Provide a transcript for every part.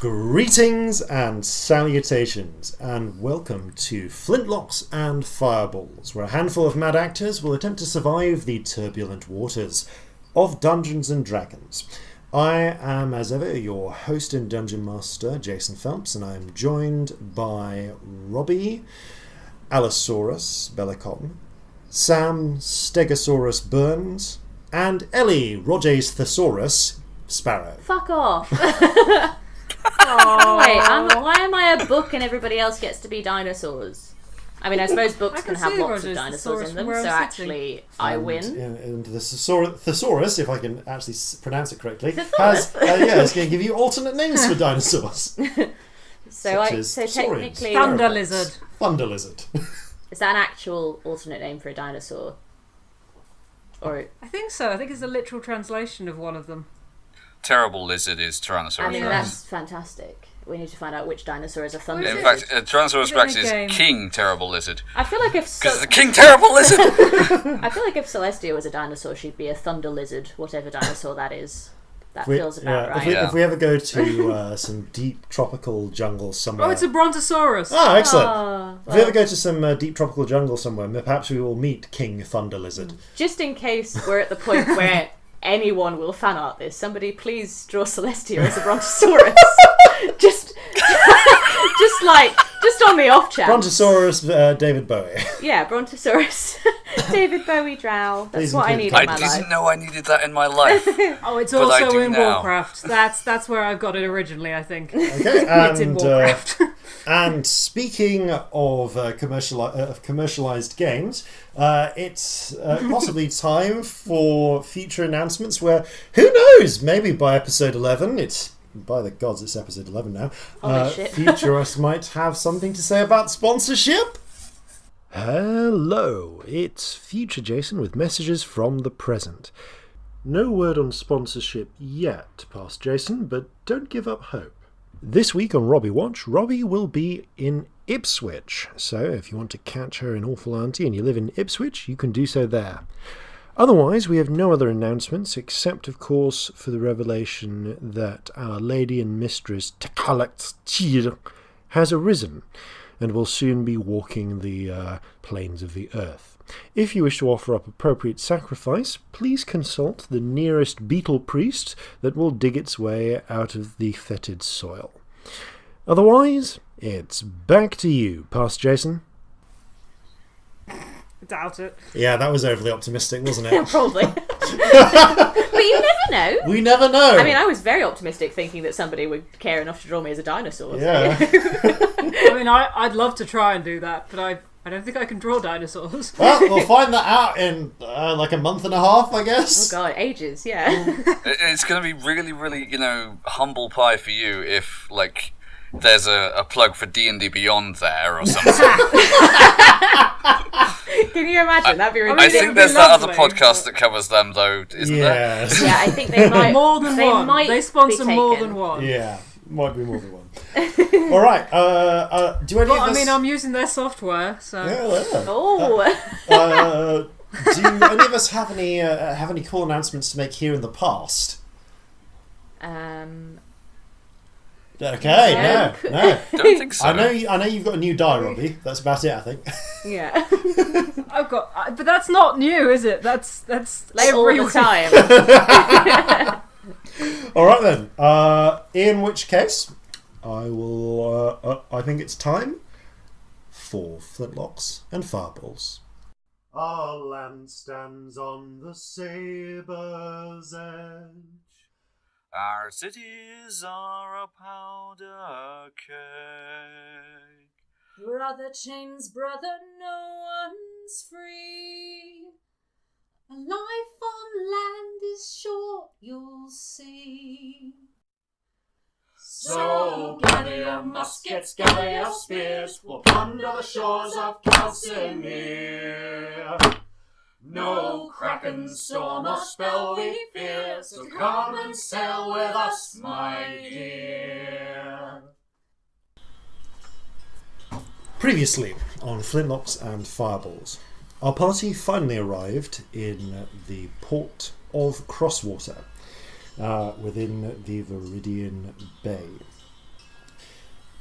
Greetings and salutations, and welcome to Flintlocks and Fireballs, where a handful of mad actors will attempt to survive the turbulent waters of Dungeons and Dragons. I am, as ever, your host and Dungeon Master Jason Phelps, and I am joined by Robbie Bellekom, Sam Stegosaurus Burns, and Ellie Thesaurus Sparrow. Fuck off. Wait, why am I a book and everybody else gets to be dinosaurs? I mean, I suppose books can have lots of dinosaurs in them, so actually I win. And the thesaurus, if I can actually pronounce it correctly, is going to give you alternate names for dinosaurs. So technically... Thunder lizard. Thunder lizard. Is that an actual alternate name for a dinosaur? Or I think so. I think it's a literal translation of one of them. Terrible lizard is Tyrannosaurus. I mean, that's fantastic. We need to find out which dinosaur is a thunder lizard. In fact, Tyrannosaurus Rex is King Terrible Lizard. I feel like if... Because the King Terrible Lizard! I feel like if Celestia was a dinosaur, she'd be a thunder lizard, whatever dinosaur that is. That feels about right. If we ever go to some deep tropical jungle somewhere... Oh, it's a Brontosaurus! Oh, excellent. If we ever go to some deep tropical jungle somewhere, perhaps we will meet King Thunder Lizard. Just in case we're at the point where anyone will fan art this, somebody please draw Celestia as a Brontosaurus. just on the off chance. Brontosaurus, David Bowie. Yeah, Brontosaurus, David Bowie drow. That's what I need in my life. I didn't know I needed that in my life. Oh, it's also in Warcraft. That's where I got it originally, I think. Okay, it's in Warcraft. And speaking of commercialized games, it's possibly time for future announcements where, who knows, maybe by episode 11, by the gods, it's episode 11 now, future us might have something to say about sponsorship. Hello, it's Future Jason with messages from the present. No word on sponsorship yet, past Jason, but don't give up hope. This week on Robbie Watch, Robbie will be in Ipswich, so if you want to catch her in Awful Auntie and you live in Ipswich, you can do so there. Otherwise, we have no other announcements, except, of course, for the revelation that Our Lady and Mistress Celestia has arisen and will soon be walking the plains of the earth. If you wish to offer up appropriate sacrifice, please consult the nearest beetle priest that will dig its way out of the fetid soil. Otherwise, it's back to you, past Jason. Doubt it. Yeah, that was overly optimistic, wasn't it? Probably. But you never know. We never know. I mean, I was very optimistic thinking that somebody would care enough to draw me as a dinosaur. Yeah. I mean, I'd love to try and do that, but I don't think I can draw dinosaurs. Well, we'll find that out in like a month and a half, I guess. Oh god, ages, yeah. It's going to be really, really, humble pie for you if, there's a plug for D&D Beyond there or something. Can you imagine? That'd be really I think there's that other podcast that covers them, though, isn't there? Yeah, I think they might. More than one. They sponsor more than one. Yeah, might be more than one. All right. Do any of us... I mean, I'm using their software, so... Yeah. Oh. Do any of us have any cool announcements to make here in the past? Okay, no. Don't think so. I know you've got a new die, Robbie. That's about it, I think. Yeah. But that's not new, is it? That's like all the time. All right then. In which case, I will. I think it's time for Flintlocks and Fireballs. Our land stands on the sabre's edge. Our cities are a powder keg. Brother chains, brother, no one's free. A life on land is short, you'll see. So gather your muskets, gather your spears, we'll plunder the shores of Calcinea. No kraken, storm or spell we fear, so come and sail with us, my dear. Previously on Flintlocks and Fireballs, our party finally arrived in the port of Crosswater, within the Viridian Bay.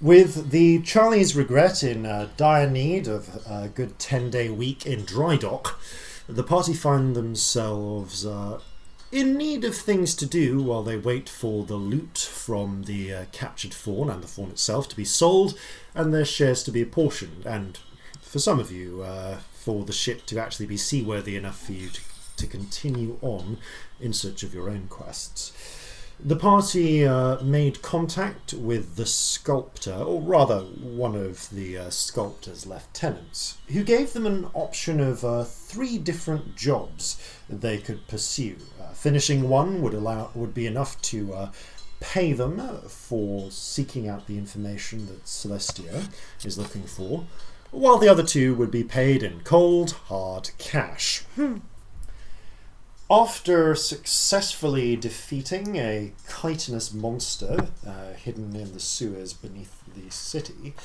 With the Charlie's Regret in dire need of a good 10-day week in dry dock, the party find themselves in need of things to do while they wait for the loot from the captured fawn and the fawn itself to be sold and their shares to be apportioned, and for some of you, for the ship to actually be seaworthy enough for you to continue on in search of your own quests. The party made contact with the sculptor, or rather one of the sculptor's lieutenants, who gave them an option of 3 different jobs they could pursue. Finishing one would be enough to pay them for seeking out the information that Celestia is looking for, while the other 2 would be paid in cold, hard cash. After successfully defeating a chitinous monster hidden in the sewers beneath the city,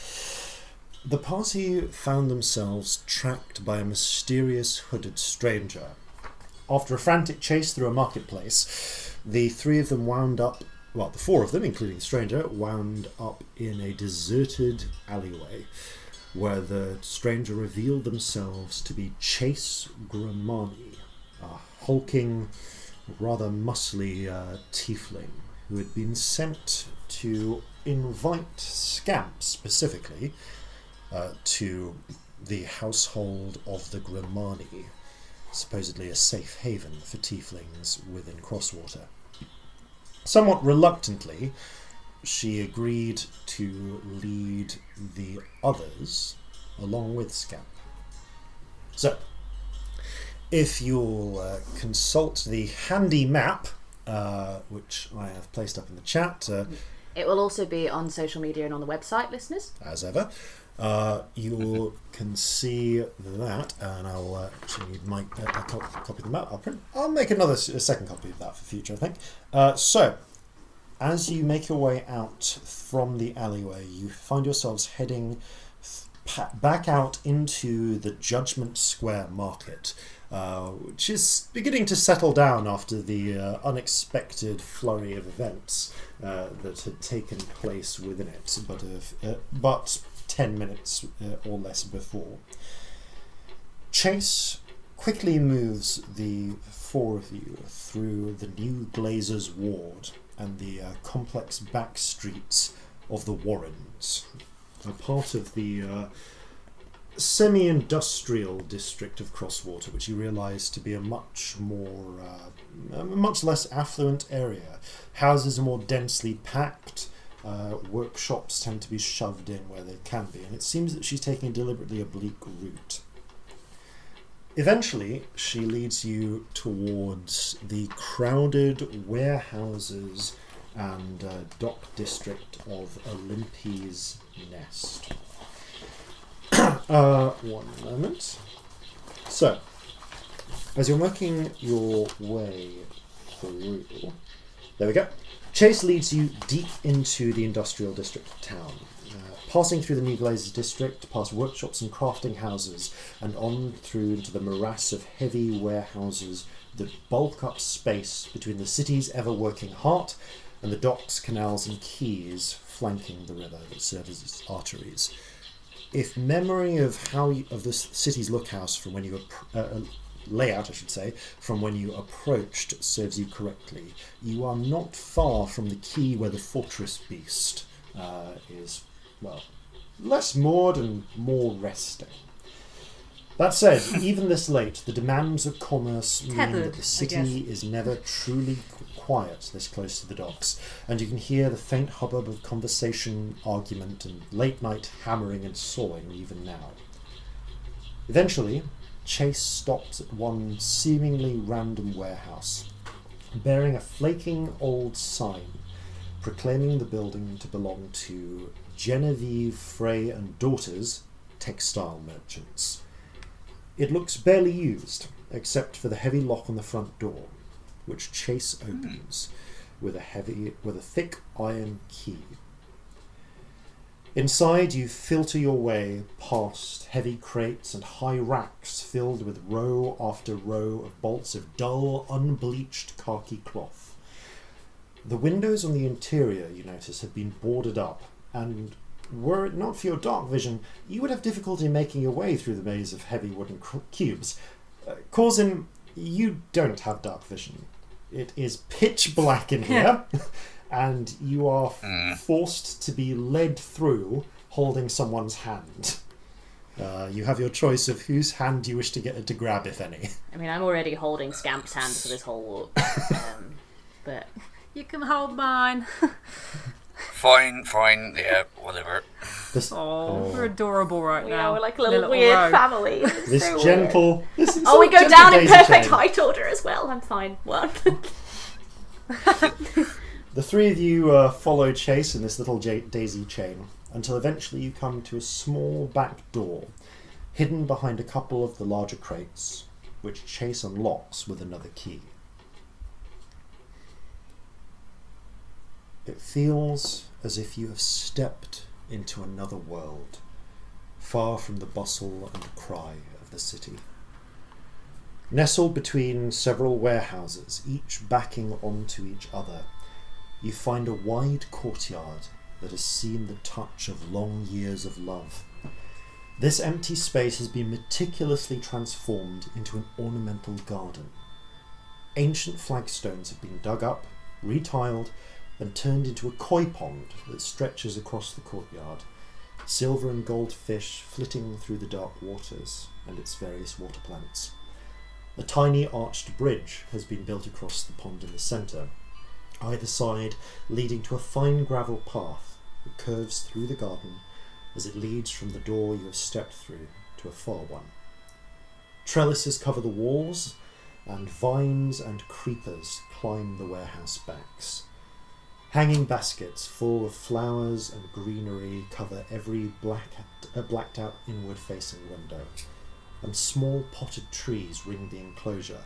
the party found themselves tracked by a mysterious hooded stranger. After a frantic chase through a marketplace, the 3 of them the 4 of them, including the stranger, wound up in a deserted alleyway, where the stranger revealed themselves to be Chase Gramani, a hulking, rather muscly tiefling who had been sent to invite Scamp specifically to the household of the Gramani, supposedly a safe haven for tieflings within Crosswater. Somewhat reluctantly, she agreed to lead the others along with Scamp. So, if you'll consult the handy map, which I have placed up in the chat. It will also be on social media and on the website, listeners. As ever. You can see that, and I'll actually need a copy of the map. I'll make a second copy of that for future, I think. So, as you make your way out from the alleyway, you find yourselves heading back out into the Judgment Square Market, which is beginning to settle down after the unexpected flurry of events that had taken place within it, but 10 minutes or less before. Chase quickly moves the 4 of you through the New Glazers Ward and the complex back streets of the Warrens, a part of the semi-industrial district of Crosswater, which you realise to be a much less affluent area. Houses are more densely packed. Workshops tend to be shoved in where they can be, and it seems that she's taking a deliberately oblique route. Eventually, she leads you towards the crowded warehouses and dock district of Olympi's Nest. One moment. So, as you're making your way through, there we go. Chase leads you deep into the industrial district of town, passing through the New Glazers district, past workshops and crafting houses, and on through into the morass of heavy warehouses that bulk up space between the city's ever-working heart and the docks, canals, and quays flanking the river that serves as its arteries. If memory of the city's lookhouse from when you layout, I should say, from when you approached serves you correctly, you are not far from the quay where the fortress beast is, less moored and more resting. That said, even this late, the demands of commerce mean that the city is never truly quiet this close to the docks, and you can hear the faint hubbub of conversation, argument, and late-night hammering and sawing even now. Eventually, Chase stops at one seemingly random warehouse, bearing a flaking old sign proclaiming the building to belong to Genevieve Frey and Daughters, textile merchants. It looks barely used, except for the heavy lock on the front door, which Chase opens with a thick iron key. Inside, you filter your way past heavy crates and high racks filled with row after row of bolts of dull, unbleached khaki cloth. The windows on the interior, you notice, have been boarded up, and Were it not for your dark vision, you would have difficulty making your way through the maze of heavy wooden cubes. Corzin, you don't have dark vision. It is pitch black in here, and you are forced to be led through holding someone's hand. You have your choice of whose hand you wish to get to grab, if any. I mean, I'm already holding Scamp's hand for this whole walk. But you can hold mine. Fine, yeah, whatever. We're adorable right now. We're like a little weird family. This so gentle... This we go down in perfect height order as well. I'm fine. What? The three of you follow Chase in this little daisy chain until eventually you come to a small back door hidden behind a couple of the larger crates, which Chase unlocks with another key. It feels as if you have stepped into another world, far from the bustle and cry of the city. Nestled between several warehouses, each backing onto each other, you find a wide courtyard that has seen the touch of long years of love. This empty space has been meticulously transformed into an ornamental garden. Ancient flagstones have been dug up, retiled, and turned into a koi pond that stretches across the courtyard, silver and gold fish flitting through the dark waters and its various water plants. A tiny arched bridge has been built across the pond in the centre, either side leading to a fine gravel path that curves through the garden as it leads from the door you have stepped through to a far one. Trellises cover the walls, and vines and creepers climb the warehouse backs. Hanging baskets full of flowers and greenery cover every blacked out inward-facing window, and small potted trees ring the enclosure,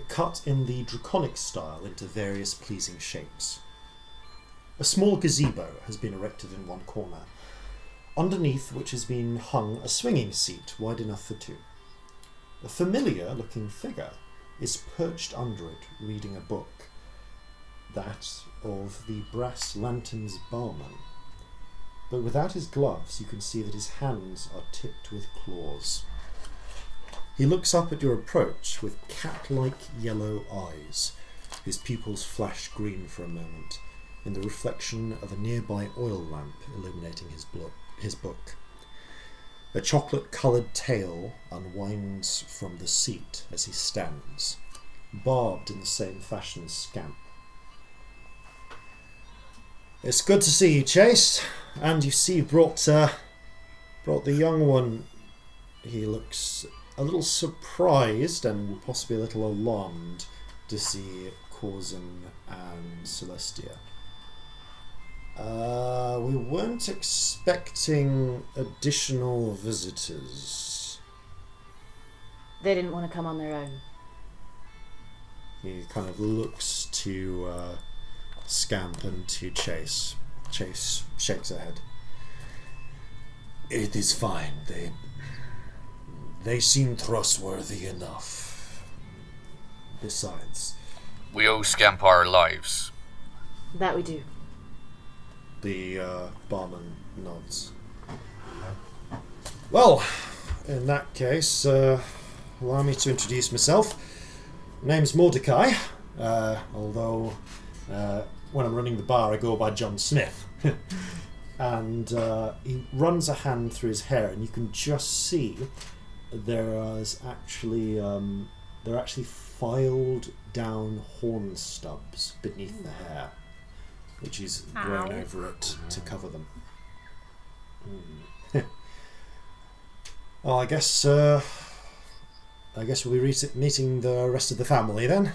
cut in the draconic style into various pleasing shapes. A small gazebo has been erected in one corner, underneath which has been hung a swinging seat wide enough for two. A familiar-looking figure is perched under it reading a book, that of the Brass Lantern's barman. But without his gloves, you can see that his hands are tipped with claws. He looks up at your approach with cat-like yellow eyes. His pupils flash green for a moment, in the reflection of a nearby oil lamp illuminating his book. A chocolate-coloured tail unwinds from the seat as he stands, barbed in the same fashion as Scamp. It's good to see you, Chase, and you see you brought the young one. He looks a little surprised and possibly a little alarmed to see Corzin and Celestia. We weren't expecting additional visitors. They didn't want to come on their own. He kind of looks to Scamp and to Chase. Chase shakes her head. It is fine. They seem trustworthy enough. Besides, we owe Scamp our lives. That we do. The barman nods. Well, in that case, allow me to introduce myself. My name's Mordecai, although when I'm running the bar I go by John Smith. And he runs a hand through his hair, and you can just see there are actually filed down horn stubs beneath the hair, which he's grown over it to cover them. Well, I guess we'll be meeting the rest of the family then.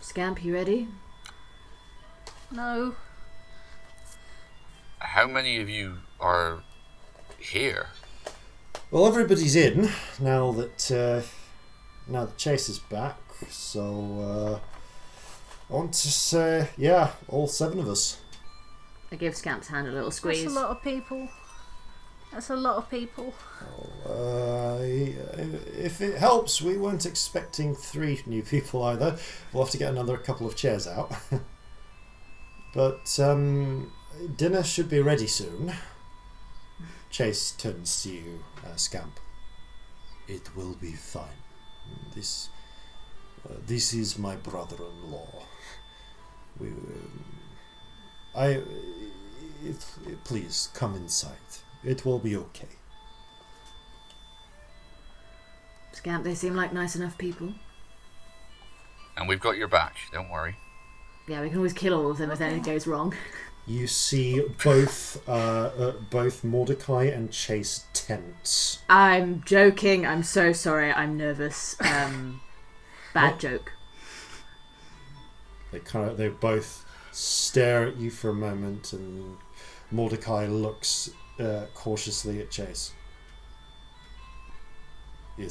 Scamp, you ready? No. How many of you are here? Well, everybody's in now that Chase is back. So I want to say, yeah, all 7 of us. I give Scamp's hand a little squeeze. That's a lot of people. If it helps, we weren't expecting 3 new people either. We'll have to get another couple of chairs out. But dinner should be ready soon. Chase turns to you, Scamp. It will be fine. This is my brother-in-law. Please come inside. It will be okay. Scamp, they seem like nice enough people. And we've got your back, don't worry. Yeah, we can always kill all of them if anything goes wrong. You see both Mordecai and Chase tense. I'm joking. I'm so sorry. I'm nervous. Bad joke. They both stare at you for a moment, and Mordecai looks cautiously at Chase. It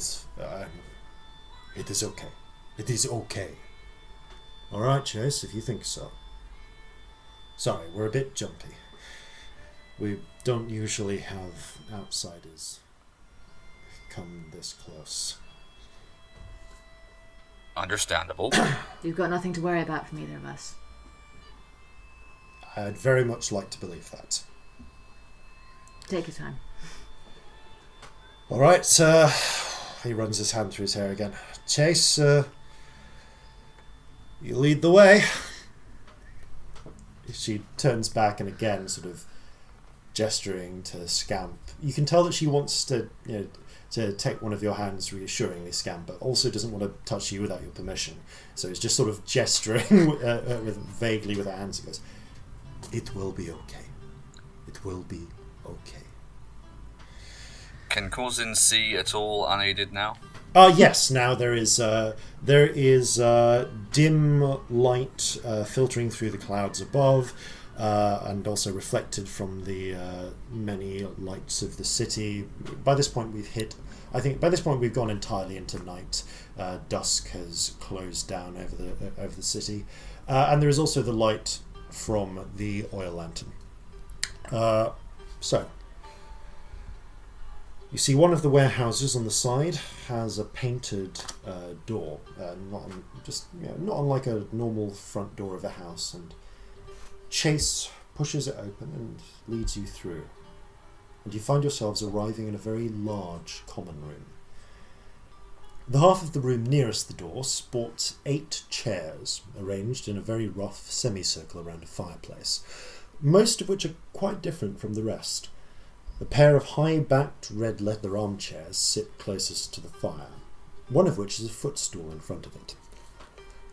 is okay. It is okay. All right, Chase, if you think so. Sorry, we're a bit jumpy. We don't usually have outsiders come this close. Understandable. You've got nothing to worry about from either of us. I'd very much like to believe that. Take your time. All right, he runs his hand through his hair again. Chase, you lead the way. She turns back and again sort of gesturing to Scamp. You can tell that she wants to take one of your hands reassuringly, Scamp, but also doesn't want to touch you without your permission. So it's just sort of gesturing vaguely with her hands and goes, "It will be okay. It will be okay." Can Corzin see at all unaided now? Yes, now there is dim light filtering through the clouds above, and also reflected from the many lights of the city. By this point we've gone entirely into night. Dusk has closed down over the city, and there is also the light from the oil lantern. So. You see one of the warehouses on the side has a painted door, not unlike a normal front door of a house, and Chase pushes it open and leads you through. And you find yourselves arriving in a very large common room. The half of the room nearest the door sports 8 chairs, arranged in a very rough semicircle around a fireplace, most of which are quite different from the rest. A pair of high-backed red leather armchairs sit closest to the fire, one of which is a footstool in front of it.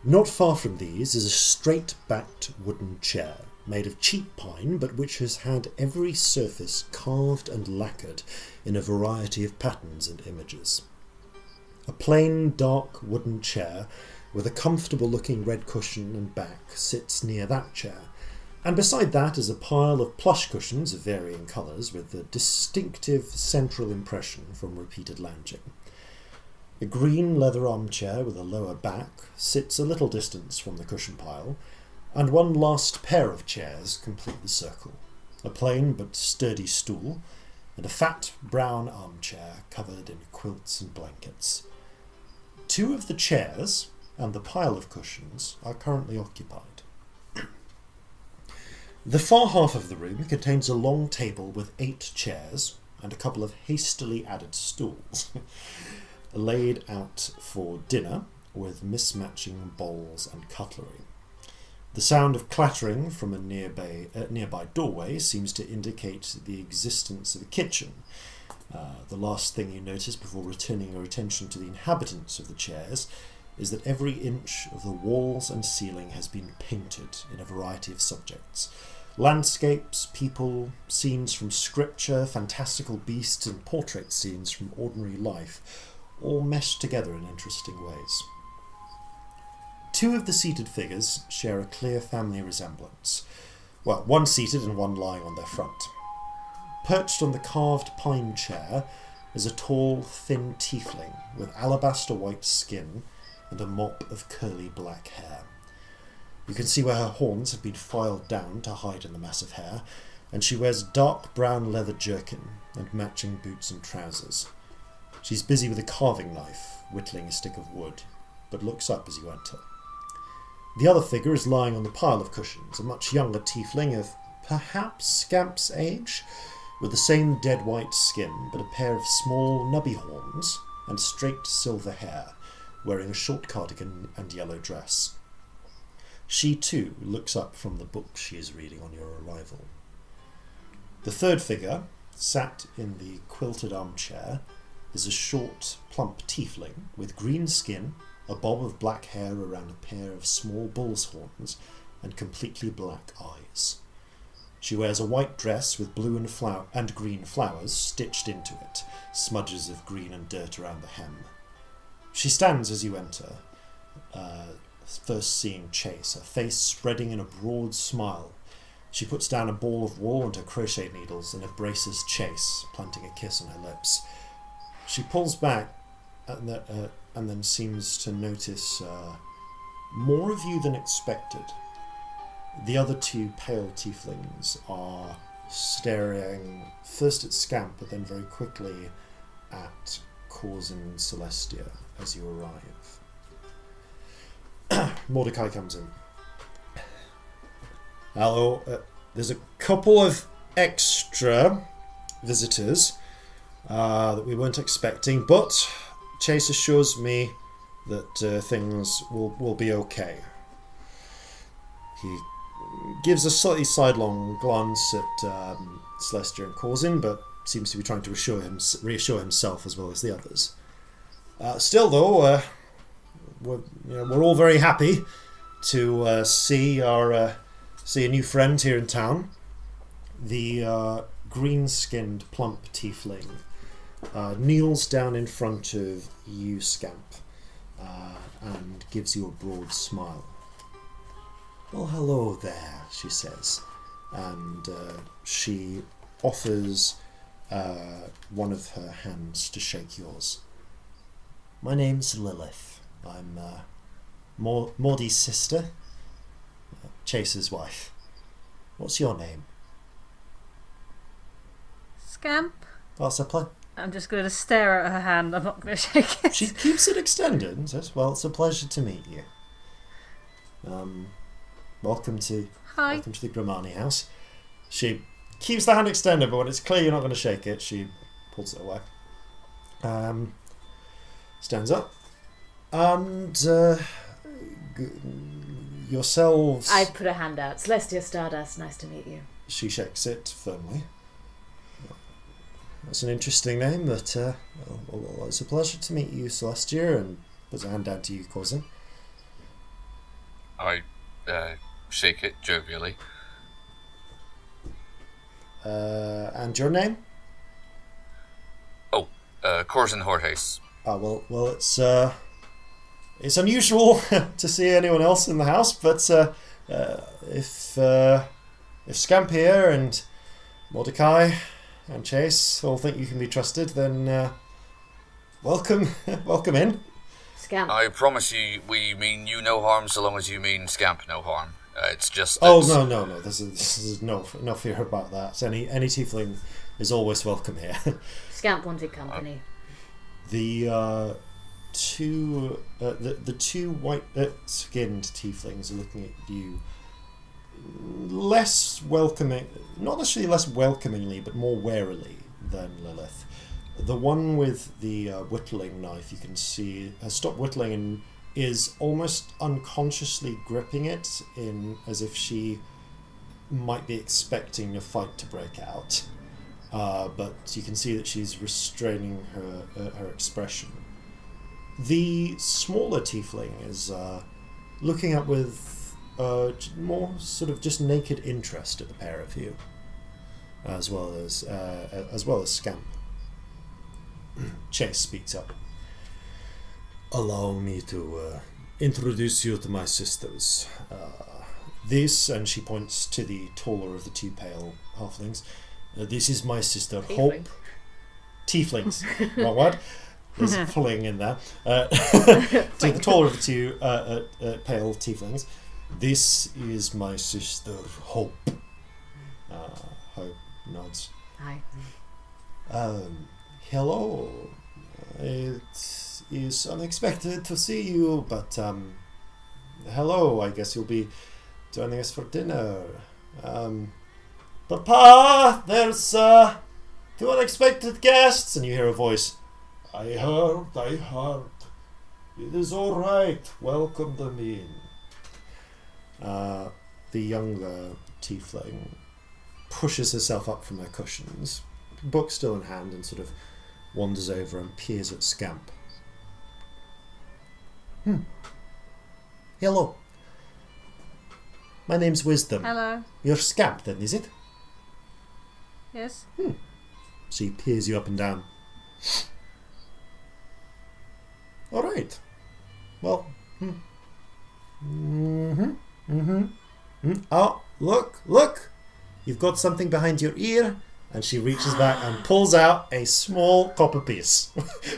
Not far from these is a straight-backed wooden chair, made of cheap pine, but which has had every surface carved and lacquered in a variety of patterns and images. A plain, dark wooden chair with a comfortable-looking red cushion and back sits near that chair, and beside that is a pile of plush cushions of varying colours with a distinctive central impression from repeated lounging. A green leather armchair with a lower back sits a little distance from the cushion pile, and one last pair of chairs complete the circle. A plain but sturdy stool, and a fat brown armchair covered in quilts and blankets. 2 of the chairs and the pile of cushions are currently occupied. The far half of the room contains a long table with 8 chairs and a couple of hastily added stools, laid out for dinner with mismatching bowls and cutlery. The sound of clattering from a nearby doorway seems to indicate the existence of a kitchen. The last thing you notice before returning your attention to the inhabitants of the chairs is that every inch of the walls and ceiling has been painted in a variety of subjects. Landscapes, people, scenes from scripture, fantastical beasts, and portrait scenes from ordinary life, all meshed together in interesting ways. 2 of the seated figures share a clear family resemblance. Well, one seated and one lying on their front. Perched on the carved pine chair is a tall, thin tiefling with alabaster white skin and a mop of curly black hair. You can see where her horns have been filed down to hide in the mass of hair, and she wears dark brown leather jerkin and matching boots and trousers. She's busy with a carving knife, whittling a stick of wood, but looks up as you enter. The other figure is lying on the pile of cushions, a much younger tiefling of perhaps Scamp's age, with the same dead white skin, but a pair of small nubby horns and straight silver hair, wearing a short cardigan and yellow dress. She too looks up from the book she is reading on your arrival. The third figure, sat in the quilted armchair, is a short, plump tiefling with green skin, a bob of black hair around a pair of small bull's horns, and completely black eyes. She wears a white dress with blue and green flowers stitched into it, smudges of green and dirt around the hem. She stands as you enter, first seeing Chase, her face spreading in a broad smile. She puts down a ball of wool and her crochet needles and embraces Chase, planting a kiss on her lips. She pulls back and then seems to notice more of you than expected. The other two pale tieflings are staring first at Scamp, but then very quickly at Corzin and Celestia as you arrive. Mordecai comes in. Hello, there's a couple of extra visitors that we weren't expecting, but Chase assures me that things will be okay. He gives a slightly sidelong glance at Celestia and Corzin, but seems to be trying to reassure himself as well as the others. Still, though, we're all very happy to see a new friend here in town. The green-skinned, plump tiefling kneels down in front of you, Scamp, and gives you a broad smile. Well, hello there, she says, and she offers one of her hands to shake yours. My name's Lilith. I'm Maudie's sister, Chase's wife. What's your name? Scamp. What's her play? I'm just going to stare at her hand. I'm not going to shake it. She keeps it extended and says, well, it's a pleasure to meet you. Welcome to the Grimani house. She keeps the hand extended, but when it's clear you're not going to shake it, she pulls it away. Stands up. And yourselves... I put a hand out. Celestia Stardust, nice to meet you. She shakes it firmly. That's an interesting name, but well, it's a pleasure to meet you, Celestia, and puts a hand down to you, Corzin. I shake it jovially. And your name? Corzin Horhace. Oh, well, it's unusual to see anyone else in the house, but if Scamp here and Mordecai and Chase all think you can be trusted, then welcome in. Scamp. I promise you, we mean you no harm so long as you mean Scamp no harm. It's just that... Oh, no. There's no fear about that. Any tiefling is always welcome here. Scamp wanted company. The two white-skinned tieflings are looking at you less welcoming, not necessarily less welcomingly, but more warily than Lilith. The one with the whittling knife, you can see, has stopped whittling and is almost unconsciously gripping it in as if she might be expecting a fight to break out. But you can see that she's restraining her expression. The smaller tiefling is looking up with more sort of just naked interest at the pair of you, as well as Scamp. Chase speaks up. Allow me to introduce you to my sisters. This, and she points to the taller of the two pale halflings. This is my sister, Hope. Tieflings. Wrong word. There's a fling in there. To the taller of the two pale tieflings. This is my sister, Hope. Hope nods. Hi. Hello. It is unexpected to see you, but hello. I guess you'll be joining us for dinner. Papa, there's 2 unexpected guests. And you hear a voice. I heard. It is all right. Welcome them in. The younger tiefling pushes herself up from her cushions, book still in hand, and sort of wanders over and peers at Scamp. Hello. My name's Wisdom. Hello. You're Scamp then, is it? Yes. She peers you up and down. All right. Well. Oh, look! You've got something behind your ear. And she reaches back and pulls out a small copper piece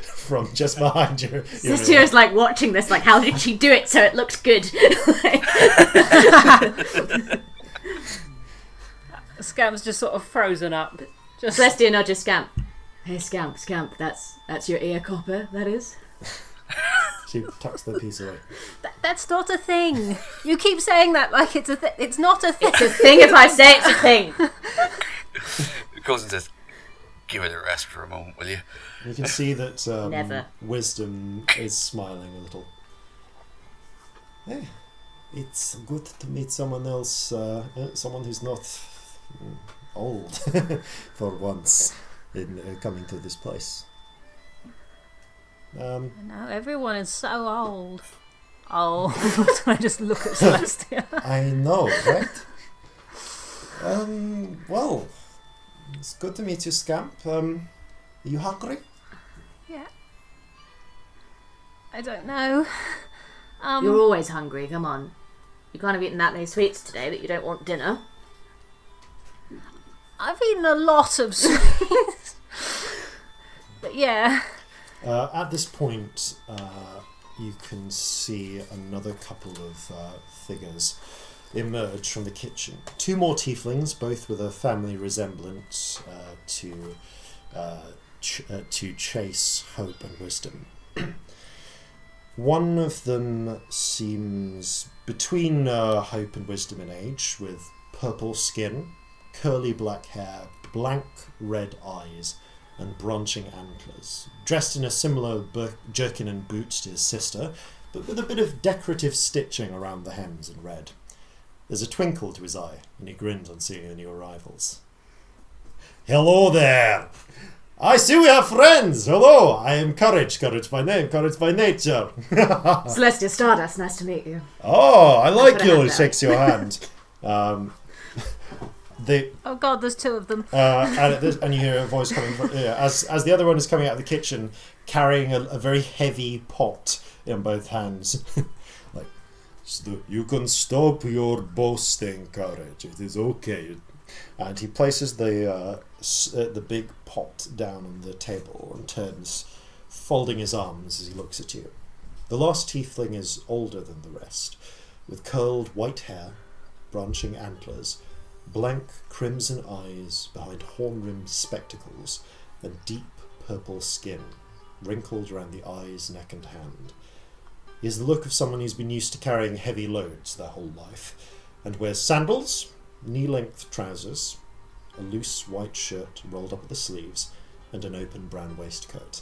from just behind your Celestia is like watching this, like, how did she do it so it looks good? Scamp's just sort of frozen up. Just Celestia nudges Scamp. Hey, Scamp, that's your ear copper, that is. She tucks the piece away. That's not a thing. You keep saying that like it's a thing. It's not a thing. It's a thing if I say it's a thing. Corzin says, give it a rest for a moment, will you? You can see that Never. Wisdom is smiling a little. Hey, it's good to meet someone else, someone who's not old for once in coming to this place. No, everyone is so old. I just look at Celestia. I know, right? Well, it's good to meet you, Scamp. Are you hungry? Yeah. I don't know. You're always hungry, come on. You can't have eaten that many sweets today that you don't want dinner. I've eaten a lot of sweets. But yeah. At this point, you can see another couple of figures emerge from the kitchen. 2 more tieflings, both with a family resemblance to Chase, Hope, and Wisdom. One of them seems between Hope and Wisdom in age, with purple skin, curly black hair, blank red eyes, and branching antlers. Dressed in a similar jerkin and boots to his sister, but with a bit of decorative stitching around the hems in red. There's a twinkle to his eye, and he grins on seeing the new arrivals. Hello there! I see we have friends! Hello! I am Courage by name, Courage by nature. Celestia Stardust, nice to meet you. Oh, I like you! He down. shakes your hand. Oh god, there's 2 of them. And you hear a voice coming from as the other one is coming out of the kitchen, carrying a very heavy pot in both hands. Like, you can stop your boasting, Courage. It is okay. And he places the big pot down on the table and turns, folding his arms as he looks at you. The last tiefling is older than the rest, with curled white hair, branching antlers, blank crimson eyes behind horn-rimmed spectacles, and deep purple skin, wrinkled around the eyes, neck and hand. He has the look of someone who's been used to carrying heavy loads their whole life, and wears sandals, knee-length trousers, a loose white shirt rolled up at the sleeves, and an open brown waistcoat.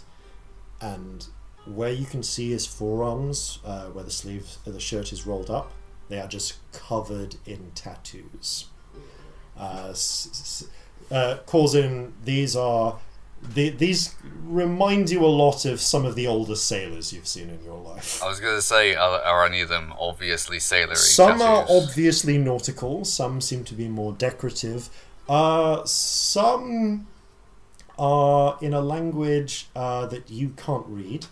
And where you can see his forearms, where the shirt is rolled up, they are just covered in tattoos. Corzin, these remind you a lot of some of the older sailors you've seen in your life. I was going to say, are any of them obviously sailory Some tattoos? are obviously nautical, some seem to be more decorative. Some are in a language that you can't read,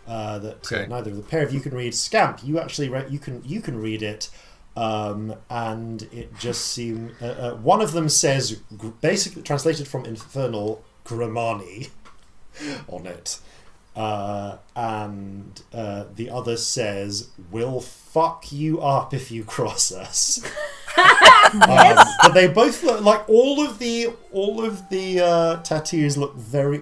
neither of the pair of you can read. Scamp, you actually you can read it. And it just seemed... one of them says, basically translated from Infernal, Grimani on it. And the other says, we'll fuck you up if you cross us. But they both look like all of the tattoos look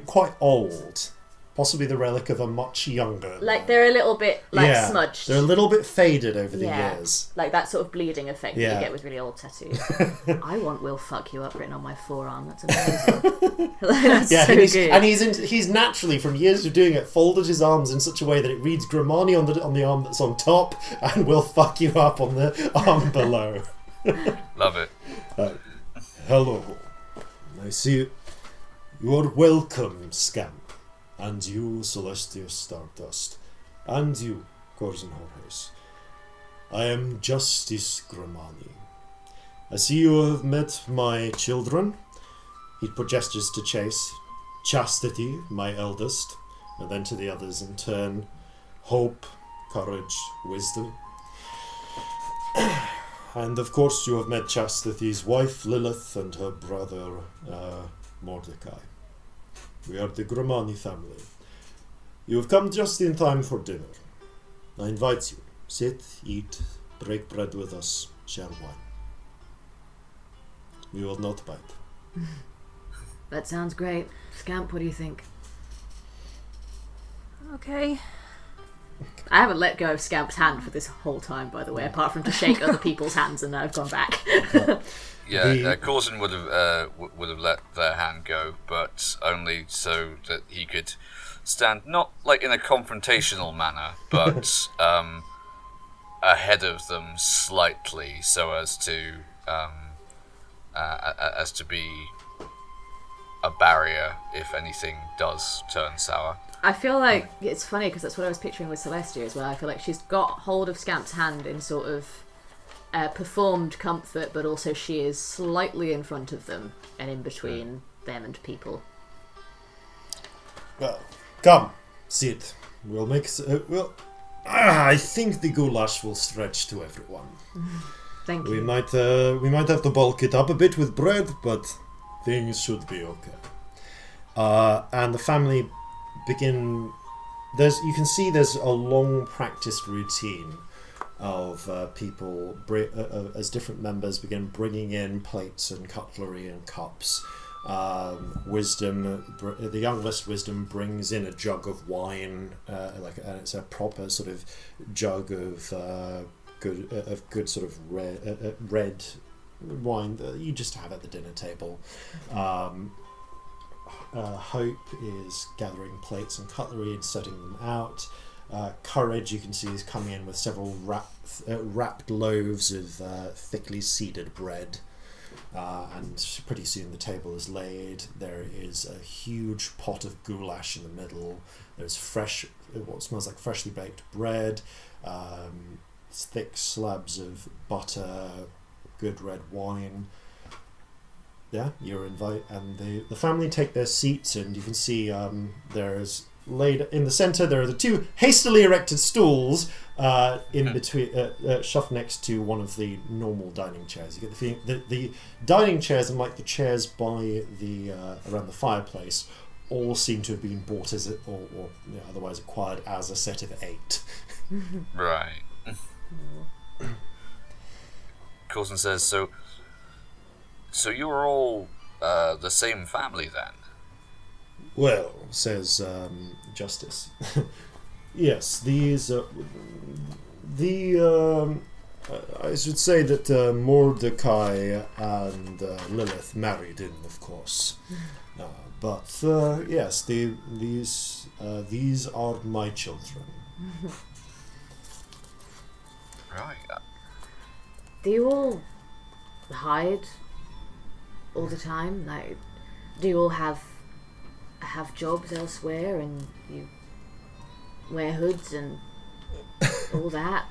quite old. possibly the relic of a much younger. Like they're a little bit smudged. They're a little bit faded over the years. Like that sort of bleeding effect that you get with really old tattoos. I want "Will fuck you up" written on my forearm. That's amazing. That's so good. And he's naturally, from years of doing it, folded his arms in such a way that it reads Grimani on the arm that's on top, and "Will fuck you up" on the arm below. Love it. Hello. I see you're welcome, Scamp. And you, Celestia Stardust. And you, Corzin Horhace. I am Justice Grimani. I see you have met my children. He put gestures to Chase. Chastity, my eldest. And then to the others in turn. Hope, courage, wisdom. And of course you have met Chastity's wife, Lilith, and her brother, Mordecai. We are the Grimani family. You have come just in time for dinner. I invite you. Sit, eat, break bread with us, share wine. We will not bite. That sounds great. Scamp, what do you think? Okay. I haven't let go of Scamp's hand for this whole time, by the way, apart from to shake other people's hands, and then I've gone back. Corzin would have let their hand go, but only so that he could stand, not like in a confrontational manner, but ahead of them slightly, so as to be a barrier if anything does turn sour. I feel like it's funny because that's what I was picturing with Celestia as well. I feel like she's got hold of Scamp's hand in sort of performed comfort, but also she is slightly in front of them and in between them and people. Well, come, sit. We'll make. I think the goulash will stretch to everyone. Thank you. We might have to bulk it up a bit with bread, but things should be okay. And the family begin. You can see there's a long practiced routine of people as different members begin bringing in plates and cutlery and cups. The youngest Wisdom brings in a jug of wine, and it's a proper sort of jug of good sort of red wine that you just have at the dinner table. Hope is gathering plates and cutlery and setting them out. Courage, you can see, is coming in with several wrapped loaves of thickly seeded bread. And pretty soon the table is laid. There is a huge pot of goulash in the middle. There's what smells like freshly baked bread, thick slabs of butter, good red wine. Yeah, you're invited, and the family take their seats, and you can see there's laid in the centre. There are the two hastily erected stools in between, shoved next to one of the normal dining chairs. You get the feeling that the dining chairs, and like the chairs by the around the fireplace, all seem to have been bought as otherwise acquired as a set of 8. Right. Corzin says, so you're all the same family then? Well, says Justice. Yes, these I should say that Mordecai and Lilith married in, of course. But yes, these are my children. Right. Do you all hide all the time? Like, do you all have jobs elsewhere, and you wear hoods and all that?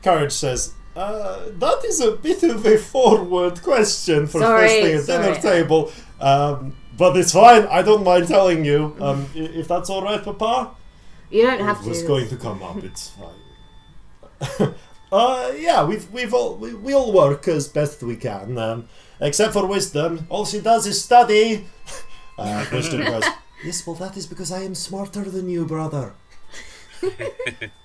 Courage says, that is a bit of a forward question for first thing at dinner table. But it's fine, I don't mind telling you. If that's alright, Papa? You don't have to. It's going to come up, it's fine. Yeah, we all work as best we can. Except for Wisdom. All she does is study. Wisdom goes, yes, well that is because I am smarter than you, brother.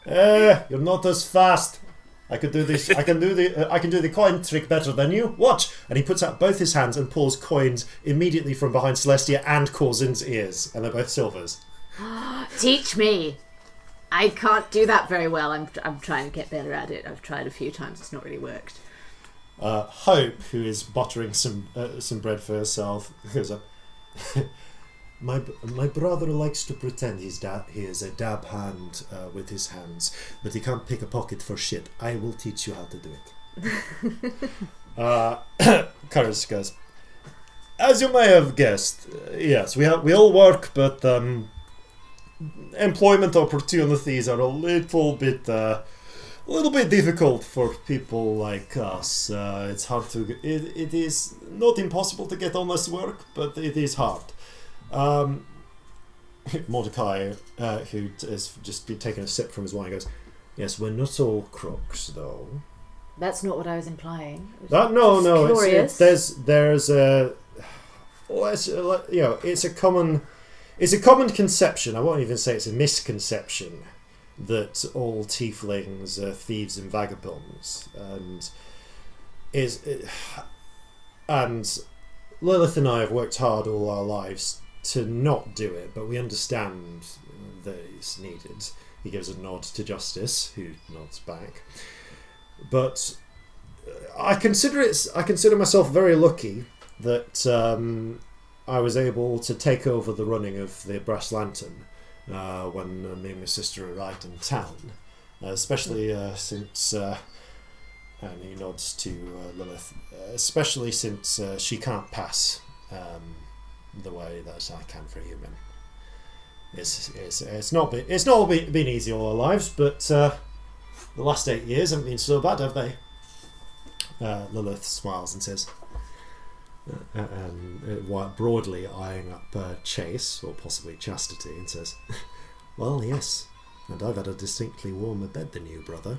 You're not as fast. I can do this. I can do the coin trick better than you. Watch! And he puts out both his hands and pulls coins immediately from behind Celestia and Corzin's ears, and they're both silvers. Teach me. I can't do that very well. I'm trying to get better at it. I've tried a few times. It's not really worked. Hope, who is buttering some bread for herself, goes up. My brother likes to pretend he is a dab hand with his hands, but he can't pick a pocket for shit. I will teach you how to do it. Courage goes. As you may have guessed, yes, we all work, but employment opportunities are a little bit difficult for people like us. It's hard to. It is not impossible to get honest work, but it is hard. Mordecai, who has just been taking a sip from his wine, goes, "Yes, we're not all crooks, though." That's not what I was implying. No. Curious. There's a. It's a common conception. I won't even say it's a misconception that all tieflings are thieves and vagabonds, and Lilith and I have worked hard all our lives to not do it, but we understand that it's needed. He gives a nod to Justice, who nods back. But I consider myself very lucky that I was able to take over the running of the Brass Lantern when me and my sister arrived in town, especially since, and he nods to Lilith, especially since she can't pass the way that I can for a human. It's not been easy all our lives, but the last 8 years haven't been so bad, have they? Lilith smiles and says, broadly eyeing up Chase, or possibly Chastity, and says, "Well, yes, and I've had a distinctly warmer bed than you, brother."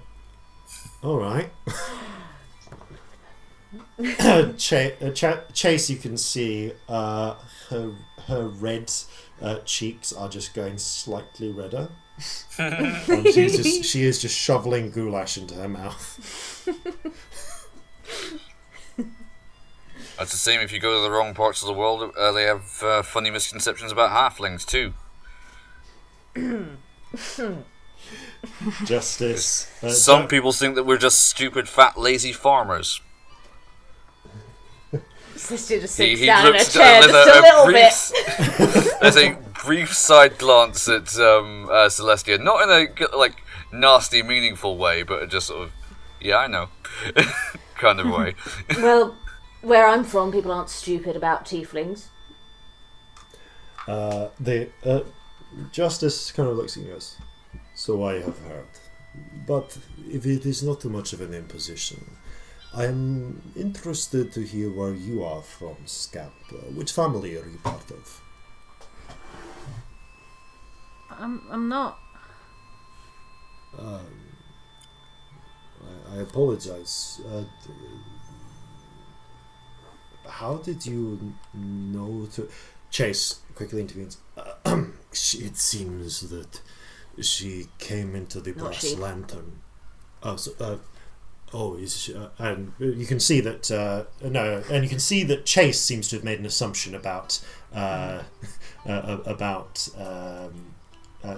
All right. Chase, you can see her red cheeks are just going slightly redder. And she is just shoveling goulash into her mouth. That's the same if you go to the wrong parts of the world. They have funny misconceptions about halflings too. Justice. Some people think that we're just stupid, fat, lazy farmers. Sister just He sits down in a looks chair there's just a little bit. There's a brief side glance at Celestia, not in a nasty, meaningful way, but just sort of, yeah, I know, kind of way. Well, where I'm from, people aren't stupid about tieflings. The Justice kind of looks at you and goes, "So I have heard. But if it is not too much of an imposition, I am interested to hear where you are from, Scamp. Which family are you part of?" I'm not. I apologize. How did you know to... Chase quickly intervenes. It seems that she came into the Brass Lantern. And you can see that and you can see that Chase seems to have made an assumption about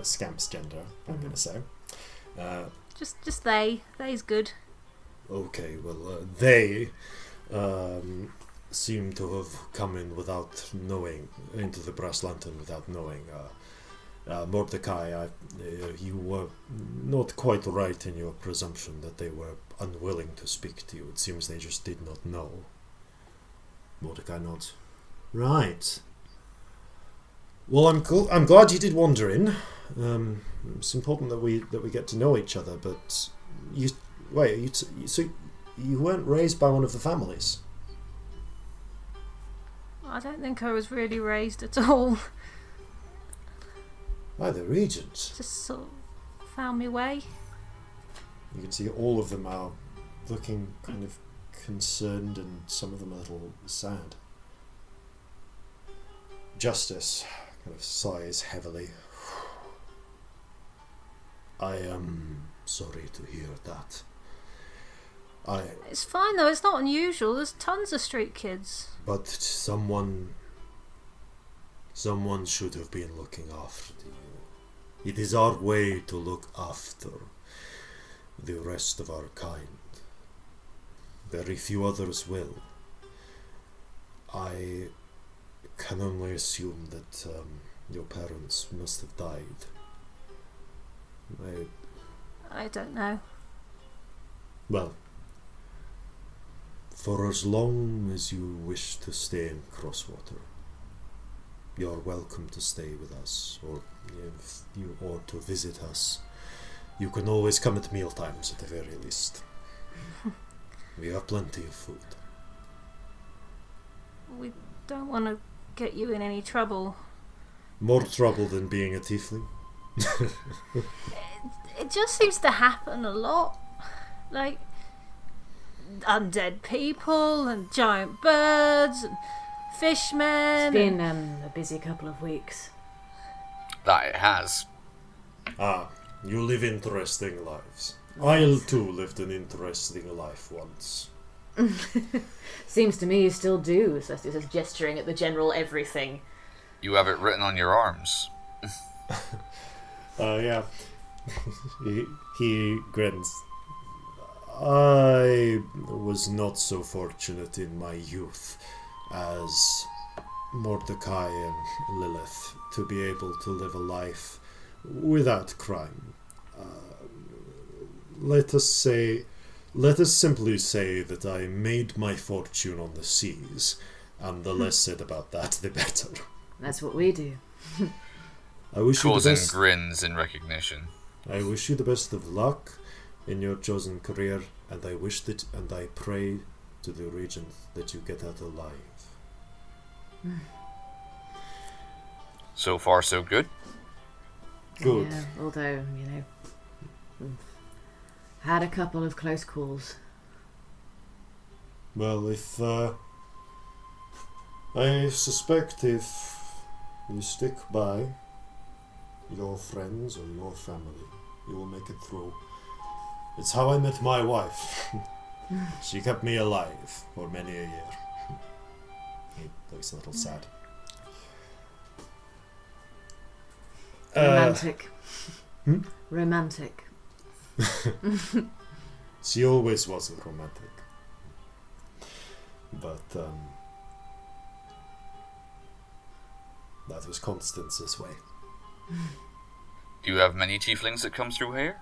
Scamp's gender. I'm going to say. Just they. They's good. Okay, well, they seem to have come in without knowing, into the Brass Lantern without knowing. Mordecai, you were not quite right in your presumption that they were unwilling to speak to you. It seems they just did not know. Mordecai nods. Right. Well, I'm glad you did wander in. It's important that we get to know each other. But so you weren't raised by one of the families? I don't think I was really raised at all. By the Regent. Just sort of found my way. You can see all of them are looking kind of concerned, and some of them a little sad. Justice kind of sighs heavily. I am sorry to hear that. It's fine though, it's not unusual. There's tons of street kids. But someone should have been looking after you. It is our way to look after the rest of our kind. Very few others will. I can only assume that your parents must have died. I don't know. Well, for as long as you wish to stay in Crosswater, you're welcome to stay with us, or if you or to visit us. You can always come at meal times at the very least. We have plenty of food. We don't want to get you in any trouble. More trouble than being a tiefling? It just seems to happen a lot. Like, undead people and giant birds and fishmen. It's been a busy couple of weeks. That it has. Ah, you live interesting lives. I too lived an interesting life once. Seems to me you still do. Celestia says, gesturing at the general everything. You have it written on your arms. Yeah. he grins. I was not so fortunate in my youth as Mordecai and Lilith to be able to live a life without crime. Let us simply say that I made my fortune on the seas, and the less said about that, the better. That's what we do. I wish you the Corzin best. grins in recognition. I wish you the best of luck in your chosen career, and I pray to the regent that you get out alive. So far, so good. Good. Yeah, although, we've had a couple of close calls. Well, if I suspect if you stick by your friends or your family, you will make it through. It's how I met my wife. She kept me alive for many a year. He looks a little sad. Romantic. Hmm? Romantic. She always was romantic. But that was Constance's way. Do you have many tieflings that come through here?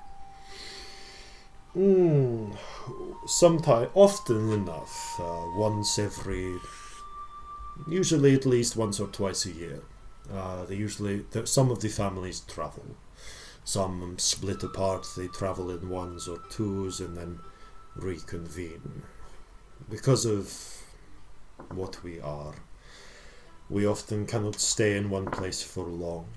Sometimes, often enough, usually at least once or twice a year. Some of the families travel. Some split apart, they travel in ones or twos and then reconvene. Because of what we are, we often cannot stay in one place for long,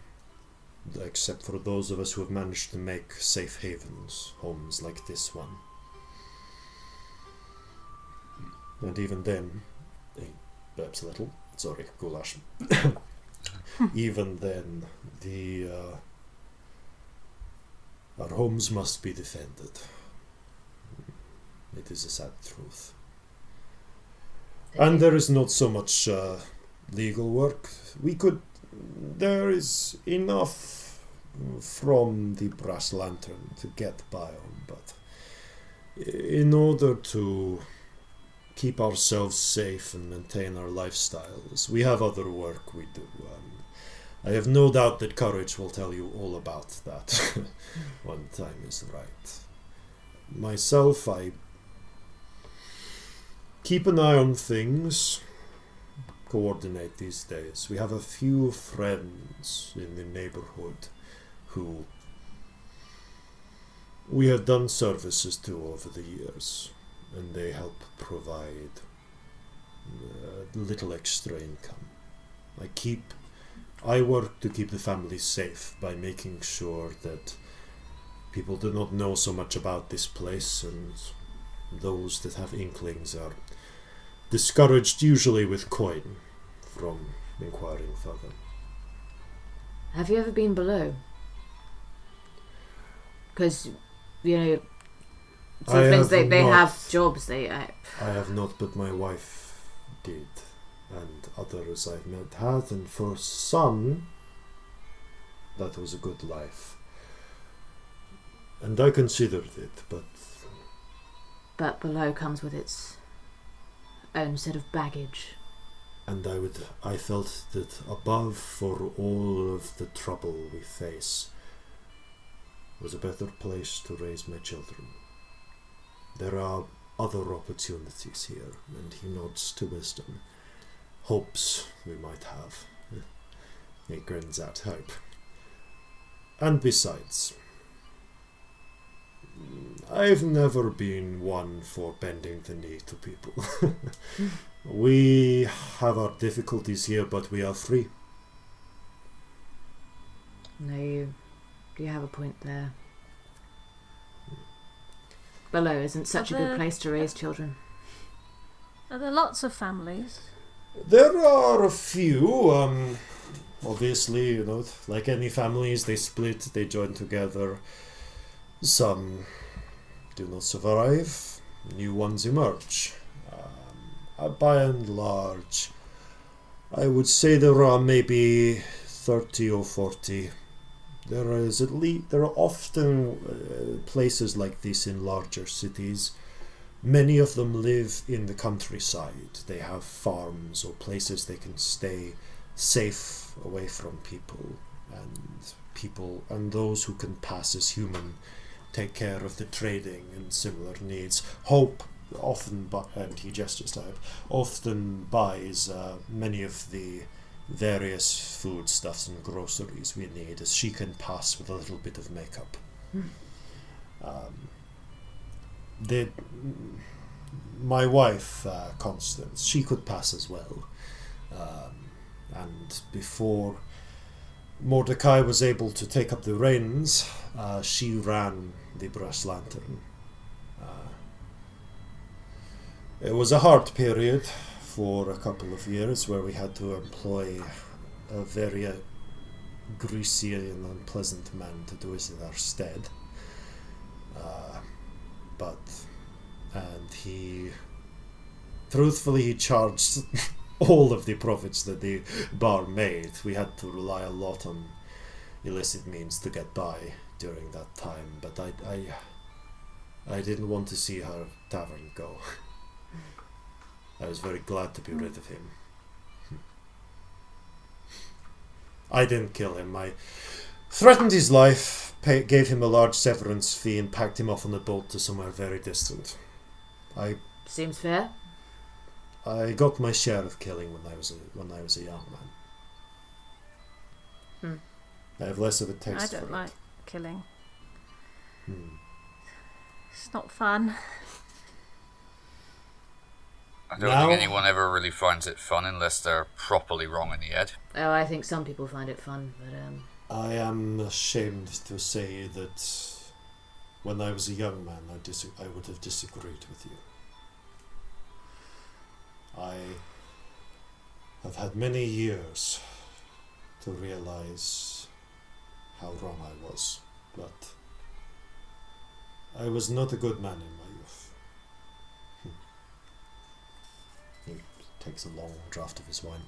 except for those of us who have managed to make safe havens, homes like this one. And even then, he burps a little, sorry, goulash. Even then, our homes must be defended. It is a sad truth. And there is not so much legal work. There is enough from the brass lantern to get by on, but in order to keep ourselves safe and maintain our lifestyles, we have other work we do. I have no doubt that Courage will tell you all about that when time is right. Myself, I keep an eye on things, coordinate these days. We have a few friends in the neighborhood who we have done services to over the years, and they help provide a little extra income. I work to keep the family safe by making sure that people do not know so much about this place, and those that have inklings are discouraged, usually with coin, from inquiring further. Have you ever been below? Because, tieflings, they have jobs. I have not, but my wife did, and others I've met had, and for some, that was a good life. And I considered it, but... But below comes with its own set of baggage. And I felt that above, for all of the trouble we face, was a better place to raise my children. There are other opportunities here, and he nods to wisdom. Hopes we might have. He grins at hope. And besides, I've never been one for bending the knee to people. We have our difficulties here, but we are free. No, you have a point there. Below isn't such a good place to raise children. Are there lots of families? There are a few, obviously, like any families, they split, they join together. Some do not survive, new ones emerge. By and large, I would say there are maybe 30 or 40. There are often places like this in larger cities. Many of them live in the countryside. They have farms or places they can stay safe away from people, and those who can pass as human take care of the trading and similar needs. Hope and he gestures to Hope, often buys many of the various foodstuffs and groceries we need, as she can pass with a little bit of makeup. My wife, Constance, she could pass as well. And before Mordecai was able to take up the reins, she ran the Brass Lantern. It was a hard period for a couple of years where we had to employ a very greasy and unpleasant man to do it in our stead. And he charged all of the profits that the bar made. We had to rely a lot on illicit means to get by during that time, but I didn't want to see her tavern go. I was very glad to be rid of him. I didn't kill him. I threatened his life, gave him a large severance fee, and packed him off on a boat to somewhere very distant. Seems fair. I got my share of killing when I was a young man. I have less of a taste for it. I don't like killing. It's not fun. I don't think anyone ever really finds it fun unless they're properly wrong in the head. Oh, I think some people find it fun, but I am ashamed to say that when I was a young man, I would have disagreed with you. I have had many years to realize how wrong I was, but I was not a good man in my youth. He takes a long draught of his wine.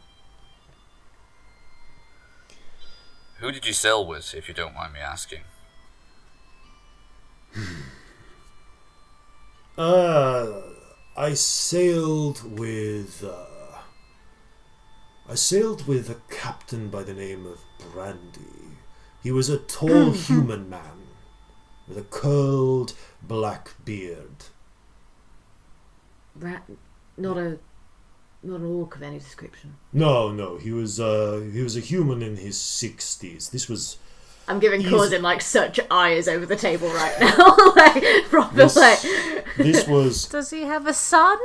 Who did you sail with, if you don't mind me asking? I sailed with a captain by the name of Brandy. He was a tall human man with a curled black beard. not an orc of any description. No, he was a human in his 60s. This was. I'm giving Corzin like such eyes over the table right now, like proper This was. Does he have a son?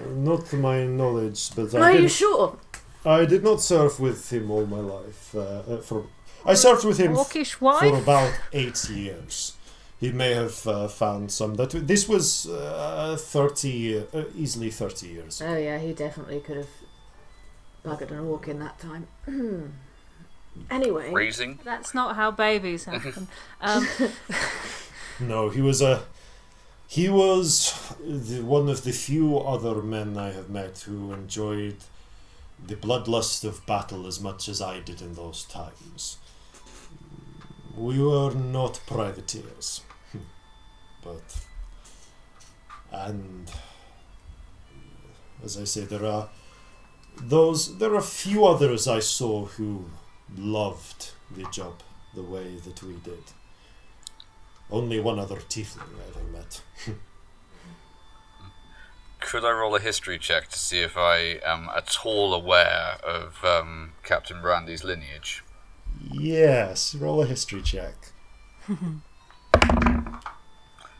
Not to my knowledge, but Are you sure? I did not surf with him all my life. I surfed with him for about 8 years. He may have found some. This was 30, easily 30 years ago. Oh yeah, he definitely could have buggered an orc in that time. Anyway, Raising. That's not how babies happen. No, he was one of the few other men I have met who enjoyed the bloodlust of battle as much as I did in those times. We were not privateers. And as I say, there are a few others I saw who loved the job the way that we did. Only one other tiefling I ever met. Could I roll a history check to see if I am at all aware of Captain Brandy's lineage? Yes, roll a history check.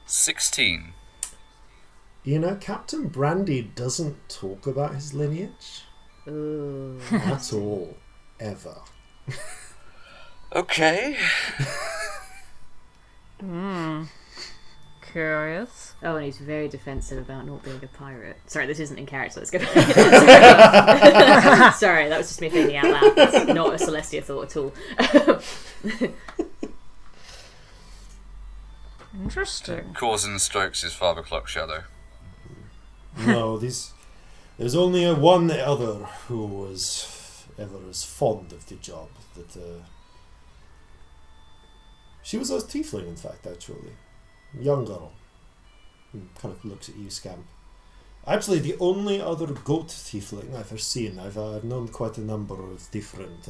16. You know, Captain Brandy doesn't talk about his lineage Ooh. at all, ever. Okay. Curious. Oh, and he's very defensive about not being a pirate. Sorry, this isn't in character. Let's go. Sorry, that was just me thinking out loud. That's not a Celestia thought at all. Interesting. Corzin strokes his 5 o'clock shadow. No, there's only one other who was ever as fond of the job. She was a tiefling, in fact, actually. Young girl. Kind of looks at you, Scamp. Actually, the only other goat tiefling I've ever seen. I've known quite a number of different,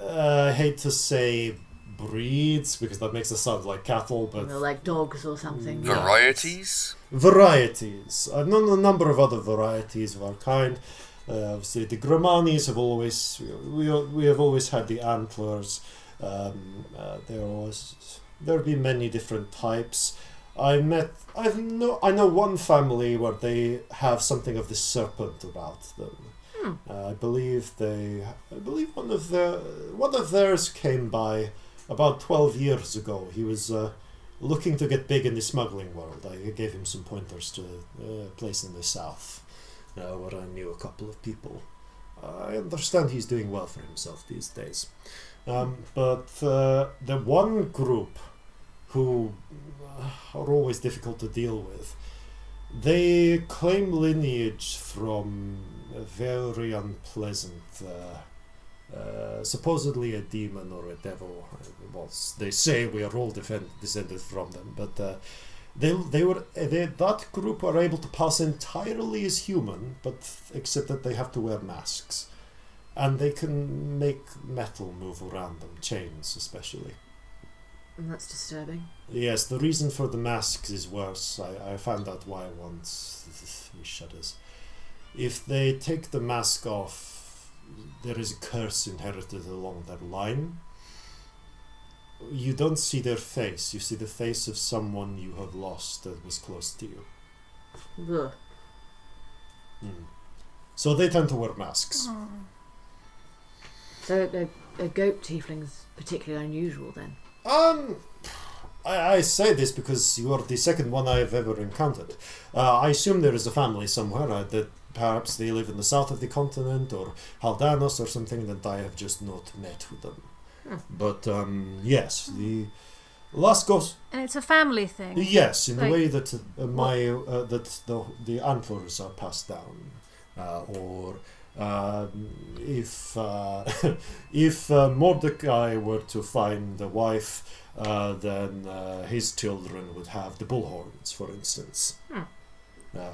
I hate to say breeds, because that makes it sound like cattle, but... Like dogs or something. Yeah. Varieties? Varieties. I've known a number of other varieties of our kind. Obviously, the Gramanis have always... We have always had the antlers. There have been many different types. I know one family where they have something of the serpent about them. I believe one of theirs came by about 12 years ago. He was looking to get big in the smuggling world. I gave him some pointers to a place in the south where I knew a couple of people. I understand he's doing well for himself these days. But the one group who are always difficult to deal with, they claim lineage from a very unpleasant, supposedly a demon or a devil. They say we are all descended from them, but that group are able to pass entirely as human, but except that they have to wear masks. And they can make metal move around them, chains especially. And that's disturbing. Yes, the reason for the masks is worse. I found out why once. He shudders. If they take the mask off, there is a curse inherited along their line. You don't see their face. You see the face of someone you have lost that was close to you. Ugh. So they tend to wear masks. Oh. So a goat tiefling's particularly unusual then? I say this because you are the second one I have ever encountered. I assume there is a family somewhere that perhaps they live in the south of the continent or Haldanos or something that I have just not met with them. But yes, the last ghost. And it's a family thing. Yes, in the Like, way that that the antlers are passed down, or if Mordecai were to find a wife, then his children would have the bullhorns, for instance,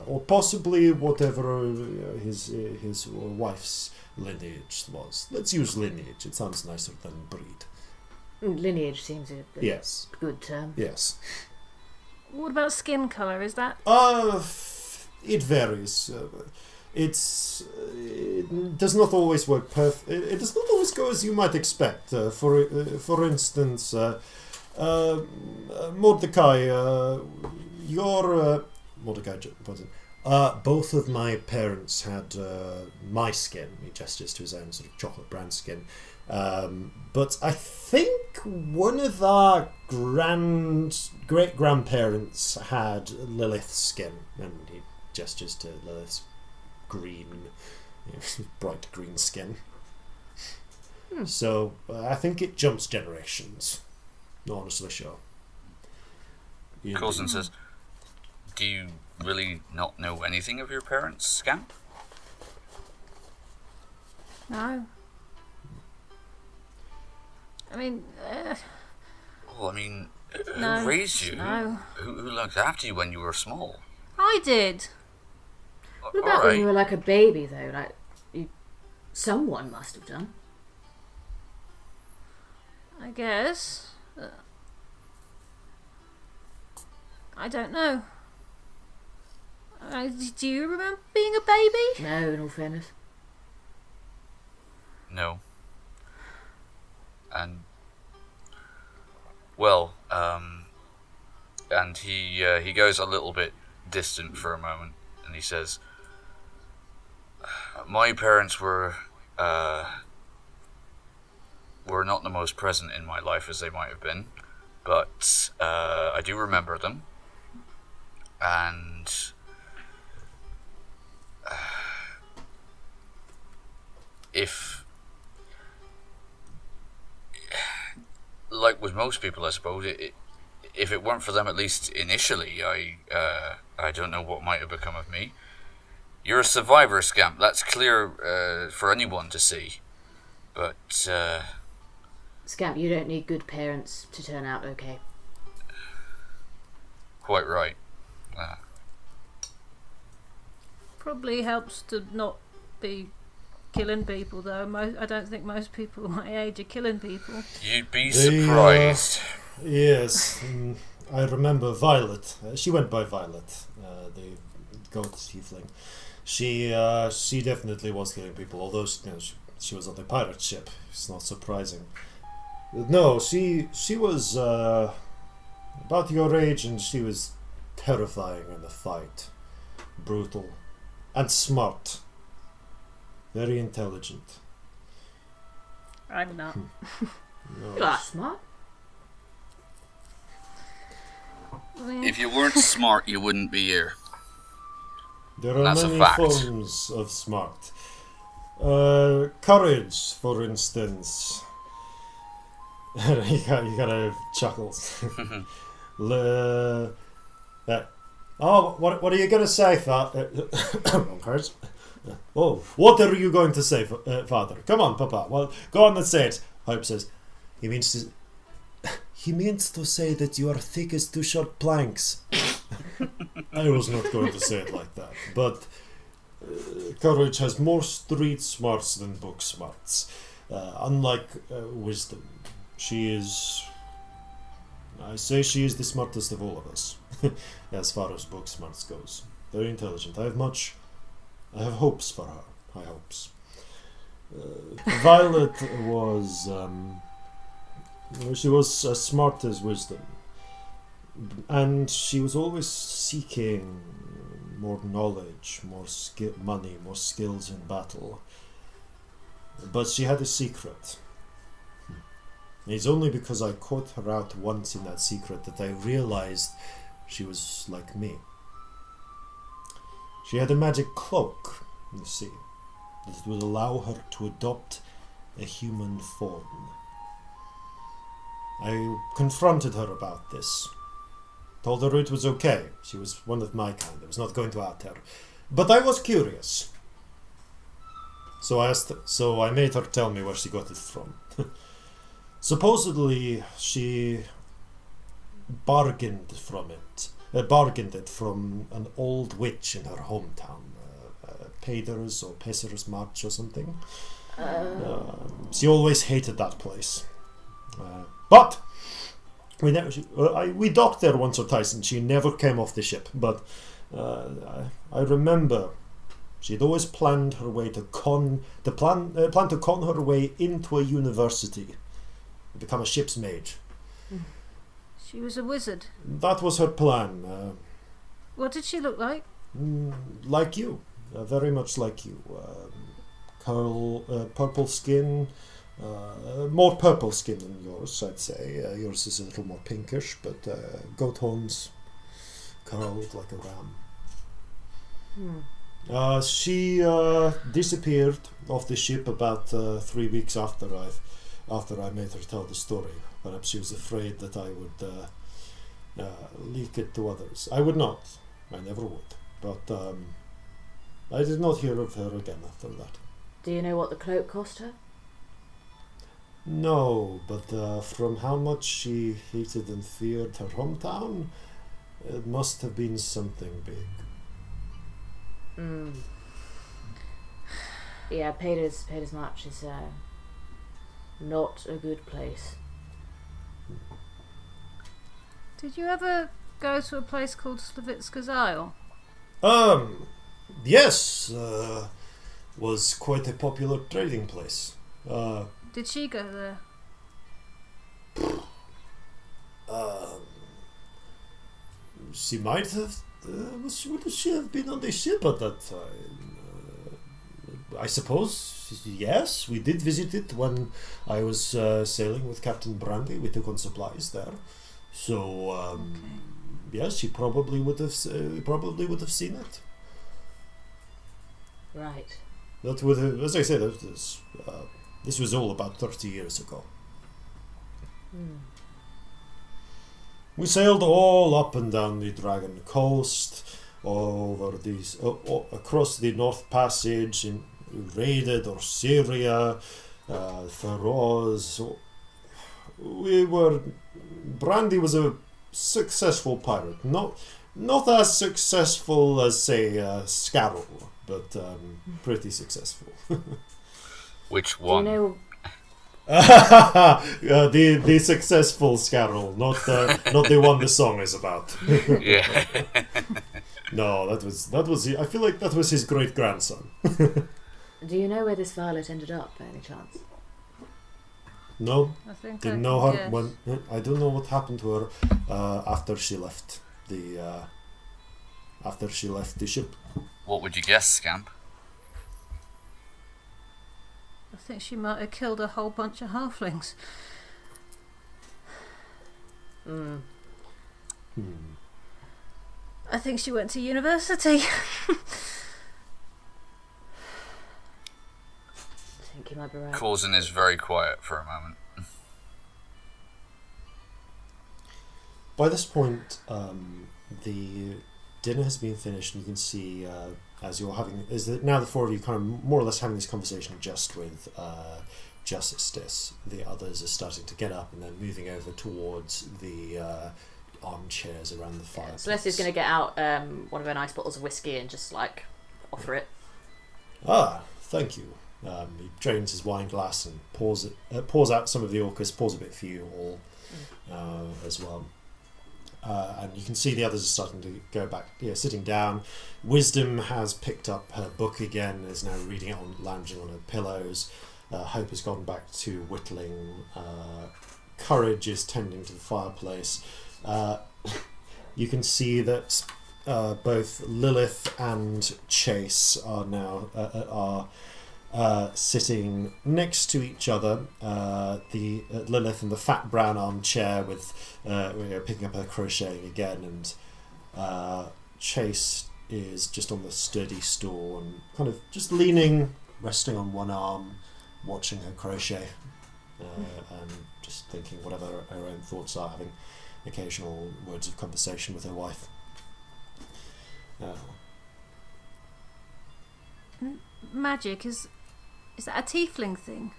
or possibly whatever his wife's lineage was. Let's use lineage. It sounds nicer than breed. Lineage seems a Yes. good term. Yes. What about skin colour? Is that... It varies. It does not always work perfect. It does not always go as you might expect. For instance, Mordecai, Mordecai, both of my parents had my skin. He gestures to his own sort of chocolate brown skin. But I think one of our great grandparents had Lilith's skin, and he gestures to Lilith's green, bright green skin. So I think it jumps generations. Not honestly sure. Corzin says, "Do you really not know anything of your parents, Scamp?" No. I mean... Well, I mean, No. Who raised you? No. Who looked after you when you were small? I did. What about when you were like a baby, though? Like, someone must have done. I guess. I don't know. Do you remember being a baby? No, in all fairness. No. And well, and he goes a little bit distant for a moment, and he says, "My parents were not the most present in my life as they might have been, but I do remember them, and if, like with most people, I suppose, if it weren't for them, at least initially, I don't know what might have become of me. You're a survivor, Scamp. That's clear for anyone to see. But Scamp, you don't need good parents to turn out okay. Quite right. Probably helps to not be killing people, though. I don't think most people my age are killing people. You'd be surprised. Yes, I remember Violet. She went by Violet, the goat tiefling. She definitely was killing people, although she was on the pirate ship. It's not surprising. No, she was about your age, and she was terrifying in the fight. Brutal. And smart. Very intelligent. I'm not. No. You are smart. If you weren't smart, you wouldn't be here. There are That's a many fact. forms of smart. Courage, for instance. he kind of chuckles. What are you going to say, Father? Oh, what are you going to say, Father? Come on, Papa. Well, go on and say it. Hope says, he means to say that you are thick as two short planks. I was not going to say it like that, but courage has more street smarts than book smarts. Unlike wisdom, she is the smartest of all of us, as far as book smarts goes. Very intelligent. I have hopes for her. High hopes. Violet was she was as smart as wisdom, and she was always seeking more knowledge, more money, more skills in battle. But she had a secret. It's only because I caught her out once in that secret that I realized she was like me. She had a magic cloak, you see, that would allow her to adopt a human form. I confronted her about this. Told her it was okay. She was one of my kind. I was not going to out her. But I was curious. So I made her tell me where she got it from. Supposedly, she bargained it from an old witch in her hometown, Peders or Pesser's March or something. She always hated that place. But we docked there once or twice, and she never came off the ship. But I remember she'd always planned her way to con her way into a university, become a ship's mage. She was a wizard. That was her plan. What did she look like? Like you, very much like you. Purple skin, more purple skin than yours, I'd say. Yours is a little more pinkish, but goat horns, curled like a ram. She disappeared off the ship about 3 weeks after I made her tell the story. Perhaps she was afraid that I would leak it to others. I would not. I never would. But I did not hear of her again after that. Do you know what the cloak cost her? No, but from how much she hated and feared her hometown, it must have been something big. Yeah, Pater's March is not a good place. Did you ever go to a place called Slavitska's Isle? Yes, was quite a popular trading place. Did she go there? She might have. Would she have been on the ship at that time? I suppose, yes. We did visit it when I was sailing with Captain Brandy. We took on supplies there. So, yes, she probably would have seen it. Right. That would have, as I said, this was all about 30 years ago. We sailed all up and down the Dragon Coast, over these, across the North Passage, and raided Orsyria, Faroes. Brandy was a successful pirate, not as successful as, say, Scarrow, but pretty successful. Which one? Do you know? The successful Scarrow, not the one the song is about. Yeah. No, that was. I feel like that was his great grandson. Do you know where this Violet ended up, by any chance? No, I think didn't know her when. I don't know what happened to her after she left the ship. What would you guess, Scamp? I think she might have killed a whole bunch of halflings. I think she went to university. I think you might be right. Corzin is very quiet for a moment. By this point, the dinner has been finished, and you can see as you're having now the four of you kind of more or less having this conversation just with Justice. The others are starting to get up and then moving over towards the armchairs around the fireplace. Celestia's going to get out one of her nice bottles of whiskey and just like offer it. Thank you. He drains his wine glass and pours out some of the Orcus, pours a bit for you all as well. And you can see the others are starting to go back, sitting down. Wisdom has picked up her book again, is now reading it, lounging on her pillows. Hope has gone back to whittling. Courage is tending to the fireplace. You can see that both Lilith and Chase are now sitting next to each other. The Lilith in the fat brown armchair with picking up her crocheting again, and Chase is just on the sturdy stool and kind of just leaning, resting on one arm, watching her crochet, and just thinking whatever her own thoughts are, having occasional words of conversation with her wife. Magic, is that a tiefling thing?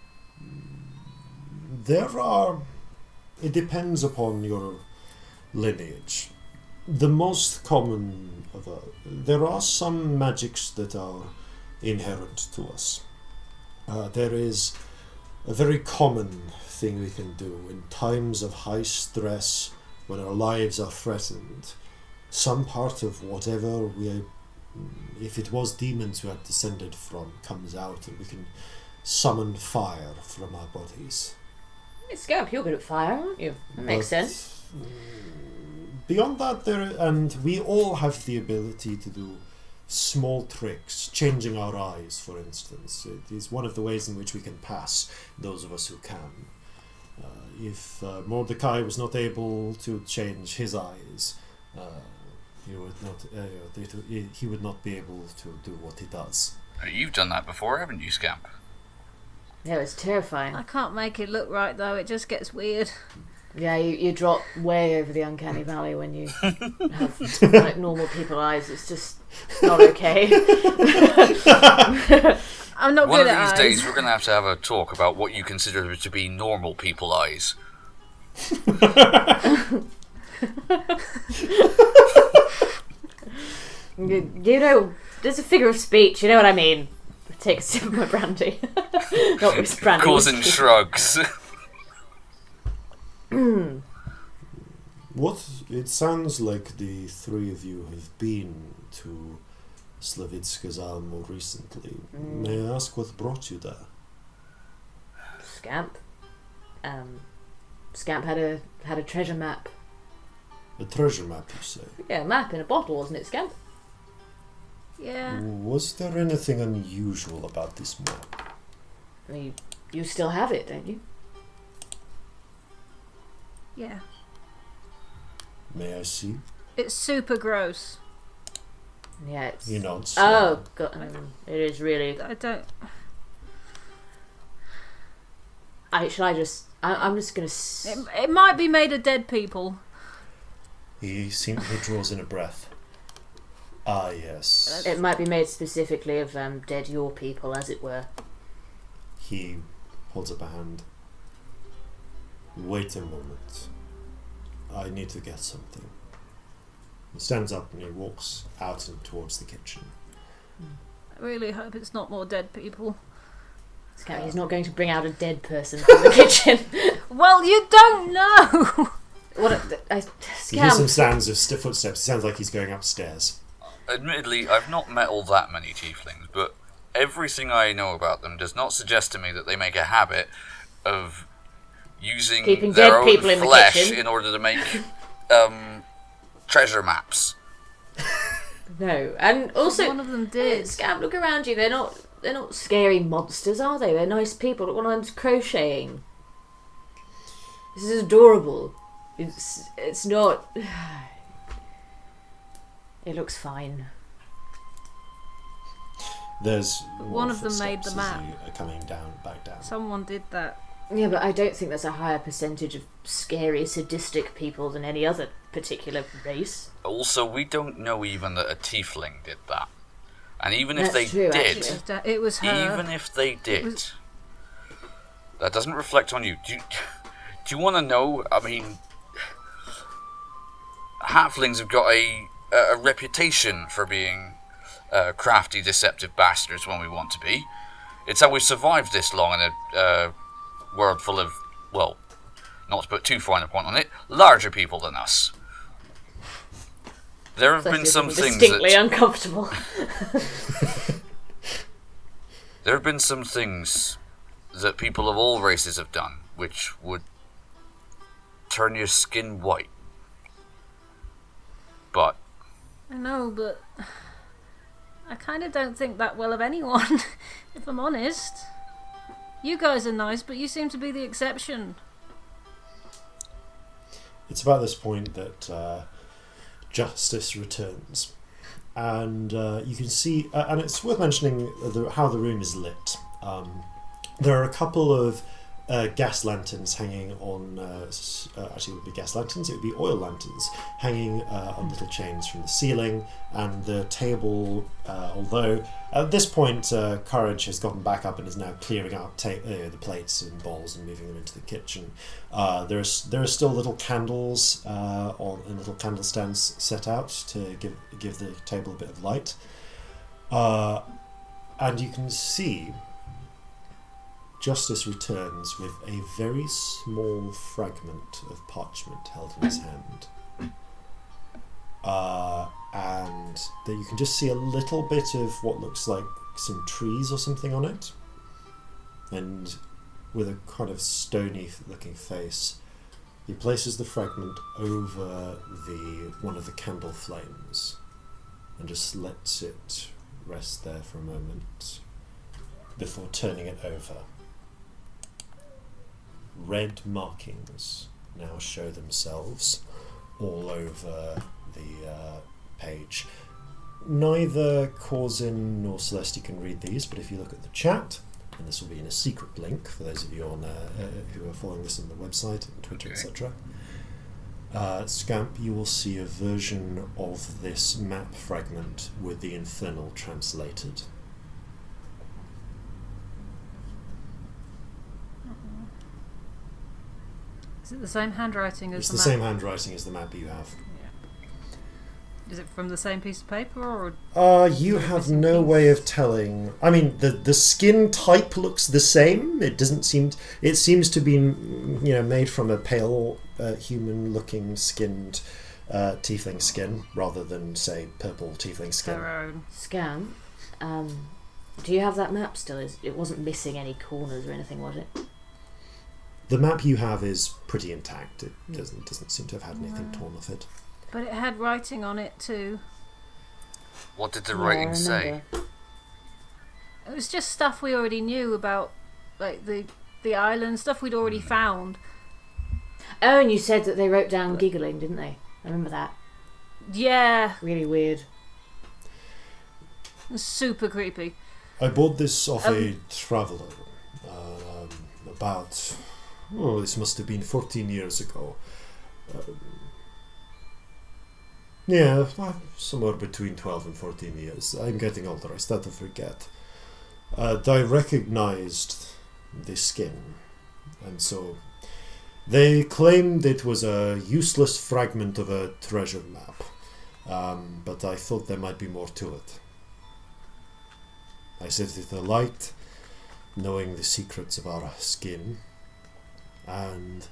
It depends upon your lineage. The most common there are some magics that are inherent to us. There is a very common thing we can do in times of high stress, when our lives are threatened. Some part of whatever if it was demons who had descended from, comes out, and we can summon fire from our bodies. Scamp, you're good at fire, aren't you? That makes sense. Beyond that, and we all have the ability to do small tricks, changing our eyes, for instance. It is one of the ways in which we can pass, those of us who can. If Mordecai was not able to change his eyes, he would not be able to do what he does. You've done that before, haven't you, Scamp? Yeah, it's terrifying. I can't make it look right though, it just gets weird. Yeah, you drop way over the uncanny valley when you have like normal people eyes. It's just not okay. I'm not One good of at these eyes. days, we're going to have a talk about what you consider to be normal people eyes. You know, there's a figure of speech, you know what I mean? Take a sip of my brandy. Not this brandy. Corzin shrugs. What? It sounds like the three of you have been to Slavitskazal more recently. May I ask what brought you there? Scamp. Scamp had a treasure map. A treasure map, you say? Yeah, a map in a bottle, wasn't it, Scamp? Yeah. Was there anything unusual about this map? I mean, you still have it, don't you? Yeah. May I see? It's super gross. Yeah, it's... You're not Oh, God, it is really... I don't... I'm just gonna... It might be made of dead people. He draws in a breath. Ah, yes. It might be made specifically of dead your people, as it were. He holds up a hand. Wait a moment. I need to get something. He stands up and he walks out and towards the kitchen. I really hope it's not more dead people. Scamp, he's not going to bring out a dead person from the kitchen. Well, you don't know! He hears some sounds of footsteps. It sounds like he's going upstairs. Admittedly, I've not met all that many tieflings, but everything I know about them does not suggest to me that they make a habit of using Keeping their dead own people in the flesh kitchen. in order to make treasure maps. No, and also One of them did. Scamp, look around you. They're not scary monsters, are they? They're nice people. Look, one of them's crocheting. This is adorable. It's not. It looks fine. There's one of them made the footsteps map. as you are coming back down. Someone did that. Yeah, but I don't think there's a higher percentage of scary, sadistic people than any other particular race. Also, we don't know even that a tiefling did that. And even if That's they true, did, actually. It was her. even if they did, that doesn't reflect on you. Do you want to know? I mean, halflings have got a reputation for being crafty, deceptive bastards when we want to be. It's how we've survived this long in a world full of, well, not to put too fine a point on it, larger people than us. There have been some things distinctly uncomfortable. There have been some things that people of all races have done which would turn your skin white. But I know, but I kind of don't think that well of anyone, if I'm honest. You guys are nice, but you seem to be the exception. It's about this point that justice returns. And you can see, and it's worth mentioning how the room is lit. There are a couple of gas lanterns hanging on, actually it would be gas lanterns, it would be oil lanterns hanging on little chains from the ceiling, and the table, although at this point Courage has gotten back up and is now clearing out the plates and bowls and moving them into the kitchen. There are still little candles in little candle stands set out to give the table a bit of light, and you can see Justice returns with a very small fragment of parchment held in his hand. And that you can just see a little bit of what looks like some trees or something on it. And with a kind of stony looking face, he places the fragment over one of the candle flames and just lets it rest there for a moment before turning it over. Red markings now show themselves all over the page. Neither Corzin nor Celestia can read these, but if you look at the chat, and this will be in a secret link for those of you on who are following this on the website and Twitter, etc. Scamp, you will see a version of this map fragment with the Infernal translated. Is it the same handwriting as It's the the map? same handwriting as the map you have. Is it from the same piece of paper, or? You have missing no piece? way of telling. I mean, the skin type looks the same. It doesn't seem. It seems to be, made from a pale, human-looking skinned tiefling skin, rather than say purple tiefling skin. Their own. Scamp, do you have that map still? It wasn't missing any corners or anything, was it? The map you have is pretty intact. It doesn't seem to have had anything torn off it. But it had writing on it too. What did the Yeah, I writing say? remember. It was just stuff we already knew about, like the island, stuff we'd already found. Oh, and you said that they wrote down giggling, didn't they? I remember that. Yeah, Really weird. it was super creepy. I bought this off a traveller about. Oh, this must have been 14 years ago. Yeah, somewhere between 12 and 14 years. I'm getting older, I start to forget. I recognized the skin, and so they claimed it was a useless fragment of a treasure map, but I thought there might be more to it. I set it alight, knowing the secrets of our skin, and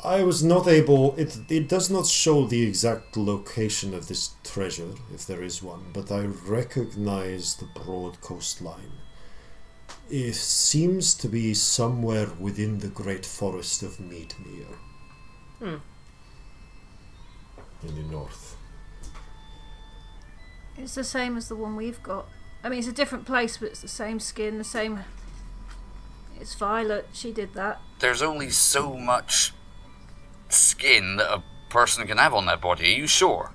I was not able. It does not show the exact location of this treasure, if there is one, but I recognize the broad coastline. It seems to be somewhere within the great forest of Meadmere. In the north. It's the same as the one we've got. I mean, it's a different place, but it's the same skin, the same. It's Violet. She did that. There's only so much skin that a person can have on their body. Are you sure?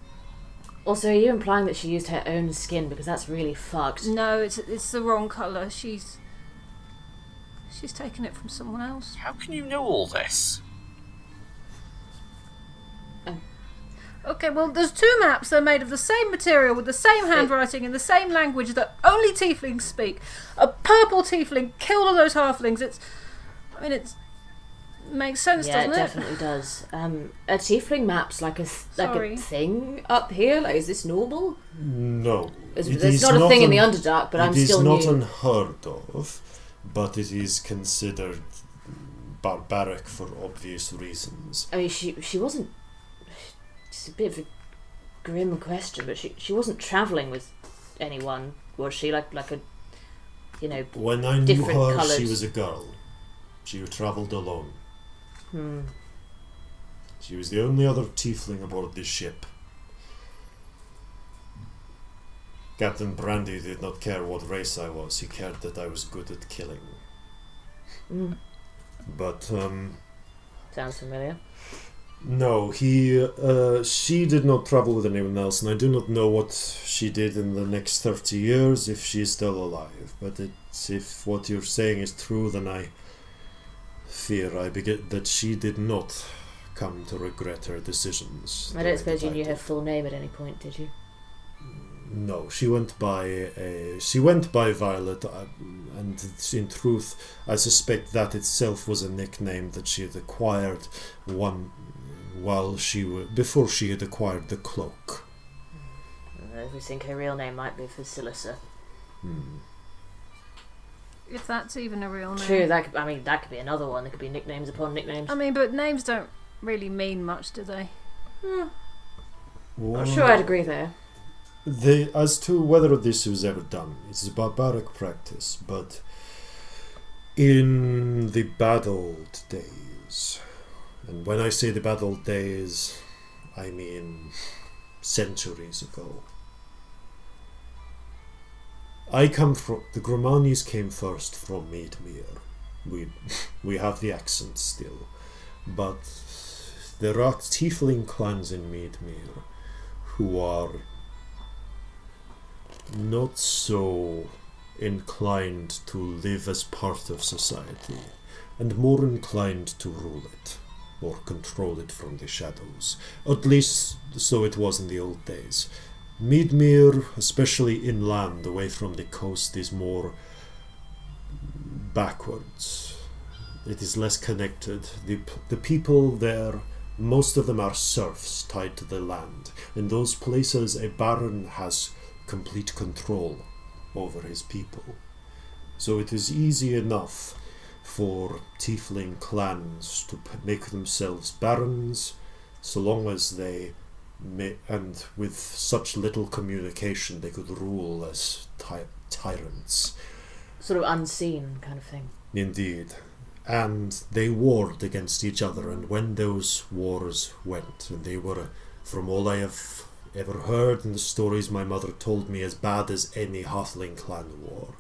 Also, are you implying that she used her own skin? Because that's really fucked. No, it's the wrong colour. She's taken it from someone else. How can you know all this? Okay, well, there's two maps that are made of the same material with the same handwriting in the same language that only tieflings speak. A purple tiefling killed all those halflings. It makes sense, Yeah, doesn't it definitely does. Are tiefling maps like a Sorry. thing up here? Like, is this normal? No. It's not a thing in the Underdark, but I'm still new. It is not unheard of, but it is considered barbaric for obvious reasons. I mean, she wasn't. It's a bit of a grim question, but she wasn't travelling with anyone, was she? Like a, When I knew different her, coloured. she was a girl. She travelled alone. She was the only other tiefling aboard this ship. Captain Brandy did not care what race I was. He cared that I was good at killing. But Sounds familiar. no, she did not travel with anyone else, and I do not know what she did in the next 30 years, if she is still alive. But if what you're saying is true, then I fear that she did not come to regret her decisions. I don't suppose you knew her full name at any point, did you? No, she went by Violet, and in truth, I suspect that itself was a nickname that she had acquired before she had acquired the cloak. We think her real name might be Fasilisa. If that's even a real name. True, that could be another one. There could be nicknames upon nicknames. I mean, but names don't really mean much, do they? I'm sure I'd agree there. As to whether this was ever done, it's a barbaric practice, but in the bad old days, and when I say the bad old days, I mean centuries ago. The Gromani's came first from Meadmere. We have the accent still, but there are tiefling clans in Meadmere who are not so inclined to live as part of society, and more inclined to rule it, or control it from the shadows. At least so it was in the old days. Meadmere, especially inland, away from the coast, is more backwards. it is less connected. The people there, most of them are serfs tied to the land. In those places, a baron has complete control over his people. So it is easy enough for tiefling clans to make themselves barons, so long as they and with such little communication they could rule as tyrants. Sort of unseen kind of thing. Indeed. And they warred against each other, and when those wars went, and they were, from all I have ever heard and the stories my mother told me, as bad as any halfling clan war,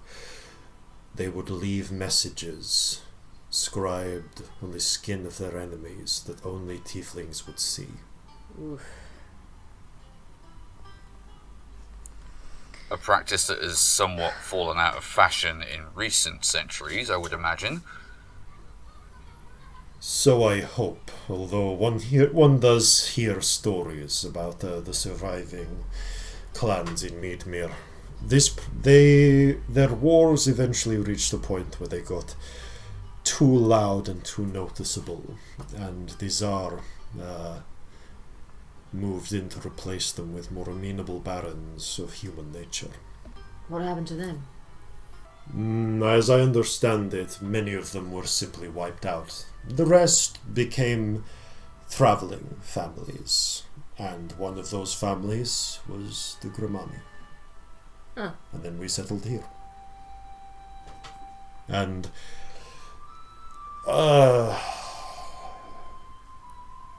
they would leave messages scribed on the skin of their enemies that only tieflings would see. Oof. A practice that has somewhat fallen out of fashion in recent centuries, I would imagine. So I hope, although one does hear stories about the surviving clans in Meadmere. Their wars eventually reached a point where they got too loud and too noticeable, and the Tsar moved in to replace them with more amenable barons of human nature. What happened to them? As I understand it, many of them were simply wiped out. The rest became travelling families, and one of those families was the Grimani. Oh. And then we settled here. And I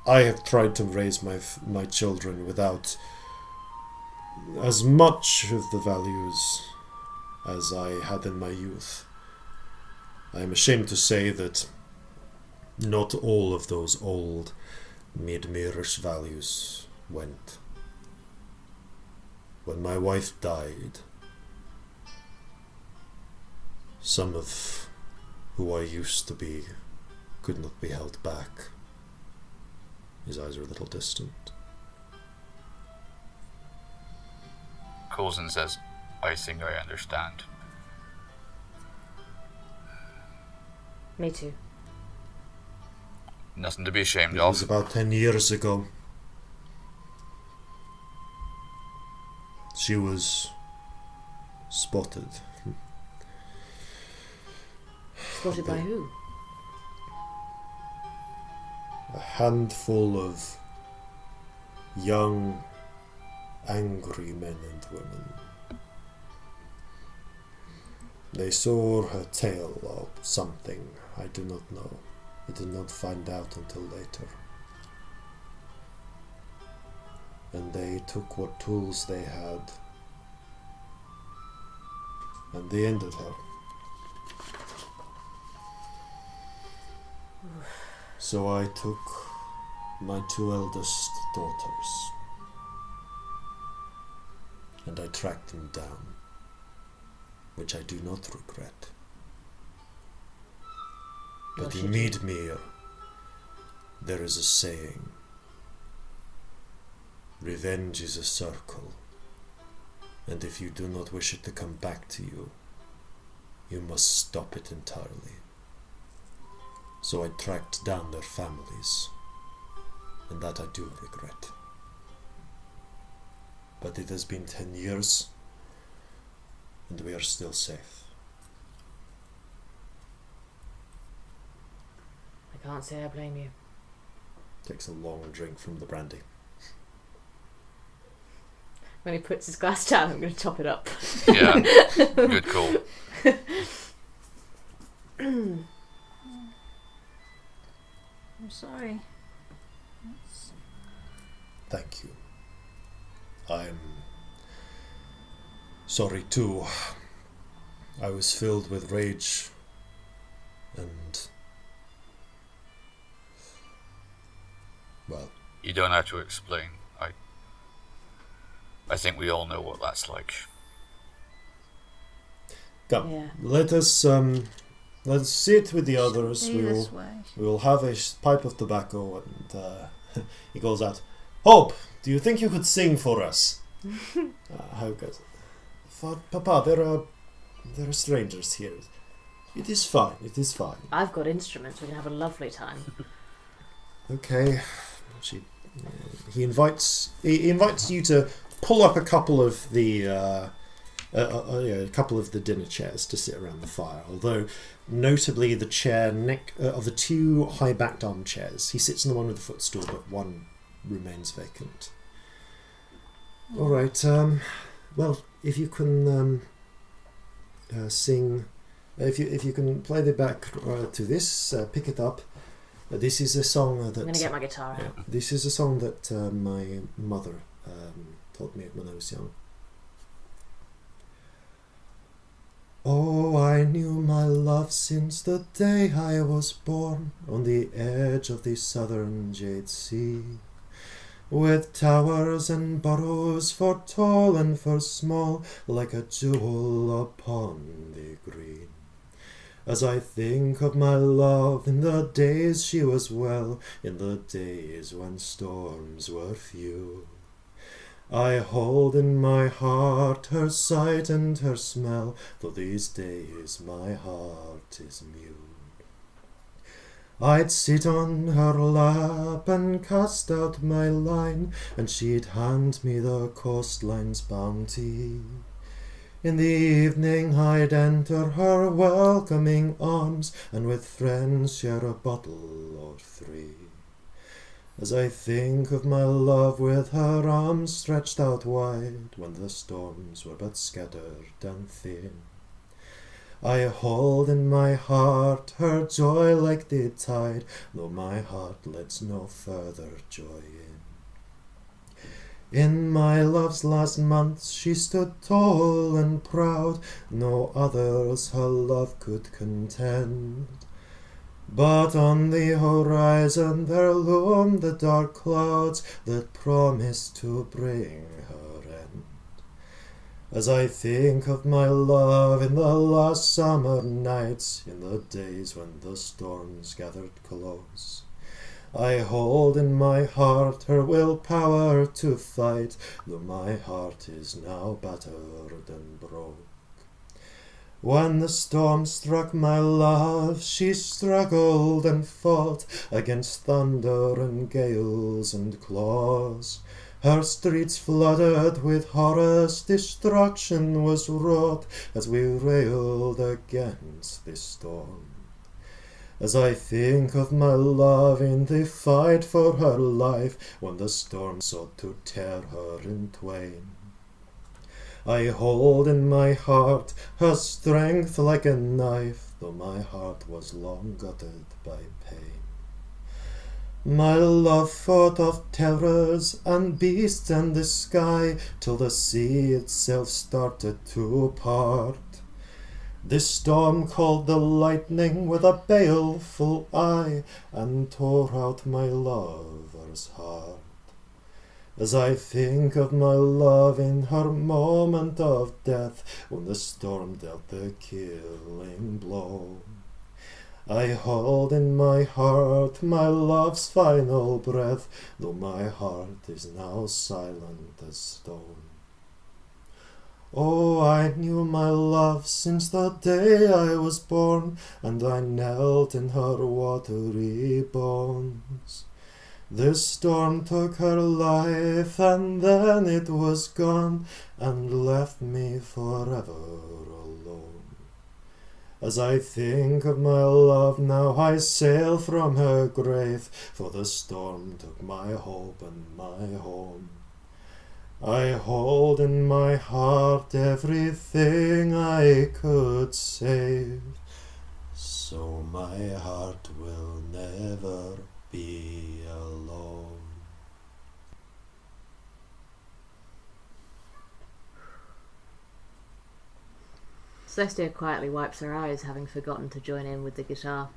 have tried to raise my children without as much of the values as I had in my youth. I am ashamed to say that not all of those old Meadmerish values went. When my wife died, some of who I used to be could not be held back. His eyes are a little distant. Corzin says, I think I understand. Me too. Nothing to be ashamed It was of. about 10 years ago. She was spotted. Spotted by who? A handful of young, angry men and women. They saw her tail or something, I do not know. I did not find out until later. And they took what tools they had, and they ended her. So I took my two eldest daughters, and I tracked them down, which I do not regret. But in Meadmere, there is a saying: revenge is a circle, and if you do not wish it to come back to you, you must stop it entirely. So I tracked down their families, and that I do regret. But it has been 10 years, and we are still safe. I can't say I blame you. Takes a long drink from the brandy. When he puts his glass down, I'm going to top it up. Yeah, good call. I'm sorry. Thank you. I'm sorry too. I was filled with rage and, well, You don't have to explain. I think we all know what that's like. come. Yeah. Let's sit with the others. Stay this way. We will have a pipe of tobacco, and he calls out, "Hope, do you think you could sing for us?" How goes it? Papa, there are strangers here. It is fine. It is fine. I've got instruments. We can have a lovely time. Okay. He invites you to pull up a couple of the dinner chairs to sit around the fire. Although, notably, the chair of the two high-backed armchairs, he sits in the one with the footstool, but one remains vacant. All right. Well, if you can sing, if you can play the back to this, pick it up. This is a song that I'm going to get my guitar out. This is a song that my mother taught me when I was young. Oh, I knew my love since the day I was born on the edge of the southern jade sea, with towers and burrows for tall and for small, like a jewel upon the green. As I think of my love in the days she was well, in the days when storms were few, I hold in my heart her sight and her smell, though these days my heart is mute. I'd sit on her lap and cast out my line, and she'd hand me the coastline's bounty. In the evening I'd enter her welcoming arms, and with friends share a bottle or three. As I think of my love with her arms stretched out wide, when the storms were but scattered and thin, I hold in my heart her joy like the tide, though my heart lets no further joy in. In my love's last months she stood tall and proud, no others her love could contend. But on the horizon there loomed the dark clouds that promised to bring her end. As I think of my love in the last summer nights, in the days when the storms gathered close, I hold in my heart her willpower to fight, though my heart is now battered and broke. When the storm struck my love, she struggled and fought against thunder and gales and claws. Her streets flooded with horrors, destruction was wrought as we railed against the storm. As I think of my love in the fight for her life, when the storm sought to tear her in twain, I hold in my heart her strength like a knife, though my heart was long gutted by pain. My love fought off terrors and beasts and the sky, till the sea itself started to part. This storm called the lightning with a baleful eye, and tore out my lover's heart. As I think of my love in her moment of death, when the storm dealt the killing blow, I hold in my heart my love's final breath, though my heart is now silent as stone. Oh, I knew my love since the day I was born, and I knelt in her watery bones. This storm took her life, and then it was gone, and left me forever alone. As I think of my love now, I sail from her grave, for the storm took my hope and my home. I hold in my heart everything I could save, so my heart will never be alone. Celestia quietly wipes her eyes, having forgotten to join in with the guitar.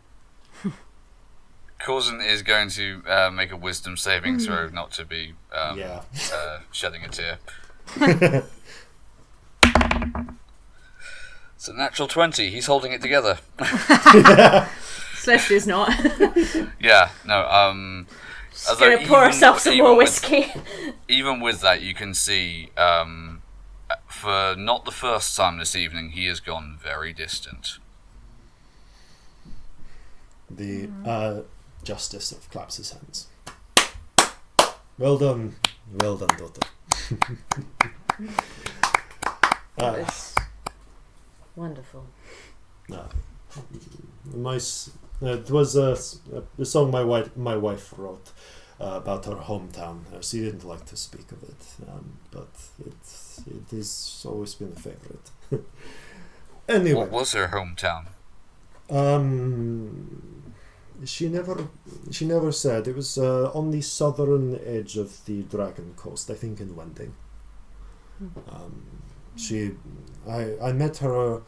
Corzin is going to make a wisdom saving throw not to be shedding a tear. It's a natural 20. He's holding it together. Celestia's not. Yeah, no. She's going to pour herself some more whiskey. Even with that, you can see, for not the first time this evening, he has gone very distant. The Justice claps his hands. Well done, daughter. That was wonderful. Nice. It was a song my wife wrote about her hometown. She didn't like to speak of it, but it has always been a favorite. Anyway, what was her hometown? She never said. It was on the southern edge of the Dragon Coast, I think in Wending. I met her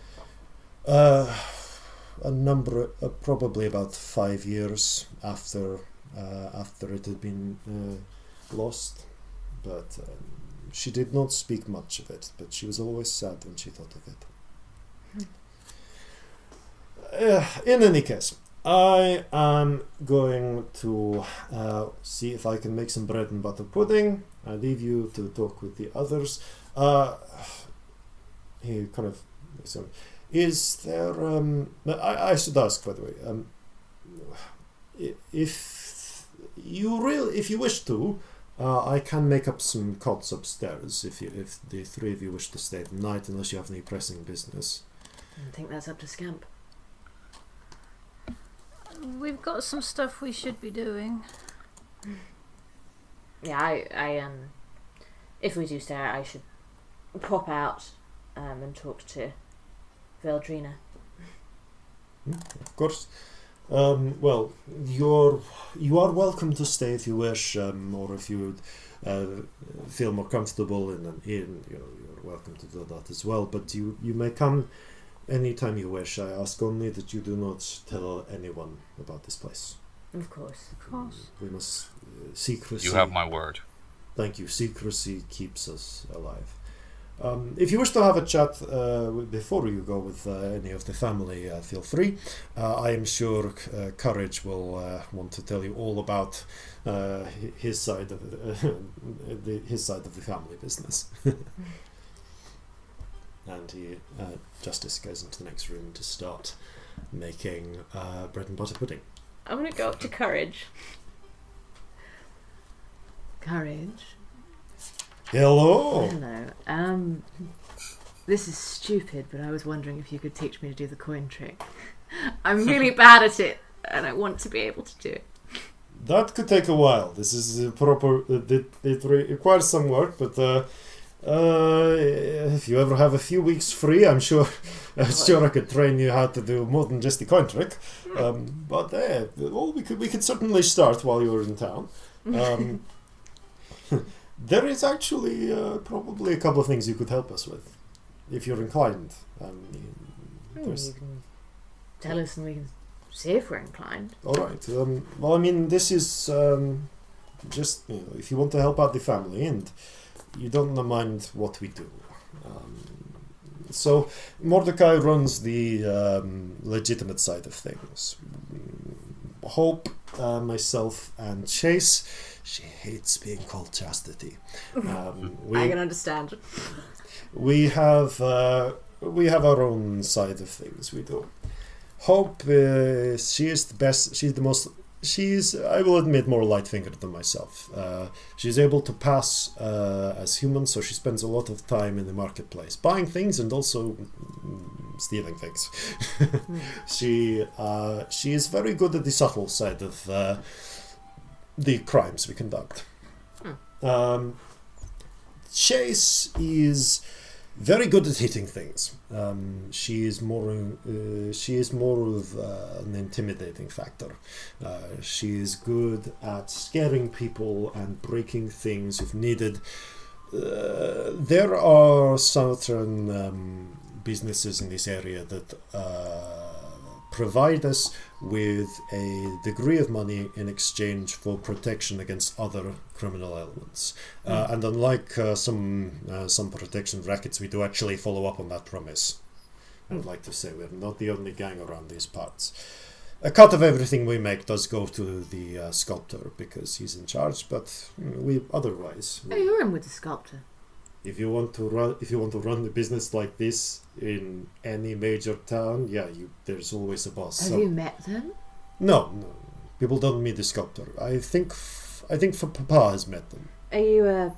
probably about 5 years after it had been lost, but she did not speak much of it, but she was always sad when she thought of it. In any case, I am going to see if I can make some bread and butter pudding. I leave you to talk with the others. He kind of... Is there... I should ask, by the way, if you wish to, I can make up some cots upstairs if the three of you wish to stay the night, unless you have any pressing business. I think that's up to Scamp. We've got some stuff we should be doing. Yeah, I if we do stay out, I should pop out and talk to Veldrina. Of course. Well, you are welcome to stay if you wish, or if you feel more comfortable in an inn, you're welcome to do that as well. But you may come anytime you wish. I ask only that you do not tell anyone about this place. Of course. Of course. We must secrecy. You have my word. Thank you. Secrecy keeps us alive. If you wish to have a chat before you go with any of the family, feel free. I am sure Courage will want to tell you all about his side of his side of the family business. And Justice goes into the next room to start making bread and butter pudding. I'm going to go up to Courage. Courage. Hello. Hello. This is stupid, but I was wondering if you could teach me to do the coin trick. I'm really bad at it, and I want to be able to do it. That could take a while. This is proper. It requires some work, but if you ever have a few weeks free, I'm sure I could train you how to do more than just the coin trick. But well, we could certainly start while you're in town. There is actually probably a couple of things you could help us with, if you're inclined. You can tell us and we can see if we're inclined. All right. Well, I mean, this is just if you want to help out the family and you don't mind what we do. So Mordecai runs the legitimate side of things. Hope, myself, and Chase. She hates being called Chastity. I can understand. We have our own side of things. We do. Hope, she is the best. She's the most. She's, I will admit, more light-fingered than myself. She's able to pass as human, so she spends a lot of time in the marketplace, buying things and also stealing things. She is very good at the subtle side of the crimes we conduct. Chase is very good at hitting things. She is more of an intimidating factor. She is good at scaring people and breaking things if needed. There are certain businesses in this area that provide us with a degree of money in exchange for protection against other criminal elements. And unlike some protection rackets, we do actually follow up on that promise. I'd like to say we're not the only gang around these parts. A cut of everything we make does go to the sculptor because he's in charge, but we otherwise. Oh, you're in with the sculptor. If you want to run the business like this in any major town, there's always a boss. Have you met them? No. People don't meet the sculptor. I think for Papa has met them. Are you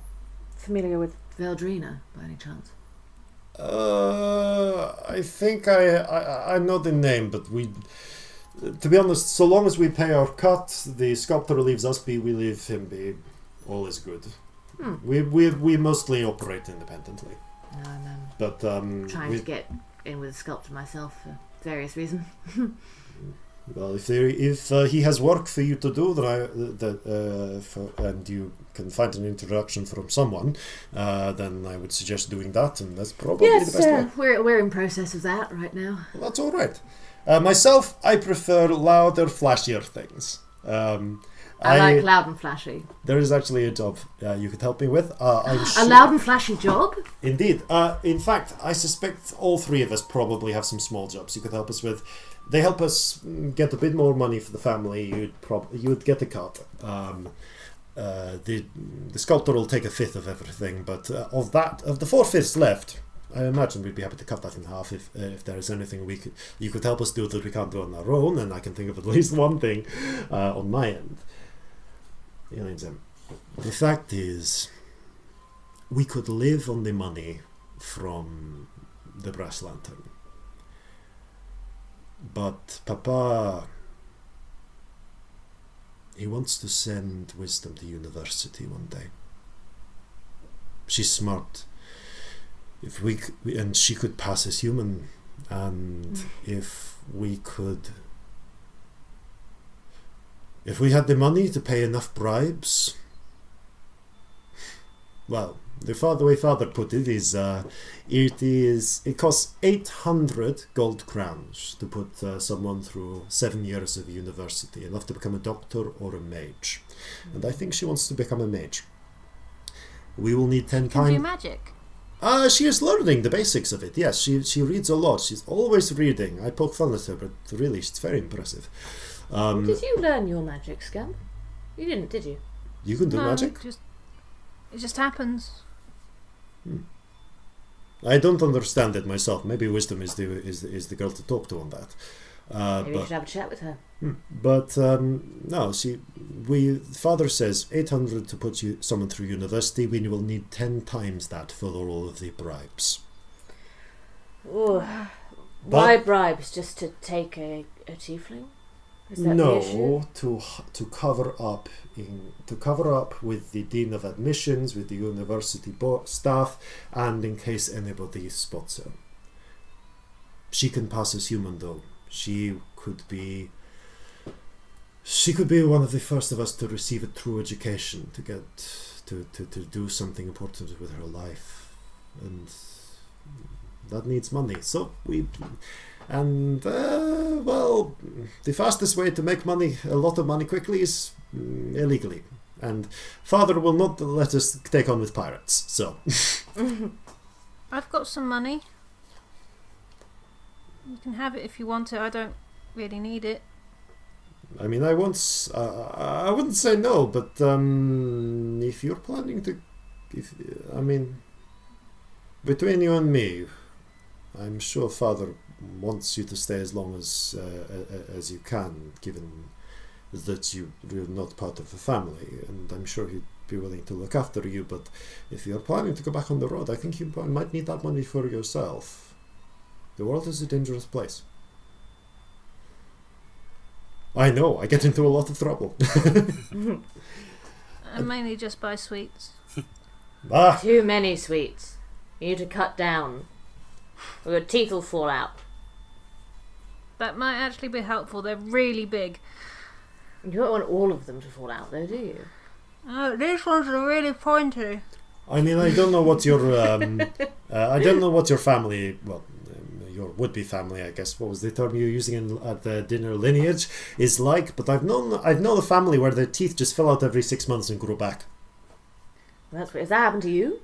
familiar with Veldrina by any chance? I think I know the name, but to be honest, so long as we pay our cut, the sculptor leaves us be, we leave him be. All is good. We mostly operate independently. No, I'm but trying to get in with a sculptor myself for various reasons. Well, if he has work for you to do, and you can find an introduction from someone, then I would suggest doing that, and that's probably the best way. We're in process of that right now. Well, that's all right. Myself, I prefer louder, flashier things. I like loud and flashy. There is actually a job you could help me with. I'm sure. A loud and flashy job? Indeed. In fact, I suspect all three of us probably have some small jobs you could help us with. They help us get a bit more money for the family. You would get a cut. The sculptor will take 1/5 of everything, but of the 4/5 left, I imagine we'd be happy to cut that in half if there is anything you could help us do that we can't do on our own, and I can think of at least one thing on my end. The fact is, we could live on the money from the brass lantern. But Papa, he wants to send Wisdom to university one day. She's smart. And she could pass as human, and if we had the money to pay enough bribes, well, the way Father put it is, it costs 800 gold crowns to put someone through 7 years of university, enough to become a doctor or a mage. And I think she wants to become a mage. We will need 10 times. Can do magic. She is learning the basics of it. Yes, she reads a lot. She's always reading. I poke fun at her, but really, it's very impressive. Did you learn your magic, Scamp? You didn't, did you? You can do magic? It just happens. I don't understand it myself. Maybe Wisdom is the girl to talk to on that. Maybe you should have a chat with her. But no, Father says 800 to put someone through university. We will need 10 times that for all of the bribes. Ooh. Why bribes? Just to take a tiefling? Is that the issue? to cover up with the dean of admissions, with the university staff, and in case anybody spots her. She can pass as human, though. She could be one of the first of us to receive a true education, to get to do something important with her life, and that needs money. So the fastest way to make money, a lot of money quickly, is illegally, and Father will not let us take on with pirates. So I've got some money. You can have it if you want it. I don't really need it. I mean, I wouldn't say no, but if you're planning to, between you and me, I'm sure Father wants you to stay as long as you can, given that you're not part of the family, and I'm sure he'd be willing to look after you. But if you're planning to go back on the road, I think you might need that money for yourself. The world is a dangerous place. I know, I get into a lot of trouble. I mainly just buy sweets. Too many sweets. You need to cut down, or your teeth will fall out. That might actually be helpful. They're really big. You don't want all of them to fall out, though, do you? Oh, these ones are really pointy. I mean, I don't know what your family, your would-be family, I guess, what was the term you were using at the dinner, lineage, is like, but I've known a family where their teeth just fell out every 6 months and grew back. Has that happened to you?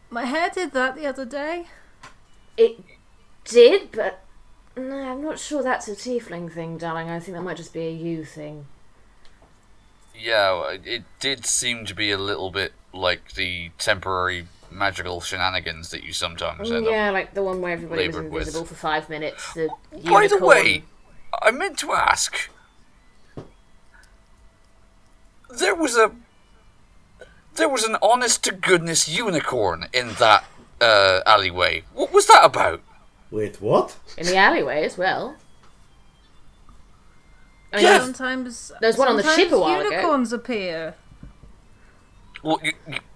My hair did that the other day. It did, but no, I'm not sure that's a tiefling thing, darling. I think that might just be a you thing. Yeah, it did seem to be a little bit like the temporary magical shenanigans that you sometimes end up like the one where everybody was invisible for 5 minutes. By the way, I meant to ask. There was an honest-to-goodness unicorn in that alleyway. What was that about? Wait, what? In the alleyway as well. I mean, Yes. Sometimes There's one on the ship a while ago. unicorns appear. Well,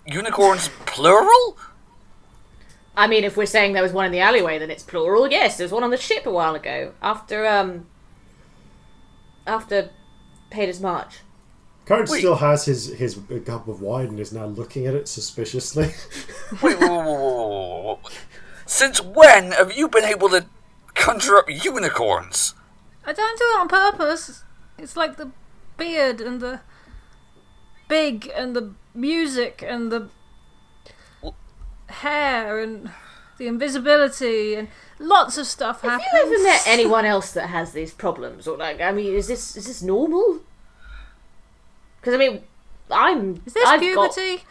unicorns plural? I mean, if we're saying there was one in the alleyway, then it's plural. Yes, there was one on the ship a while ago. After Peter's March. Courage Wait. still has his cup of wine and is now looking at it suspiciously. Wait, whoa. Since when have you been able to conjure up unicorns? I don't do it on purpose. It's like the beard and the big and the music and the hair and the invisibility and lots of stuff happens. Have you ever met anyone else that has these problems? Or like, I mean, is this normal? Because I mean, Is this I've puberty?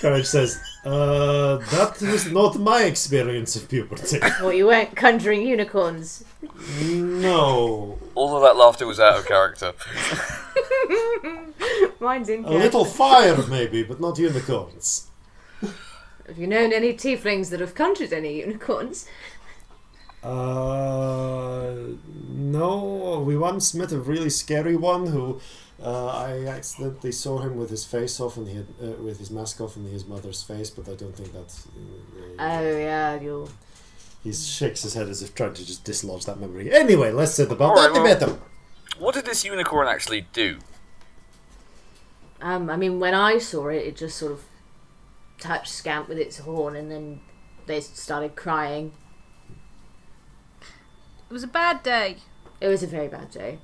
Courage says, that was not my experience of puberty. Well, you weren't conjuring unicorns. No. All of that laughter was out of character. Mine's in A little fire, maybe, but not unicorns. Have you known any tieflings that have conjured any unicorns? No. We once met a really scary one who I accidentally saw him with his face off and he had with his mask off and his mother's face, but I don't think that's. Oh yeah, you'll. He shakes his head as if trying to just dislodge that memory. Anyway, let's set about Alright, that better. What did this unicorn actually do? I mean, when I saw it, it just sort of touched Scamp with its horn, and then they started crying. It was a bad day. It was a very bad day.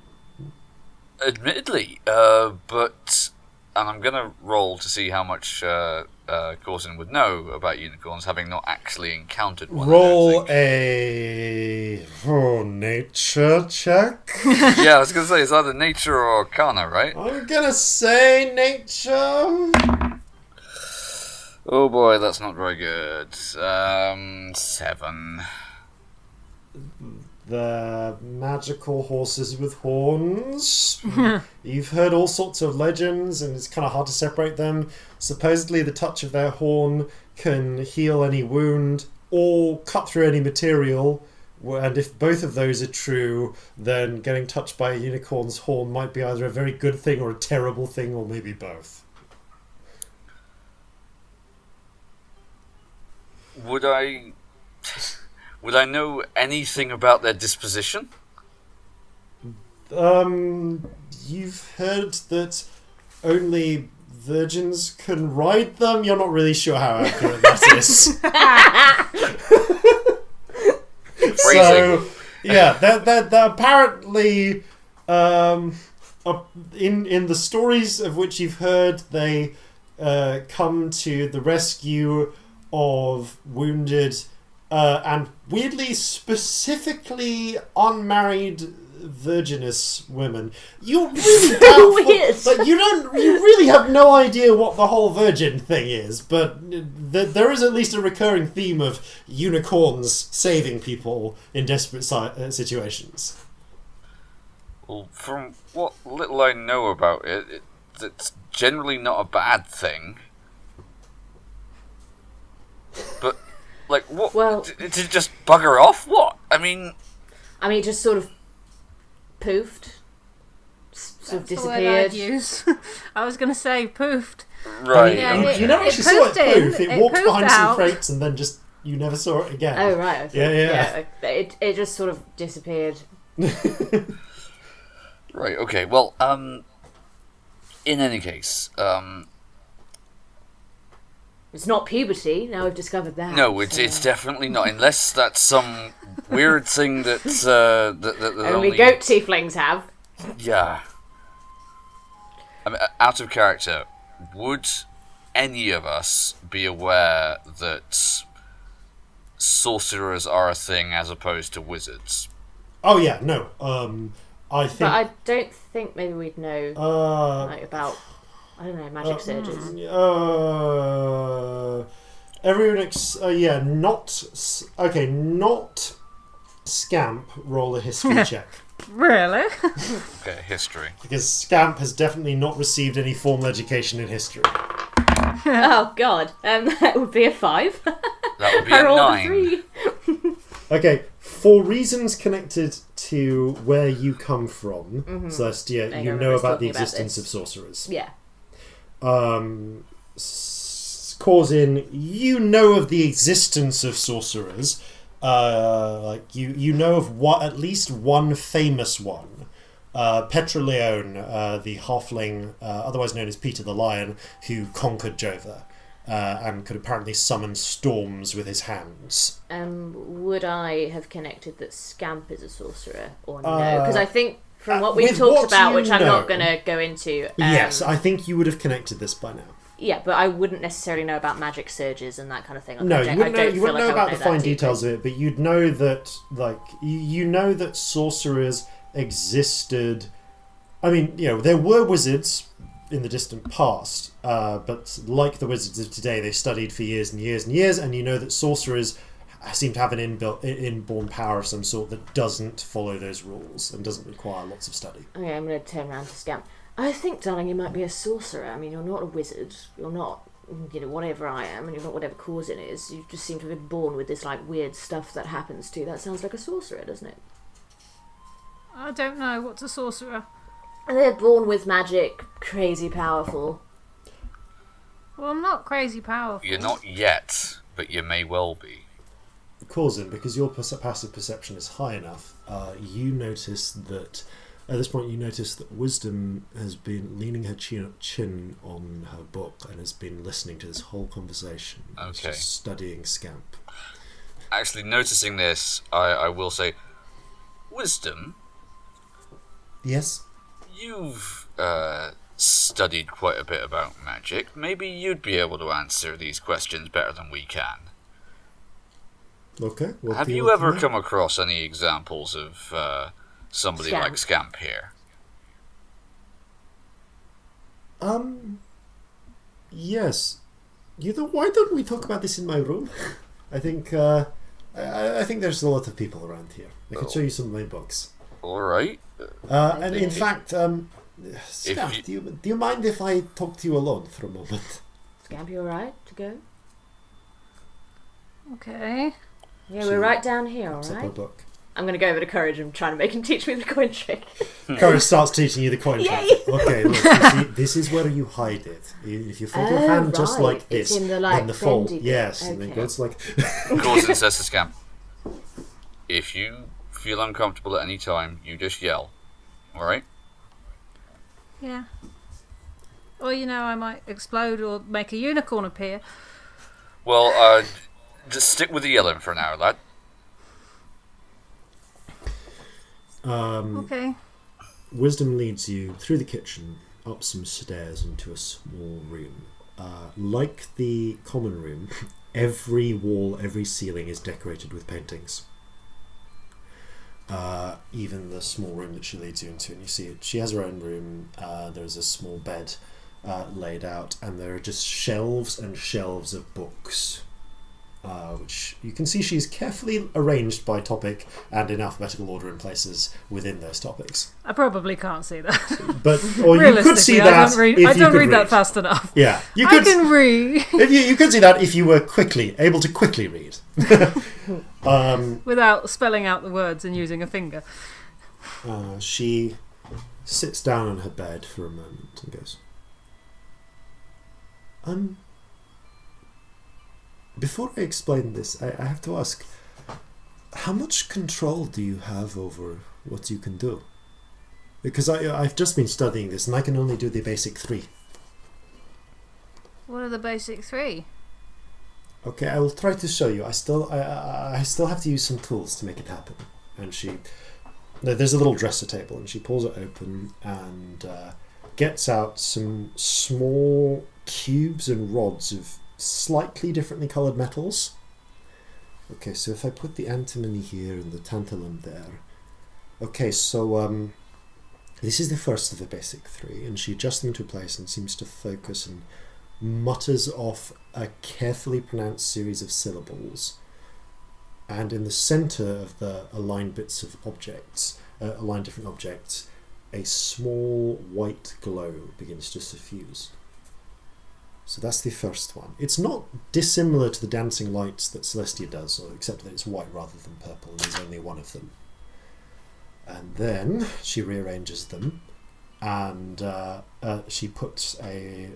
Admittedly, but... And I'm going to roll to see how much Corzin would know about unicorns, having not actually encountered one. Roll a nature check. Yeah, I was going to say, it's either nature or arcana, right? I'm gonna say nature. Oh boy, that's not very good. 7. The magical horses with horns. You've heard all sorts of legends, and it's kind of hard to separate them. Supposedly, the touch of their horn can heal any wound or cut through any material. And if both of those are true, then getting touched by a unicorn's horn might be either a very good thing or a terrible thing, or maybe both. Would I know anything about their disposition? You've heard that only virgins can ride them. You're not really sure how accurate that is. So, yeah, they're apparently, in the stories of which you've heard, they come to the rescue of wounded and weirdly specifically unmarried virginous women. You're really doubtful. Weird. Like, you really have no idea what the whole virgin thing is, but there is at least a recurring theme of unicorns saving people in desperate situations. Well, from what little I know about it, it's generally not a bad thing. But, like, what? Well- Did it just bugger off? What? I mean, it just sort of poofed. Sort of That's the word I'd disappeared. use. I was going to say poofed. right. Yeah, okay. You never It actually saw it poofed in, poof. It it walked poofed behind some out. crates and then just you never saw it again. Oh right. Okay. Yeah. It just sort of disappeared. Right, okay, well, in any case, It's not puberty. Now we've discovered that. no, it's definitely not, unless that's some weird thing that's, that Only goat tieflings have. Yeah. I mean, out of character, would any of us be aware that sorcerers are a thing as opposed to wizards? Oh yeah, no. I think. But I don't think maybe we'd know about, I don't know, magic surges. Everyone, not Scamp roll a history check. Really? Okay, history. Because Scamp has definitely not received any formal education in history. Oh God, that would be a 5. That would be I a rolled 9. a 3. Okay, for reasons connected to where you come from, Celestia, I you remember know us about the talking about existence this. of sorcerers. Yeah. Corzin, you know of the existence of sorcerers. Like you know of at least one famous one. Petra Leone, the halfling, otherwise known as Peter the Lion, who conquered Jova and could apparently summon storms with his hands. Would I have connected that Scamp is a sorcerer or no? Because I think from what we with talked what about, you which I'm know- not going to go into. Yes, I think you would have connected this by now. Yeah, but I wouldn't necessarily know about magic surges and that kind of thing. No, I you don't wouldn't know. feel You wouldn't like know I would about the that fine deeply. details of it, but you'd know that, like, you know that sorcerers existed. I mean, you know, there were wizards in the distant past, but like the wizards of today, they studied for years and years and years, and you know that sorcerers seem to have an inborn power of some sort that doesn't follow those rules and doesn't require lots of study. Okay, I'm going to turn around to Scamp. I think, darling, you might be a sorcerer. I mean, you're not a wizard. You're not, you know, whatever I am, and you're not whatever Corzin is. You just seem to have been born with this, like, weird stuff that happens to you. That sounds like a sorcerer, doesn't it? I don't know. What's a sorcerer? And they're born with magic, crazy powerful. Well, I'm not crazy powerful. You're not yet, but you may well be. Corzin, because your passive perception is high enough, you notice that at this point Wisdom has been leaning her chin on her book and has been listening to this whole conversation. She's Okay. just studying Scamp. Actually, noticing this, I will say, Wisdom, Yes? you've studied quite a bit about magic. Maybe you'd be able to answer these questions better than we can. Okay. What Have do you want ever to know? come across any examples of somebody Scamp. like Scamp here? Yes. Why don't we talk about this in my room? I think I think there's a lot of people around here. I can show you some of my books. All right. And in fact, Scamp, you- do you mind if I talk to you alone for a moment? Scamp, you alright to go? Okay. Yeah, we're right down here, Picks up her alright? book. I'm going to go over to Courage and try to make him teach me the coin trick. Courage starts teaching you the coin trick. Yay! Okay, look, you see, this is where you hide it. If you fold your Oh, hand just right. like this, It's in the, like, then the fold, bendy bit. yes, and then Okay. goes like. Corzin says to Scamp, if you feel uncomfortable at any time, you just yell. All right? Yeah. Or, you know, I might explode or make a unicorn appear. Well, just stick with the yelling for now, lad. Okay. Wisdom leads you through the kitchen, up some stairs into a small room. Like the common room, every wall, every ceiling is decorated with paintings. Even the small room that she leads you into, and you see it. She has her own room. There's a small bed laid out, and there are just shelves and shelves of books, which you can see she's carefully arranged by topic and in alphabetical order in places within those topics. I probably can't see that. But or you could see Realistically, that I don't read, if I you don't could read that fast enough. Yeah, you I could. can read If you could see that if you were able to quickly read. without spelling out the words and using a finger. She sits down on her bed for a moment and goes, before I explain this, I have to ask, how much control do you have over what you can do? Because I've just been studying this and I can only do the basic 3. What are the basic 3? Okay, I will try to show you. I still have to use some tools to make it happen. And there's a little dresser table, and she pulls it open and gets out some small cubes and rods of slightly differently coloured metals. Okay, so if I put the antimony here and the tantalum there. Okay, so this is the first of the basic 3, and she adjusts them into place and seems to focus and mutters off a carefully pronounced series of syllables. and in the center of the aligned bits of objects, aligned different objects, a small white glow begins to suffuse. So that's the first one. It's not dissimilar to the dancing lights that Celestia does, except that it's white rather than purple, and there's only one of them. And then she rearranges them, and she puts a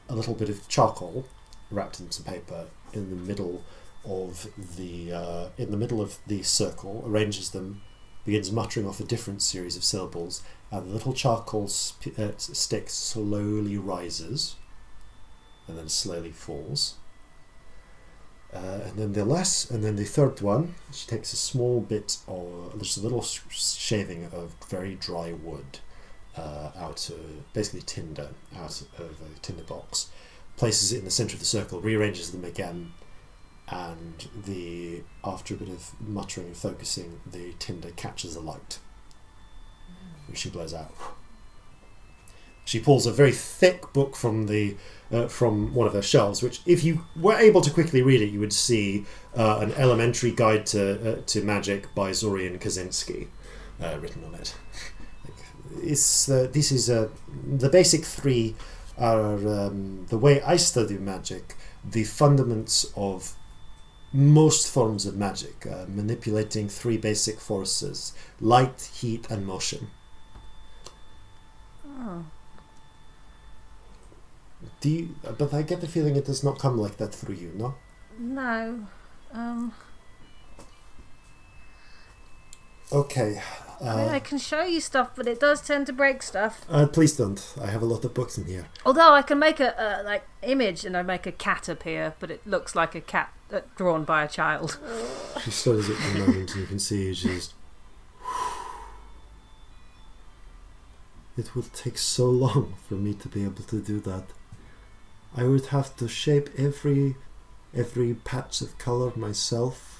little bit of charcoal wrapped in some paper in the middle of the circle, arranges them, begins muttering off a different series of syllables, and the little charcoal stick slowly rises and then slowly falls. And then the third one, she takes a small bit of, just a little shaving of very dry wood, basically tinder, out of a tinder box, places it in the centre of the circle, rearranges them again, and after a bit of muttering and focusing, the tinder catches a light, which she blows out. She pulls a very thick book from one of her shelves, which, if you were able to quickly read it, you would see an elementary guide to magic by Zorian Kaczynski written on it. The basic three are the way I study magic, the fundaments of most forms of magic, manipulating three basic forces: light, heat, and motion. Oh. But I get the feeling it does not come like that through you, no? No. Okay. I mean, I can show you stuff, but it does tend to break stuff. Please don't. I have a lot of books in here. Although I can make a image, and I make a cat appear, but it looks like a cat drawn by a child. She studies it for a moment, and you can see she's... It would take so long for me to be able to do that. I would have to shape every patch of colour myself.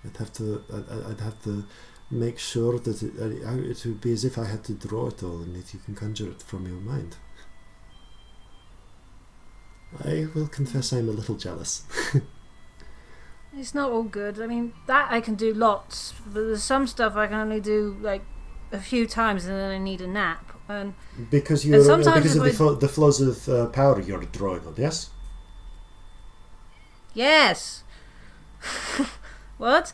I'd have to make sure that it would be as if I had to draw it all, and that you can conjure it from your mind. I will confess I'm a little jealous. It's not all good. I mean, that I can do lots, but there's some stuff I can only do like a few times, and then I need a nap. And because of the flows of power you're drawing on, yes? Yes. What?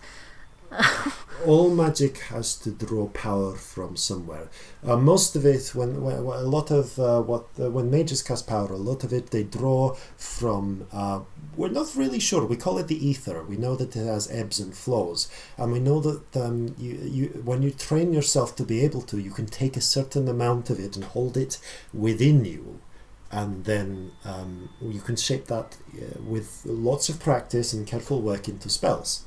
All magic has to draw power from somewhere. Most of it, when mages cast power, a lot of it they draw from. We're not really sure. We call it the ether. We know that it has ebbs and flows, and we know that you when you train yourself to be able to, you can take a certain amount of it and hold it within you, and then you can shape that with lots of practice and careful work into spells.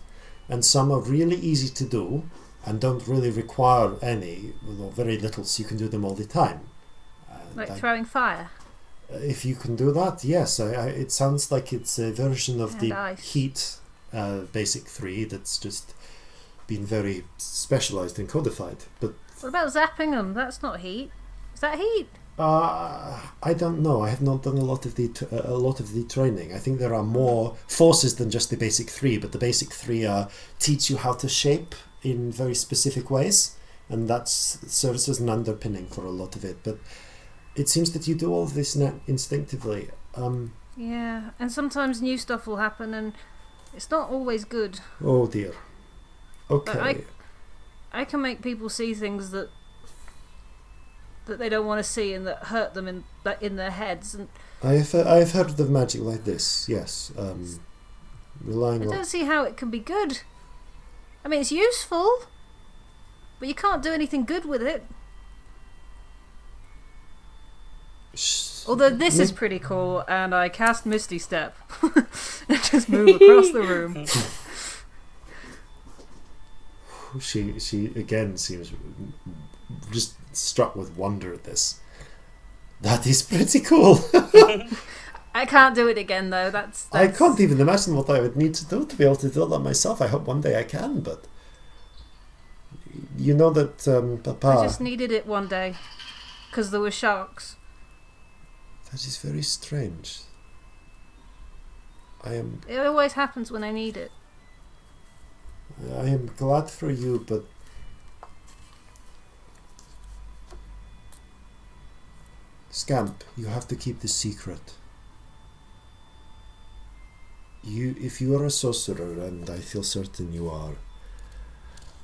And some are really easy to do and don't really require any or very little, so you can do them all the time. Like throwing fire? If you can do that, yes. It sounds like it's a version of the ice. Heat basic 3 that's just been very specialised and codified. But what about zapping them? That's not heat. Is that heat? I don't know. I have not done a lot of the training. I think there are more forces than just the basic 3, but the basic 3 teach you how to shape in very specific ways, and that serves as an underpinning for a lot of it. But it seems that you do all of this instinctively. Yeah, and sometimes new stuff will happen, and it's not always good. Oh dear. Okay. But I can make people see things that they don't want to see and that hurt them in their heads. And I've heard of magic like this. Yes, I don't see how it can be good. I mean, it's useful, but you can't do anything good with it. Although this is pretty cool, and I cast Misty Step and just move across the room. She again seems just struck with wonder at this. That is pretty cool. I can't do it again though. That's I can't even imagine what I would need to do to be able to do that myself. I hope one day I can, but you know that Papa. I just needed it one day because there were sharks. That is very strange. It always happens when I need it. I am glad for you, but Scamp, you have to keep this secret. If you are a sorcerer, and I feel certain you are,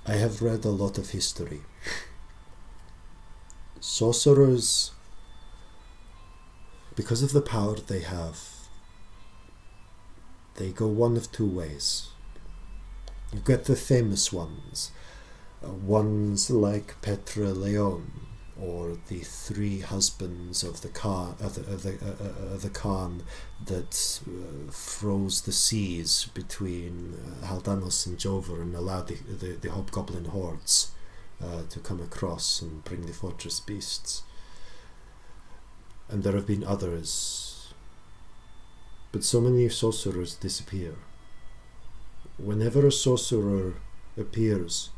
I have read a lot of history. Sorcerers, because of the power they have, they go one of two ways. You get the famous ones, ones like Petra Leon, or the three husbands of the Khan, the Khan that froze the seas between Haldanos and Jover and allowed the hobgoblin hordes to come across and bring the fortress beasts. And there have been others, but so many sorcerers disappear. Whenever a sorcerer appears,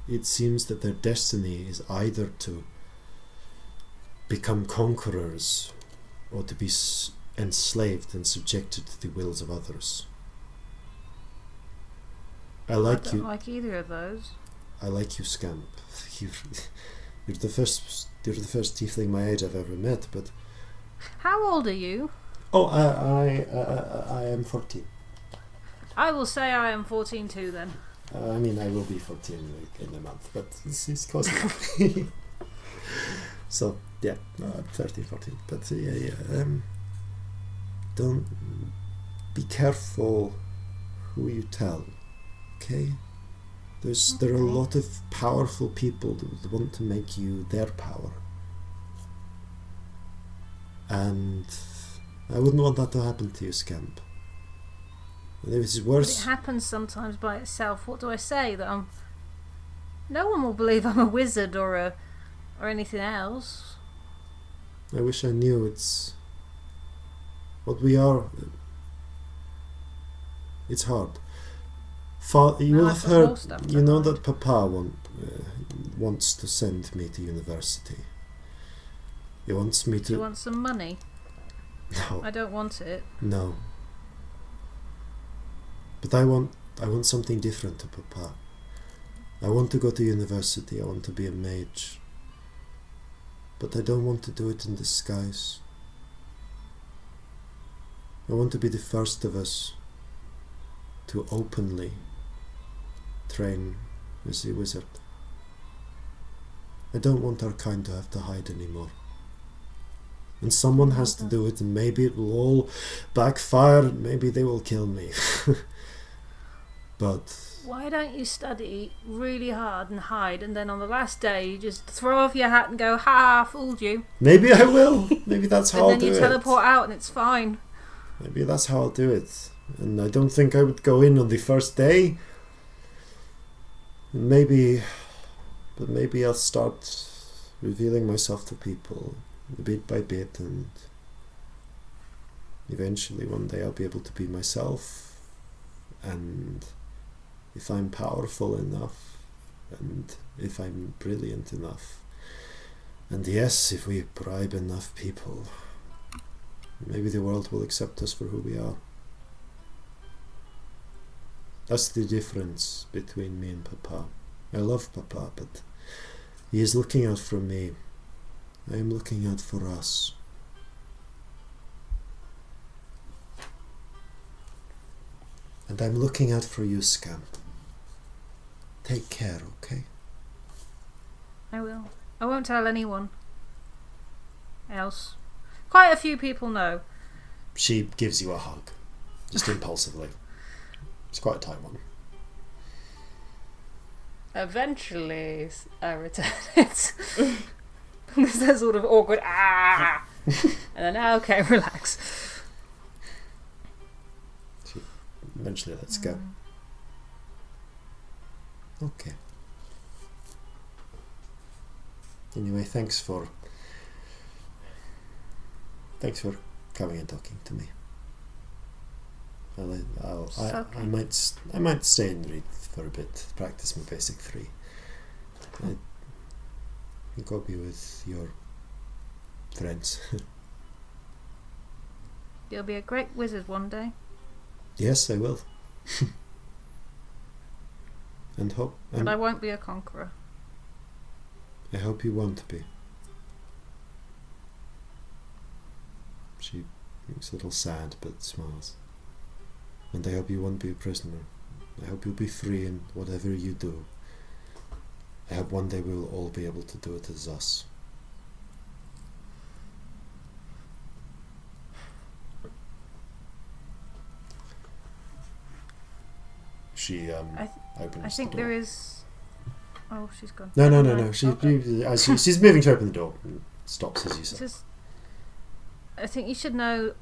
it seems that their destiny is either to become conquerors or to be enslaved and subjected to the wills of others. I don't like either of those. I like you, Scamp. You're the first tiefling my age I've ever met. But how old are you? Oh, I am 14. I will say I am 14 too. Then. I mean, I will be 14 in a month, but it's close enough. So, yeah, 13, 14. But, don't... Be careful who you tell, okay? There are a lot of powerful people that want to make you their power. And I wouldn't want that to happen to you, Scamp. This is worse. But it happens sometimes by itself. What do I say? That I'm... No one will believe I'm a wizard or anything else. I wish I knew. It's what we are. It's hard. You will have heard. You know that Papa wants to send me to university. He wants me to. You want some money? No. I don't want it. No. But I want something different to Papa. I want to go to university. I want to be a mage. But I don't want to do it in disguise. I want to be the first of us to openly train as a wizard. I don't want our kind to have to hide anymore. And someone has to do it, and maybe it will all backfire, and maybe they will kill me. But why don't you study really hard and hide, and then on the last day you just throw off your hat and go, "Ha, fooled you." Maybe I will. Maybe that's how I'll do it. And then you teleport out and it's fine. Maybe that's how I'll do it. And I don't think I would go in on the first day. Maybe I'll start revealing myself to people bit by bit, and eventually one day I'll be able to be myself. And if I'm powerful enough, and if I'm brilliant enough, and yes, if we bribe enough people, maybe the world will accept us for who we are. That's the difference between me and Papa. I love Papa, but he is looking out for me. I am looking out for us. And I'm looking out for you, Scamp. Take care, okay? I will. I won't tell anyone else. Quite a few people know. She gives you a hug, just impulsively. It's quite a tight one. Eventually, I return it. There's that sort of awkward ah, and then okay, relax. She eventually lets go. Okay. Anyway, thanks for coming and talking to me. I might stay and read for a bit, practice my basic 3. You go be with your friends. You'll be a great wizard one day. Yes, I will. And hope. But I won't be a conqueror. I hope you won't be. She looks a little sad but smiles. And I hope you won't be a prisoner. I hope you'll be free in whatever you do. I hope one day we'll all be able to do it as us. She opens I think the door. there is. Oh, she's gone. No. Okay. She's moving to open the door. Stops as you say. Just, I think you should know.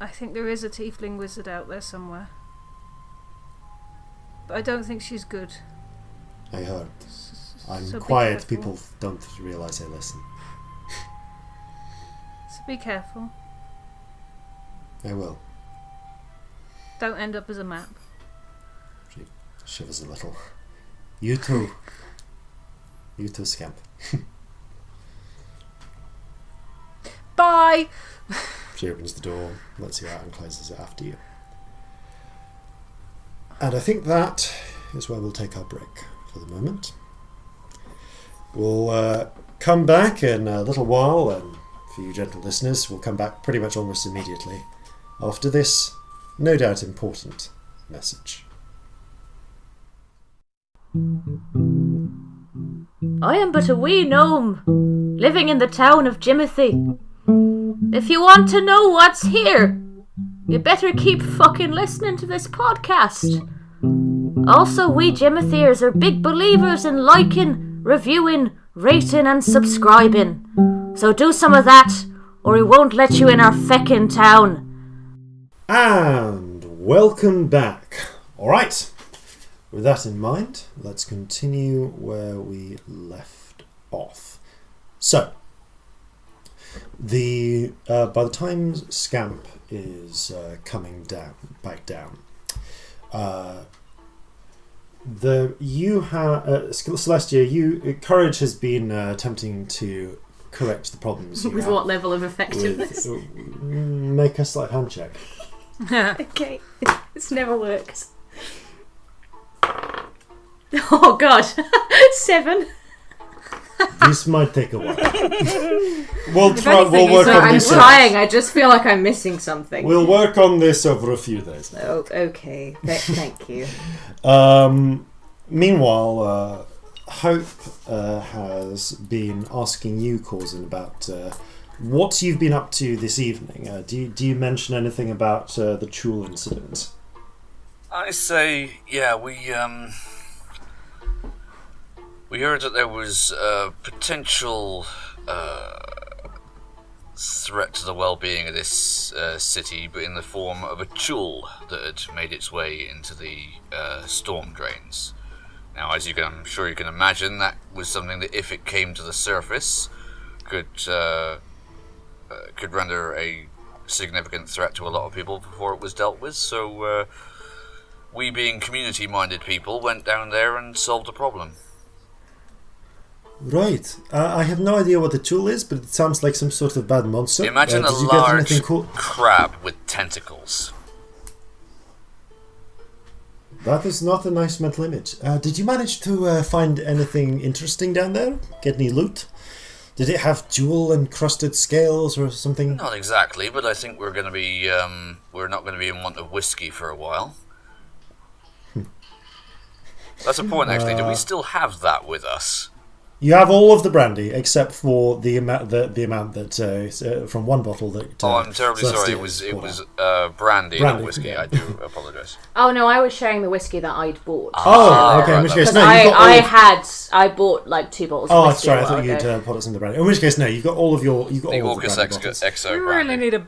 I think there is a tiefling wizard out there somewhere, but I don't think she's good. I heard. I'm So be quiet. careful. People don't realise I listen. So be careful. I will. Don't end up as a map. She shivers a little. You too. You too, Scamp. Bye. She opens the door, lets you out, and closes it after you. And I think that is where we'll take our break for the moment. We'll come back in a little while, and for you gentle listeners, we'll come back pretty much almost immediately after this, no doubt important message. I am but a wee gnome, living in the town of Jimothy. If you want to know what's here, you better keep fucking listening to this podcast. Also, we Jimothyers are big believers in liking, reviewing, rating and subscribing. So do some of that, or we won't let you in our feckin' town. And welcome back. Alright, with that in mind, let's continue where we left off. So, by the time Scamp is coming back down, Celestia, Courage has been attempting to correct the problems. With what level of effectiveness? Make a slight hand check. Okay, this never works. Oh god, 7. This might take a while. We'll work So on I'm this. trying, I just feel like I'm missing something. We'll work on this over a few days. Oh, okay, thank you. Meanwhile, Hope has been asking you, Corzin, about what you've been up to this evening. Do you mention anything about the Chul incident? I say, yeah, we heard that there was a potential threat to the well-being of this city, but in the form of a chul that had made its way into the storm drains. Now, I'm sure you can imagine, that was something that, if it came to the surface, could render a significant threat to a lot of people before it was dealt with. So, we, being community-minded people, went down there and solved the problem. Right. I have no idea what the Chul is, but it sounds like some sort of bad monster. Imagine a did you get large anything cool? crab with tentacles. That is not a nice mental image. Did you manage to find anything interesting down there? Get any loot? Did it have jewel-encrusted scales or something? Not exactly, but I think we're not going to be in want of whiskey for a while. That's a point, actually. Do we still have that with us? You have all of the brandy except for the amount that from one bottle that. I'm terribly sorry. It was brandy, not whiskey. Yeah. I do apologise. Oh no, I was sharing the whiskey that I'd bought. Oh, okay. In which case, Because no, I bought like 2 bottles. Oh, of that's whiskey right. a I while thought you'd ago. put us in the brandy. In which case, no, you've got all of your. You've got The all of the Orcus brandy bottles. XO We brandy. really need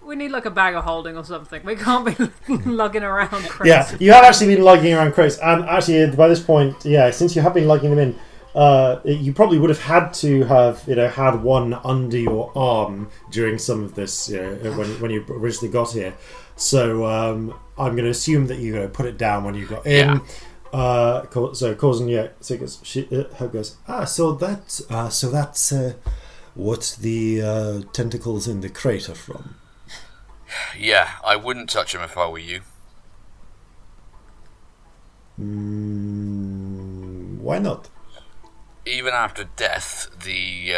we need like a bag of holding or something. We can't be lugging around crates. Yeah, you have actually been lugging around crates, and actually by this point, yeah, since you have been lugging them in, you probably would have had to have had one under your arm during some of this when you originally got here. So I'm going to assume that you put it down when you got in. Yeah. So Corzin, Hope goes. So that's what the tentacles in the crate are from. Yeah, I wouldn't touch him if I were you. Why not? Even after death, the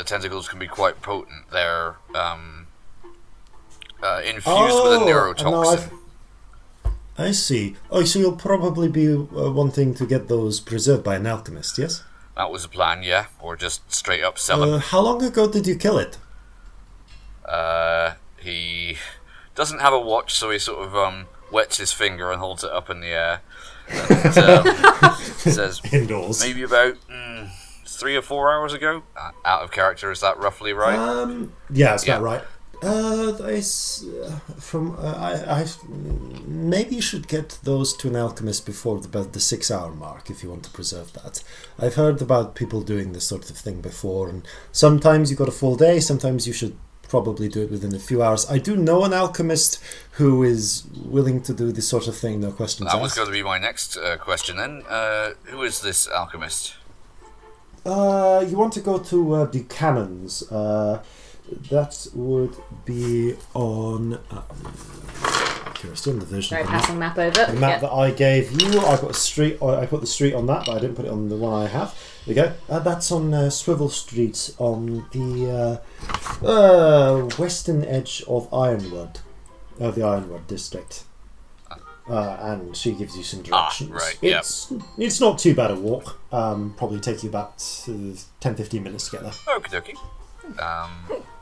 tentacles can be quite potent. They're infused with a neurotoxin. I see. Oh, so you'll probably be wanting to get those preserved by an alchemist, yes? That was the plan, yeah. Or just straight up sell them. How long ago did you kill it? He doesn't have a watch, so he sort of wets his finger and holds it up in the air. And, says, Indoors. maybe about 3 or 4 hours ago. Out of character, is that roughly right? Yeah, that's about right. Maybe you should get those to an alchemist before about the 6-hour mark if you want to preserve that. I've heard about people doing this sort of thing before, and sometimes you've got a full day, sometimes you should probably do it within a few hours. I do know an alchemist who is willing to do this sort of thing, no questions asked. That was going to be my next question then. Who is this alchemist? You want to go to Buchanan's. That would be on. Curious, on the version. Sorry, passing map over. The map that I gave you. I put the street on that, but I didn't put it on the one I have. There you go. That's on Swivel Street on the western edge of Ironwood, of the Ironwood district. And she gives you some directions. Right, it's not too bad a walk. Probably take you about 10-15 minutes to get there. Okie dokie.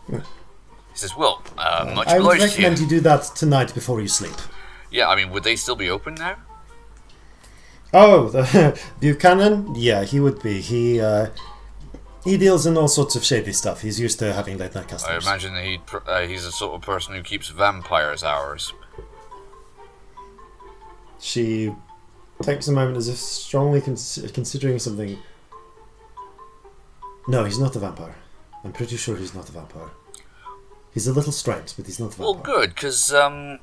He says, well, much I would obliged to recommend you do that tonight before you sleep. Yeah, I mean, would they still be open now? Oh, the Buchanan? Yeah, he would be. He deals in all sorts of shady stuff. He's used to having late night customers. I imagine he's the sort of person who keeps vampires' hours. She takes a moment as if strongly considering something. No, he's not a vampire. I'm pretty sure he's not a vampire. He's a little strange, but he's not a vampire. Well, good, because, I've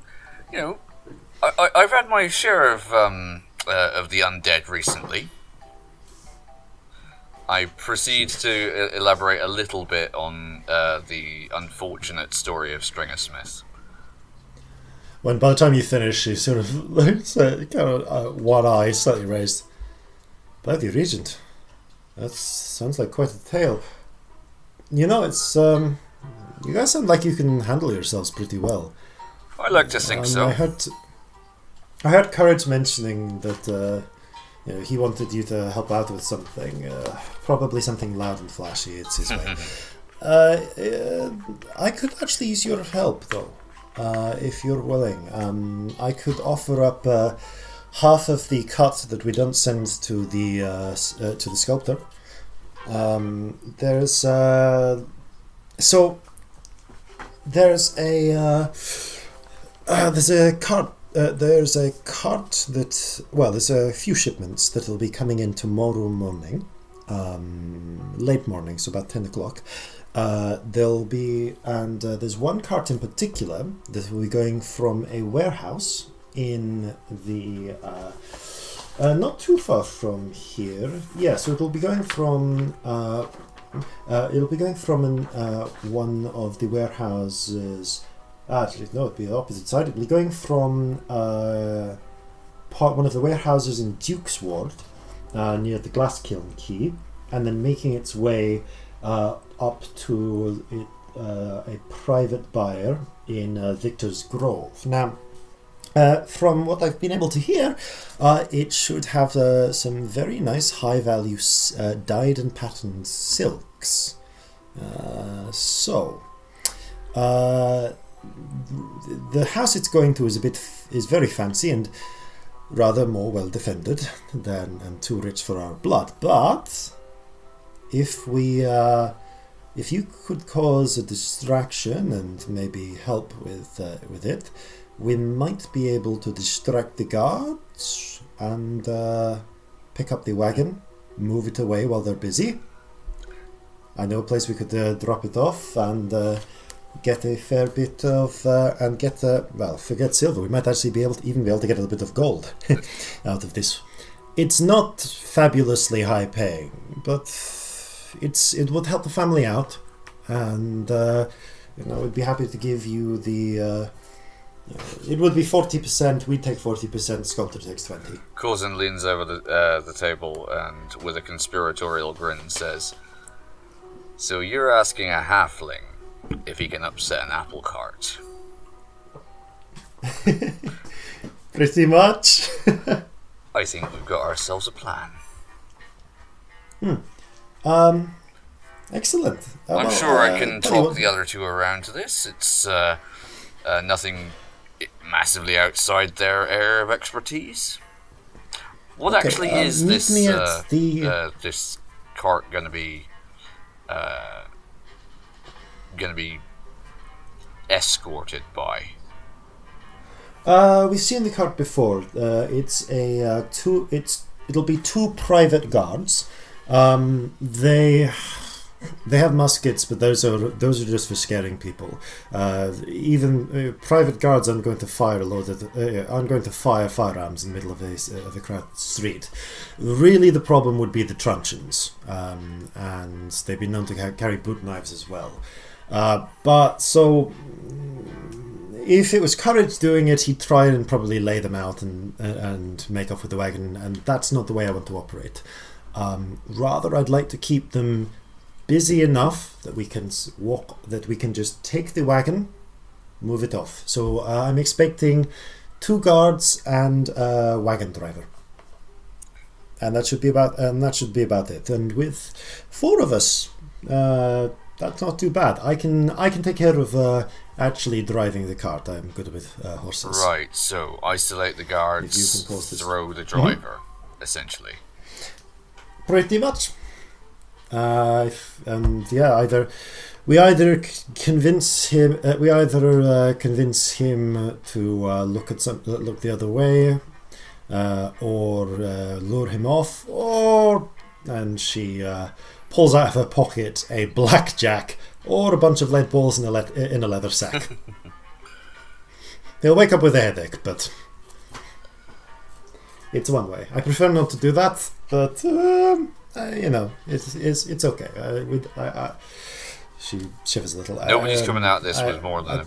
had my share of the undead recently. I proceed to elaborate a little bit on the unfortunate story of Stringer Smith. When by the time you finish, he sort of looks at one eye slightly raised. By the Regent. That sounds like quite a tale. You know, it's you guys sound like you can handle yourselves pretty well. I like to think so. I heard Courage mentioning that he wanted you to help out with something, probably something loud and flashy. It's his way. I could actually use your help, though, if you're willing. I could offer up half of the cut that we don't send to the sculptor. There's a few shipments that will be coming in tomorrow morning, late morning, so about 10 o'clock. There's one cart in particular that will be going from a warehouse in the not too far from here. Yeah, so it'll be going from one of the warehouses. Actually, no, it'll be the opposite side. It'll be going from one of the warehouses in Duke's Ward, near the Glass Kiln Quay, and then making its way up to a private buyer in Victor's Grove. Now, from what I've been able to hear, it should have some very nice high-value dyed and patterned silks. The house it's going to is very fancy and rather more well defended and too rich for our blood. But if you could cause a distraction and maybe help with it, we might be able to distract the guards and pick up the wagon, move it away while they're busy. I know a place we could drop it off and get a fair bit of forget silver. We might actually be able to get a little bit of gold out of this. It's not fabulously high paying, but it would help the family out, and we'd be happy to give you the It would be 40%. We take 40%. Sculptor takes 20. Corzin leans over the table and, with a conspiratorial grin, says, "So you're asking a halfling if he can upset an apple cart?" Pretty much. I think we've got ourselves a plan. Excellent. I'm sure I can talk the other two around to this. It's nothing massively outside their area of expertise. What actually is this this cart going to be escorted by? We've seen the cart before. It'll be 2 private guards. They have muskets, but those are just for scaring people. Even private guards aren't going to fire firearms in the middle of a crowded street. Really, the problem would be the truncheons, and they've been known to carry boot knives as well. If it was Courage doing it, he'd try and probably lay them out and make off with the wagon, and that's not the way I want to operate. Rather, I'd like to keep them busy enough that we can just take the wagon, move it off. So I'm expecting 2 guards and a wagon driver, and that should be about it. And with 4 of us, that's not too bad. I can take care of actually driving the cart. I'm good with horses. Right. So isolate the guards, throw the driver, essentially. Pretty much. Either convince him to look the other way, or lure him off, and she pulls out of her pocket a blackjack or a bunch of lead balls in a leather sack. He'll wake up with a headache, but it's one way. I prefer not to do that, but it's okay. She shivers a little. Nobody's coming out this with more than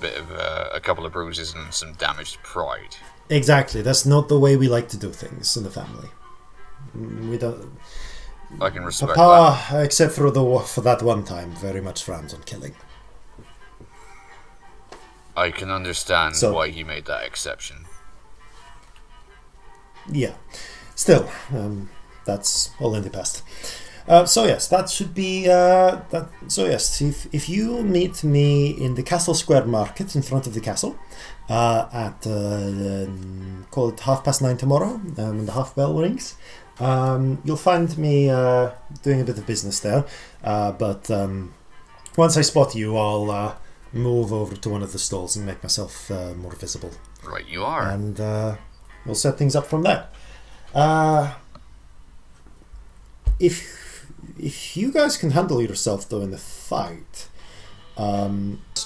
a couple of bruises and some damaged pride. Exactly. That's not the way we like to do things in the family. We don't. I can respect Papa, that. Except for that one time, very much frowns on killing. I can understand why he made that exception. Yeah. Still, that's all in the past. That should be that. So yes, if you meet me in the Castle Square Market in front of the castle at call it 9:30 tomorrow, when the half bell rings, you'll find me doing a bit of business there. But once I spot you, I'll move over to one of the stalls and make myself more visible. Right, you are. And we'll set things up from there. If you guys can handle yourself though in the fight,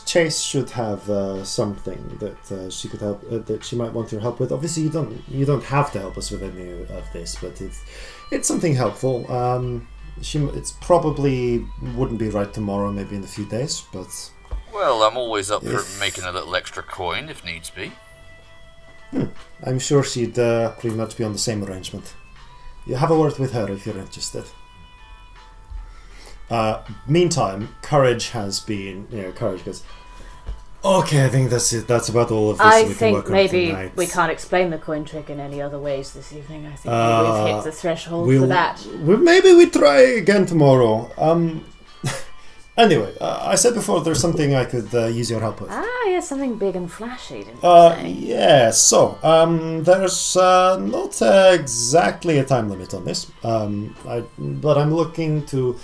Chase should have something that she could help. That she might want your help with. Obviously, you don't have to help us with any of this, but it's something helpful. It's probably wouldn't be right tomorrow, maybe in a few days, but. Well, I'm always up for making a little extra coin if needs be. I'm sure she'd pretty much be on the same arrangement. You have a word with her if you're interested. Meantime, Courage has been. Courage goes. Okay, I think that's it. That's about all of this. I we think can work maybe on we can't explain the coin trick in any other ways this evening. I think we've hit the threshold for that. Maybe we try again tomorrow. Anyway, I said before there's something I could use your help with. Yes, something big and flashy, didn't you say? Yeah, so, there's not exactly a time limit on this, but I'm looking to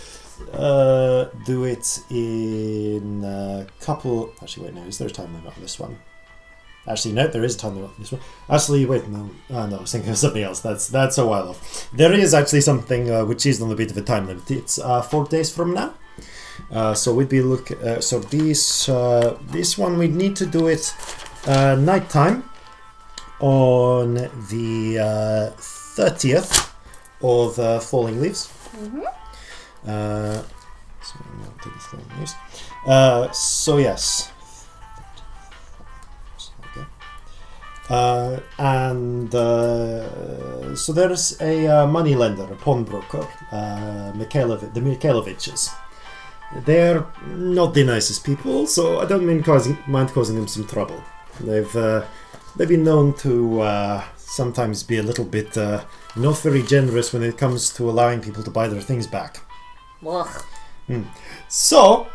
do it in a couple... Actually, wait, no, is there a time limit on this one? Actually, no, there is a time limit on this one. Actually, wait, no, I was thinking of something else. That's a while off. There is actually something which is on a bit of a time limit. It's 4 days from now. So we'd be this one we'd need to do it nighttime on the 30th of Falling Leaves. So yes. Okay. So there's a moneylender, a pawnbroker, the Mikhailoviches. They're not the nicest people, so I don't mind causing them some trouble. They've been known to sometimes be a little bit not very generous when it comes to allowing people to buy their things back. Ugh. So,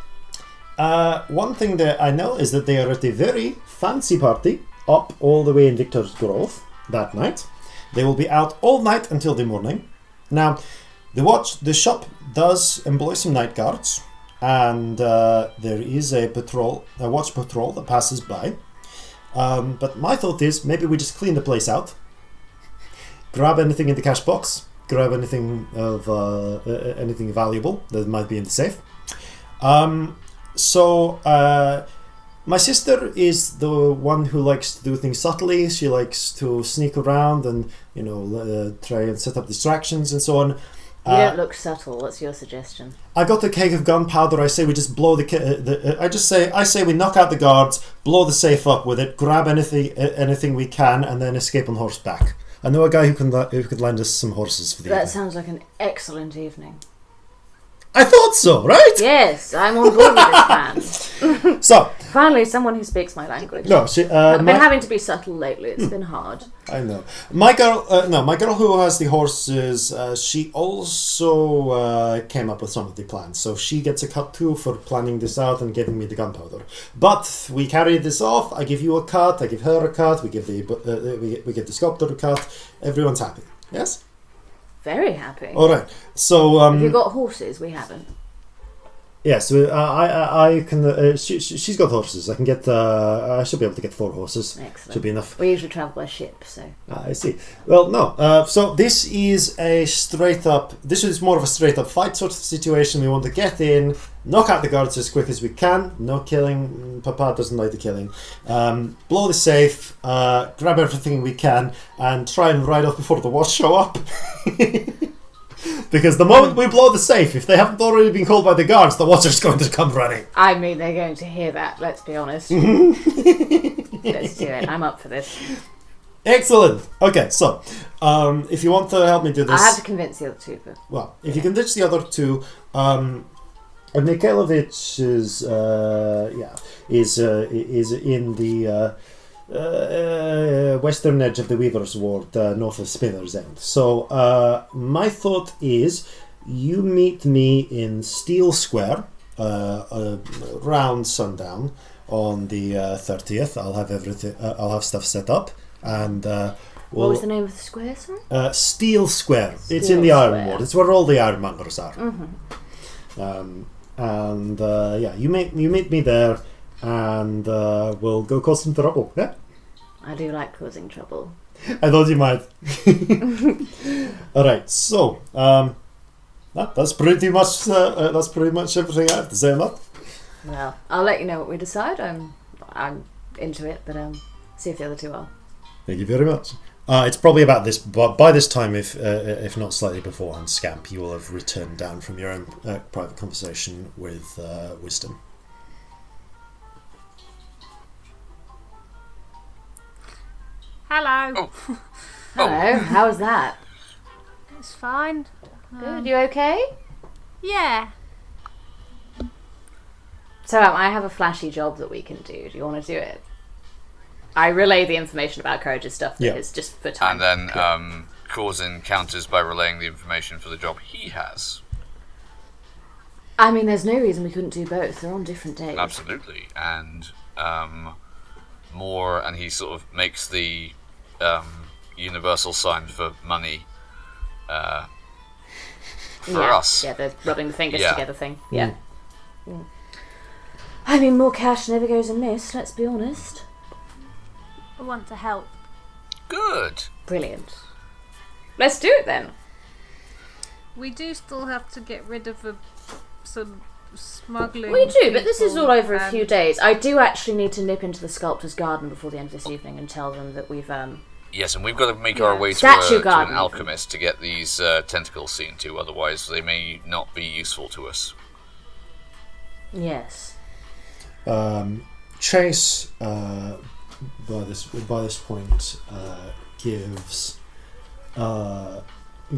one thing that I know is that they are at a very fancy party up all the way in Victor's Grove that night. They will be out all night until the morning. Now, the shop does employ some night guards, and there is a watch patrol that passes by. But my thought is maybe we just clean the place out, grab anything in the cash box, grab anything valuable that might be in the safe. My sister is the one who likes to do things subtly. She likes to sneak around and try and set up distractions and so on. You don't look subtle. What's your suggestion? I got a keg of gunpowder. I say we just blow I say we knock out the guards, blow the safe up with it, grab anything we can, and then escape on horseback. I know a guy who could lend us some horses for the evening. That sounds like an excellent evening. I thought so, right? Yes, I'm on board with this plan. So Finally, someone who speaks my language. no, I've been having to be subtle lately. It's been hard. I know. My girl who has the horses, she also came up with some of the plans. So she gets a cut too for planning this out and giving me the gunpowder. But we carry this off. I give you a cut. I give her a cut. We give the the sculptor a cut. Everyone's happy. Yes. Very happy. All right. So Have you got horses? We haven't. yes, I can. She's got horses. I can get. I should be able to get 4 horses. Excellent. Should be enough. We usually travel by ship, so. I see. Well, no. So this is a straight up. This is more of a straight up fight sort of situation. We want to get in, knock out the guards as quick as we can. No killing. Papa doesn't like the killing. Blow the safe. Grab everything we can, and try and ride off before the watch show up. Because the moment we blow the safe, if they haven't already been called by the guards, the watcher's going to come running. I mean, they're going to hear that, let's be honest. Let's do it. I'm up for this. Excellent. Okay, so if you want to help me do this, I have to convince the other two, but... well, if you can ditch the other two, Mikhailovich is in the western edge of the Weaver's Ward, north of Spinner's End. So my thought is, you meet me in Steel Square around sundown on the 30th. I'll have everything. I'll have stuff set up, and what was the name of the square, sorry? Steel Square. It's in the Iron Ward. It's where all the ironmongers are. Mm-hmm. You meet me there. And we'll go cause some trouble. Yeah? I do like causing trouble. I thought you might. Alright, so that's pretty much everything I have to say on that. Well, I'll let you know what we decide. I'm into it, but see if the other two are. Thank you very much. It's probably about this, but by this time, if not slightly beforehand, Scamp, you will have returned down from your own private conversation with Wisdom. Hello. Oh. Hello, how was that? It's fine. Good, you okay? Yeah. So I have a flashy job that we can do. Do you want to do it? I relay the information about Courage's stuff that is just for time. And then Corzin counters by relaying the information for the job he has. I mean, there's no reason we couldn't do both. They're on different days. Absolutely. And more, and he sort of makes the universal sign for money for us. Yeah, the rubbing the fingers Yeah. together thing. Yeah. Mm. I mean, more cash never goes amiss, let's be honest. I want to help. Good. Brilliant. Let's do it then. We do still have to get rid of some smuggling. We do, but this is all over a and- few days. I do actually need to nip into the sculptor's garden before the end of this evening and tell them that we've Yes, and we've got to make our way to Statue an garden. alchemist to get these tentacles seen to, otherwise they may not be useful to us. Yes. Chase by this point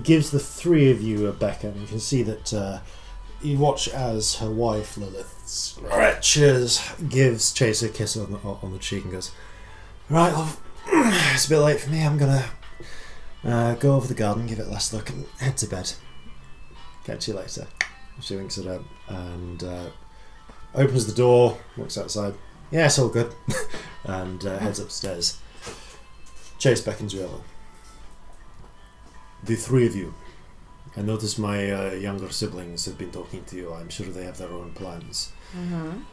gives the three of you a beckon. You can see that you watch as her wife Lilith stretches, gives Chase a kiss on the cheek, and goes, "Right, love, it's a bit late for me. I'm gonna go over the garden, give it a last look, and head to bed. Catch you later." She winks at her and opens the door, walks outside. "Yeah, it's all good," and heads upstairs. Chase beckons you over. "The three of you. I noticed my younger siblings have been talking to you. I'm sure they have their own plans. Mm-hmm.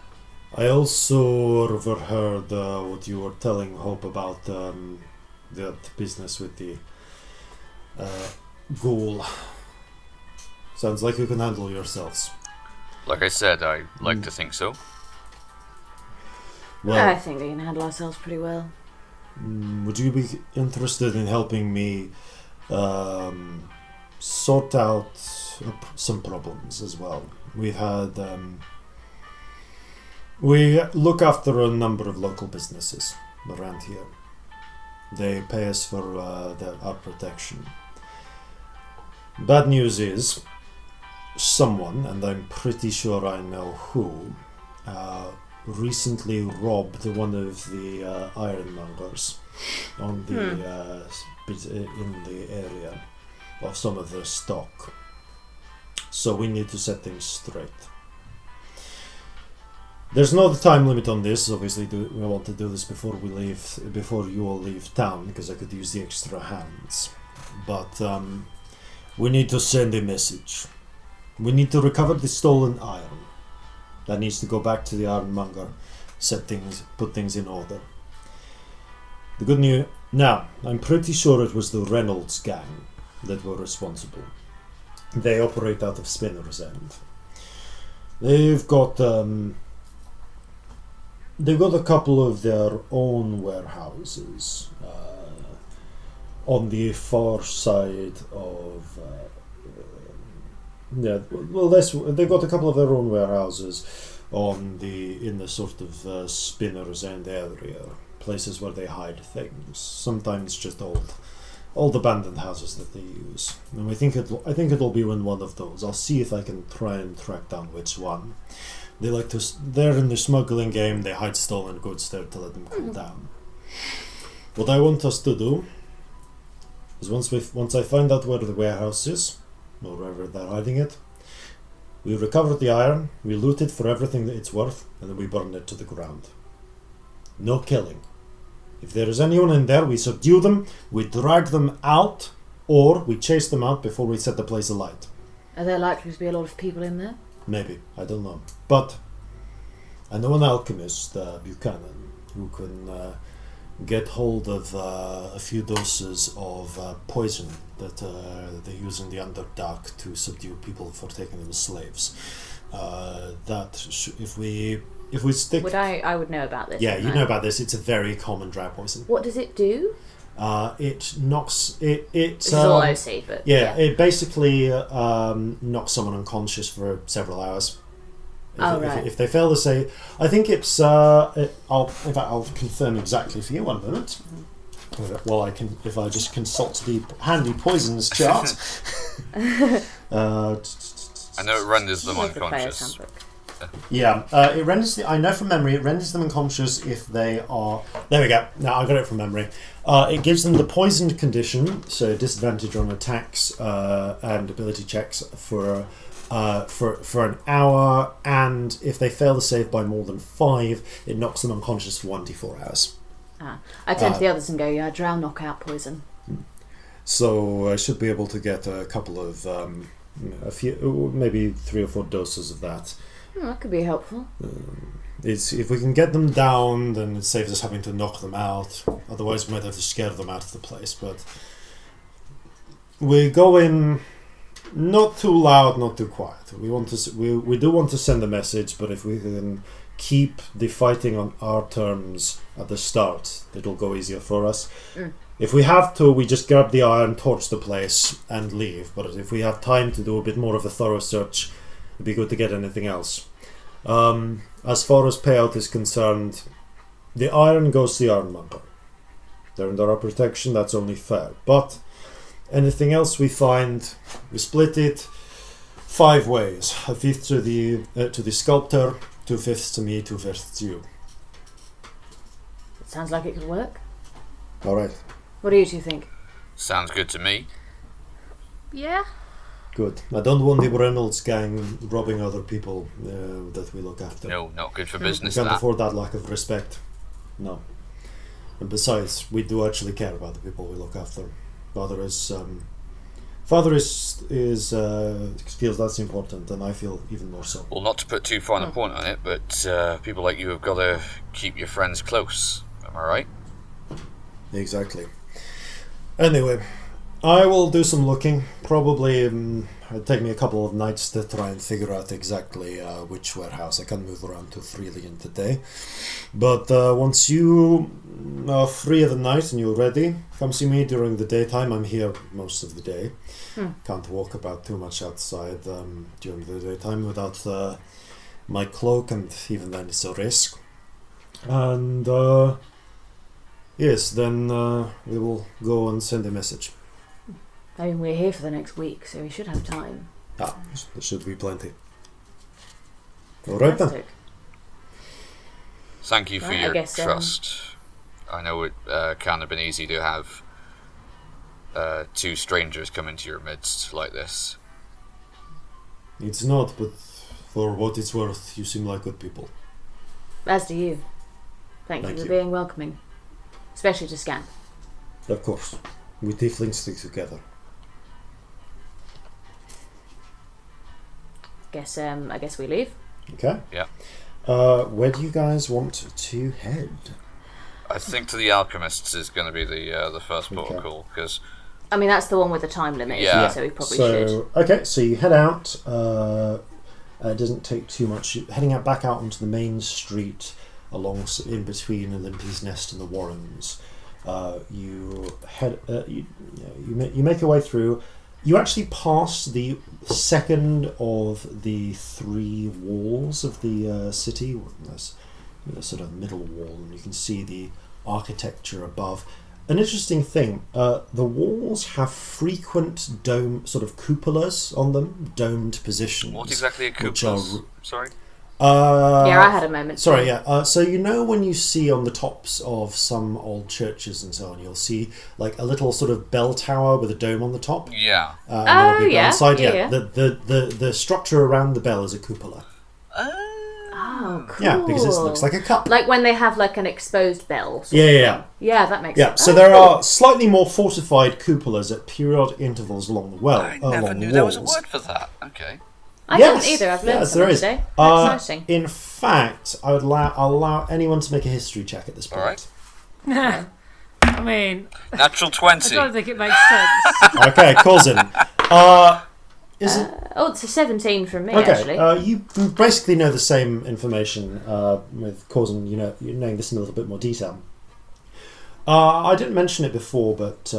I also overheard what you were telling Hope about the business with the ghoul. Sounds like you can handle yourselves." Like I said, I like to think so. Well, I think we can handle ourselves pretty well. would you be interested in helping me sort out some problems as well? We've had we look after a number of local businesses around here. They pay us for our protection. Bad news is someone, and I'm pretty sure I know who, recently robbed one of the ironmongers on the in the area of some of their stock. So we need to set things straight. There's no time limit on this. Obviously, we want to do this before you all leave town, because I could use the extra hands. But we need to send a message. We need to recover the stolen iron. That needs to go back to the ironmonger, put things in order. The good news now, I'm pretty sure it was the Reynolds gang that were responsible. They operate out of Spinner's End. They've got a couple of their own warehouses on the far side of. They've got a couple of their own warehouses in the sort of Spinner's End area, places where they hide things. Sometimes just old abandoned houses that they use. And I think it'll be in one of those. I'll see if I can try and track down which one. They're in the smuggling game. They hide stolen goods there to let them cool down. What I want us to do is once I find out where the warehouse is, or wherever they're hiding it, we recover the iron, we loot it for everything that it's worth, and then we burn it to the ground. No killing. If there is anyone in there, we subdue them, we drag them out, or we chase them out before we set the place alight. Are there likely to be a lot of people in there? Maybe, I don't know. But I know an alchemist, Buchanan, who can get hold of a few doses of poison that they use in the Underdark to subdue people for taking them as slaves. If we stick... I would know about this. Yeah, you know about this. It's a very common dry poison. What does it do? It knocks... This is all OC, but... Yeah, it basically knocks someone unconscious for several hours. If they fail to say... I think it's... I'll confirm exactly for you. 1 minute. Well, if I just consult the handy poisons chart. I know it renders them unconscious. Yeah, it renders I know from memory, it renders them unconscious if they are... There we go. Now I got it from memory. It gives them the poisoned condition, so disadvantage on attacks and ability checks for an hour, and if they fail to save by more than 5, it knocks them unconscious for 1d4 hours. I turn to the others and go, drown, knockout, poison. So I should be able to get a couple of, a few, maybe 3 or 4 doses of that. That could be helpful. If we can get them down, then it saves us having to knock them out. Otherwise, we might have to scare them out of the place. But we go in not too loud, not too quiet. We do want to send a message, but if we can keep the fighting on our terms at the start, it'll go easier for us. If we have to, we just grab the iron, torch the place, and leave. But if we have time to do a bit more of a thorough search, it'd be good to get anything else. As far as payout is concerned, The iron goes to the ironmonger. They're under our protection, that's only fair. But anything else we find, we split it 5 ways. A fifth to the sculptor, 2/5 to me, 2/5 to you. It sounds like it could work. Alright, What do you two think? Sounds good to me. Yeah. good. I don't want the Reynolds gang robbing other people that we look after. No, not good for We business. can't That. afford that lack of respect. No. And besides, we do actually care about the people we look after. Father is feels that's important, and I feel even more so. Well, not to put too fine a point on it, but people like you have got to keep your friends close. Am I right? Exactly. Anyway, I will do some looking. Probably it'll take me a couple of nights to try and figure out exactly which warehouse. I can't move around too freely in the day. But once you are free of the night and you're ready, come see me during the daytime. I'm here most of the day. Can't walk about too much outside during the daytime without my cloak, and even then it's a risk. And yes, then we will go and send a message. I mean, we're here for the next week, so we should have time. There should be plenty. Alright then. Fantastic. Thank you for Right, I your guess, trust. I know it can't have been easy to have 2 strangers come into your midst like this. It's not, but for what it's worth, you seem like good people. As do you. Thank you Thank for you. being welcoming. Especially to Scamp. Of course. We tieflings stick together. I guess we leave. Okay? Yeah. Where do you guys want to head? I think to the alchemists is going to be the first port Okay. of call, because I mean, that's the one with the time limit, Yeah. so we probably should. Okay, so you head out. It doesn't take too much. Heading out back out onto the main street, in between Olympia's Nest and the Warrens. You head. You make your way through. You actually pass the second of the 3 walls of the city. There's the sort of middle wall, and you can see the architecture above. An interesting thing, the walls have frequent dome, sort of cupolas on them, domed positions. what exactly a which cupola? are- Sorry. Yeah, I had a moment. Sorry, too. yeah. So you know when you see on the tops of some old churches and so on, you'll see like a little sort of bell tower with a dome on the top. Yeah. And then a big bell yeah, inside. yeah. The structure around the bell is a cupola. Oh, cool. Yeah, because it looks like a cup. Like when they have like an exposed bell. sort Yeah, of yeah, thing. Yeah, that makes yeah. sense. So there are slightly more fortified cupolas at periodic intervals along the well. I never along knew the there was a walls. word for that. Okay. I Yes, didn't either. I've learned yes, something there is. today. That's exciting. In fact, I'll allow anyone to make a history check at this point. All right. I mean, Natural I 20. don't think it makes sense. Okay, Corzin. Is it Oh, it's a 17 from me, okay? actually. You basically know the same information with Corzin. You're knowing this in a little bit more detail. I didn't mention it before, but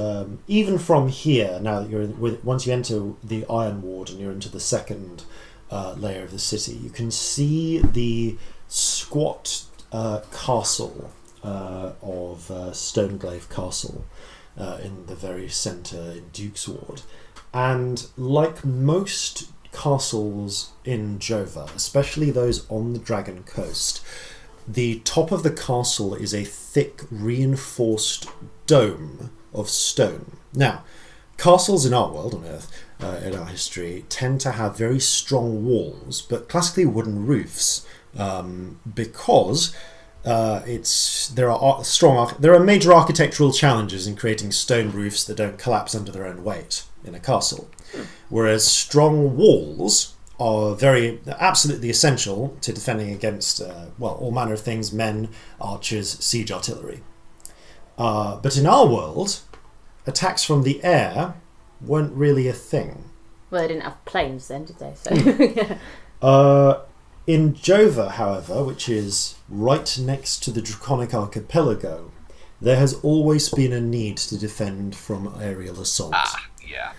even from here, now that you're once you enter the Iron Ward and you're into the second layer of the city, you can see the squat castle of Stoneglaive Castle in the very centre in Duke's Ward. And like most castles in Jova, especially those on the Dragon Coast, the top of the castle is a thick, reinforced dome of stone. Now, castles in our world, on Earth, in our history, tend to have very strong walls, but classically wooden roofs, because there are major architectural challenges in creating stone roofs that don't collapse under their own weight in a castle, whereas strong walls are absolutely essential to defending against all manner of things: men, archers, siege artillery. But in our world, attacks from the air weren't really a thing. Well, they didn't have planes then, did they? So, yeah. In Jova, however, which is right next to the Draconic Archipelago, there has always been a need to defend from aerial assault. Yeah.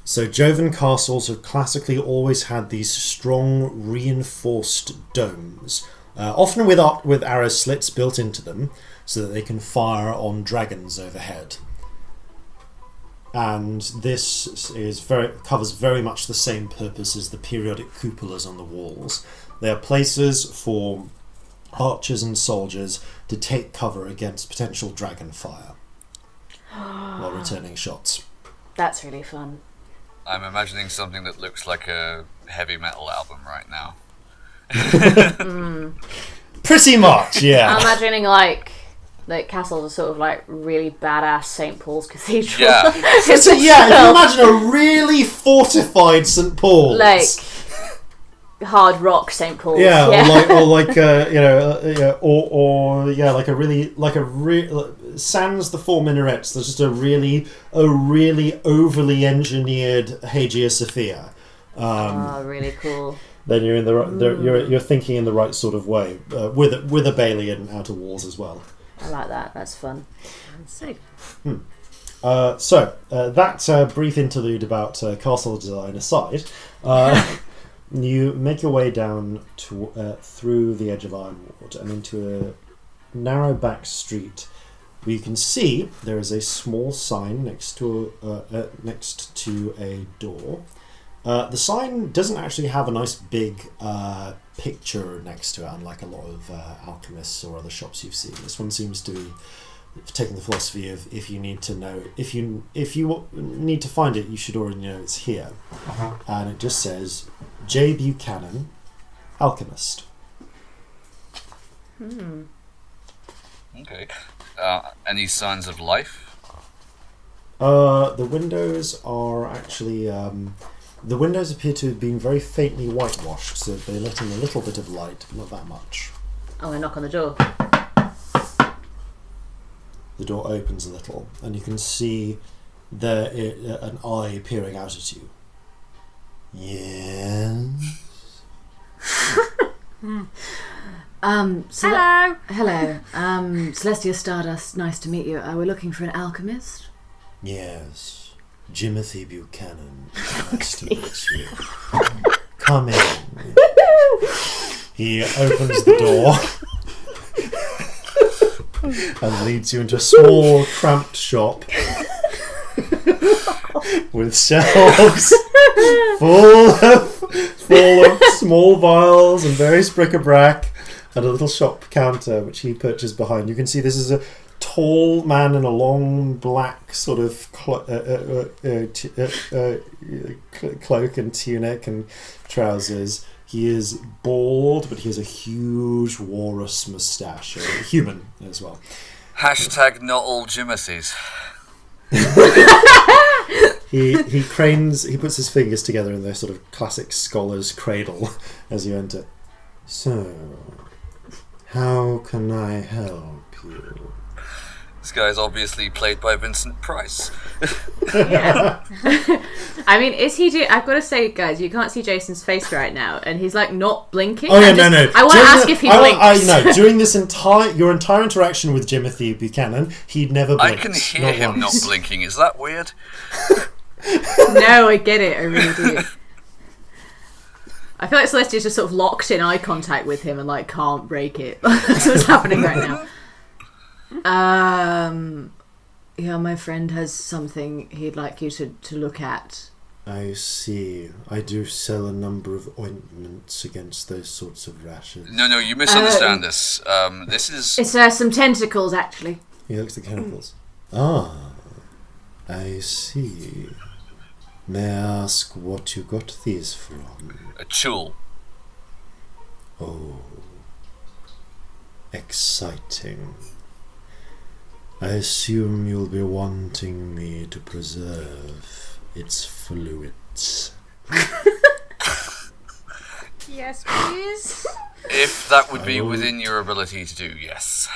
So Jovan castles have classically always had these strong, reinforced domes often with arrow slits built into them so that they can fire on dragons overhead. And this covers very much the same purpose as the periodic cupolas on the walls. They are places for archers and soldiers to take cover against potential dragon fire while returning shots. That's really fun. I'm imagining something that looks like a heavy metal album right now. Pretty much, yeah. I'm imagining like castles are sort of like really badass St. Paul's Cathedral. Yeah. So yeah, if you imagine a really fortified St. Paul's, like hard rock St. Paul's. yeah, or like like a really sans the four minarets. There's just a really overly engineered Hagia Sophia. Really cool. Then you're in you're thinking in the right sort of way with a bailey and outer walls as well. I like that. That's fun. See. So that brief interlude about castle design aside, you make your way down through the edge of Ironwood and into a narrow back street where you can see there is a small sign next to a door. The sign doesn't actually have a nice big picture next to it, unlike a lot of alchemists or other shops you've seen. This one seems to be taking the philosophy of if you need to find it, you should already know it's here. And it just says J. Buchanan, alchemist. Okay. Any signs of life? The windows are actually the windows appear to have been very faintly whitewashed, so they let in a little bit of light, but not that much. I'm gonna knock on the door. The door opens a little, and you can see there an eye peering out at you. Yes. Hello. Hello. Celestia Stardust. Nice to meet you. We're looking for an alchemist. Yes. Jimothy Buchanan. Nice to meet you. Come in. He opens the door and leads you into a small, cramped shop with shelves full of small vials and various bric-a-brac, and a little shop counter which he purchased behind. You can see this is a tall man in a long black sort of cloak and tunic and trousers. He is bald, but he has a huge walrus moustache, human as well. Hashtag not all Jimothys. He cranes. He puts his fingers together in their sort of classic scholar's cradle as you enter. So, how can I help you? This guy is obviously played by Vincent Price. Yeah. I mean, is he doing... I've got to say, guys, you can't see Jason's face right now, and he's, like, not blinking. Oh, yeah, no. I want to ask if he blinks. No, during this your entire interaction with Jimothy Buchanan, he'd never blinked. I can hear him not blinking. Is that weird? No, I get it. I really do. I feel like Celestia's just sort of locked in eye contact with him and, like, can't break it. That's what's happening right now. Yeah, my friend has something he'd like you to look at. I see. I do sell a number of ointments against those sorts of rashes. No, you misunderstand this. This is... It's some tentacles, actually. He looks at the tentacles. Ah, I see. May I ask what you got these from? A chul. Oh, exciting. I assume you'll be wanting me to preserve its fluids. Yes, please. If that would be within your ability to do, yes.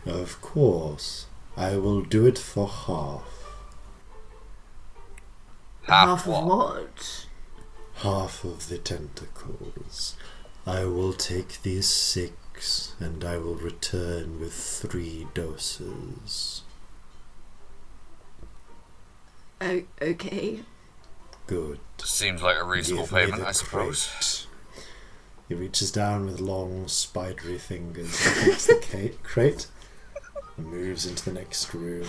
Of course. I will do it for half. Half of what? Half of the tentacles. I will take these 6 and I will return with 3 doses. Okay. Good. Seems like a reasonable Give me payment, the I suppose. crate. He reaches down with long, spidery fingers and takes the crate and moves into the next room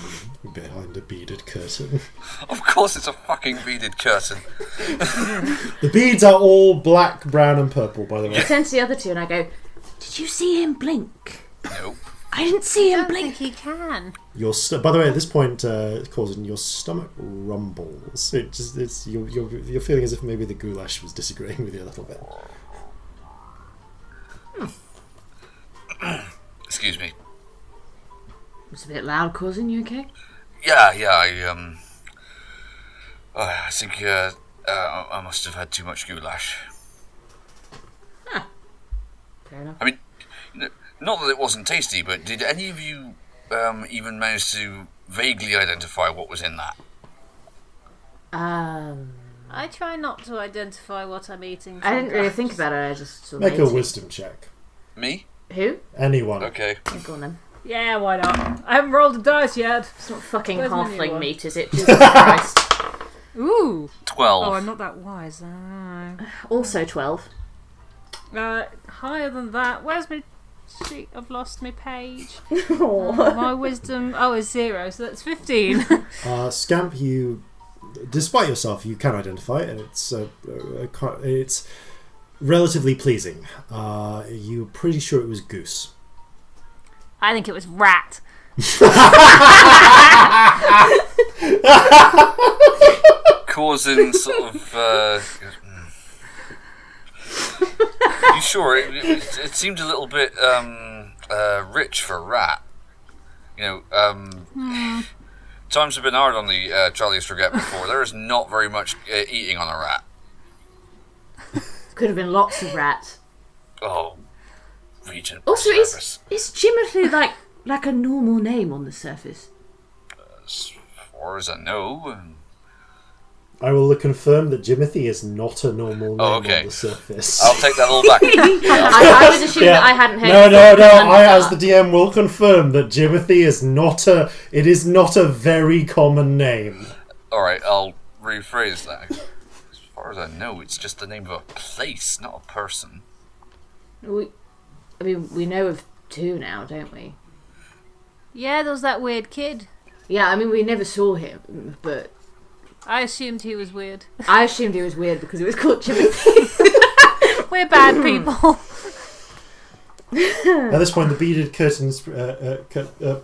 behind a beaded curtain. Of course it's a fucking beaded curtain. The beads are all black, brown and purple, by the way. I turn to the other two and I go, "Did you see him blink?" Nope. I didn't see him I don't blink. think he can. By the way, at this point, Corzin, your stomach rumbles. You're feeling as if maybe the goulash was disagreeing with you a little bit. Excuse me. It's a bit loud, Corzin. You okay? Yeah, I think I must have had too much goulash. Fair enough. I mean, not that it wasn't tasty, but did any of you even manage to vaguely identify what was in that? I try not to identify what I'm eating. I didn't really sometimes. think about it. I just sort of Make a ate it. wisdom check. Me? Who? Anyone. Okay. Yeah, go on then. Yeah, why not? I haven't rolled a dice yet. It's not fucking Where's my new halfling one? meat, is it? Jesus Christ. Ooh. 12. Oh, I'm not that wise. I Also 12. don't know. Higher than that. Where's my sheet? I've lost my page. Oh. My wisdom. Oh, is 0, so that's 15. Scamp, you, despite yourself, you can identify it, and it's relatively pleasing. You're pretty sure it was goose. I think it was rat. Corzin sort of. You sure? It seemed a little bit rich for a rat. You know, times have been hard on the Charlie's Forget before. There is not very much eating on a rat. Could have been lots of rats. Oh, Regent. Also, Service. is Jimothy like a normal name on the surface? As far as I know. I will confirm that Jimothy is not a normal name on the surface. I'll take that all back. I was assuming that I hadn't heard. No. I, as the DM, will confirm that Jimothy is not a. It is not a very common name. All right, I'll rephrase that. As far as I know, it's just the name of a place, not a person. We know of 2 now, don't we? Yeah, there was that weird kid. Yeah, I mean, we never saw him, but I assumed he was weird. I assumed he was weird because it was called Jimothy. We're bad people. At this point, the beaded curtains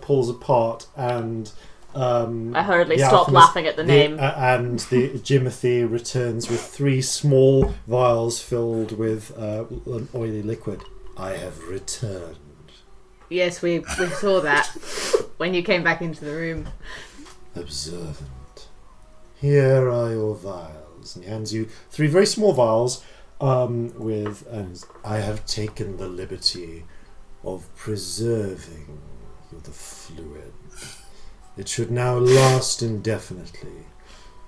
pulls apart, and I hurriedly the stopped alchemist- laughing at the name. And the Jimothy returns with 3 small vials filled with an oily liquid. I have returned. Yes, we saw that when you came back into the room. Observant. Here are your vials. And he hands you 3 very small vials and I have taken the liberty of preserving the fluid. It should now last indefinitely,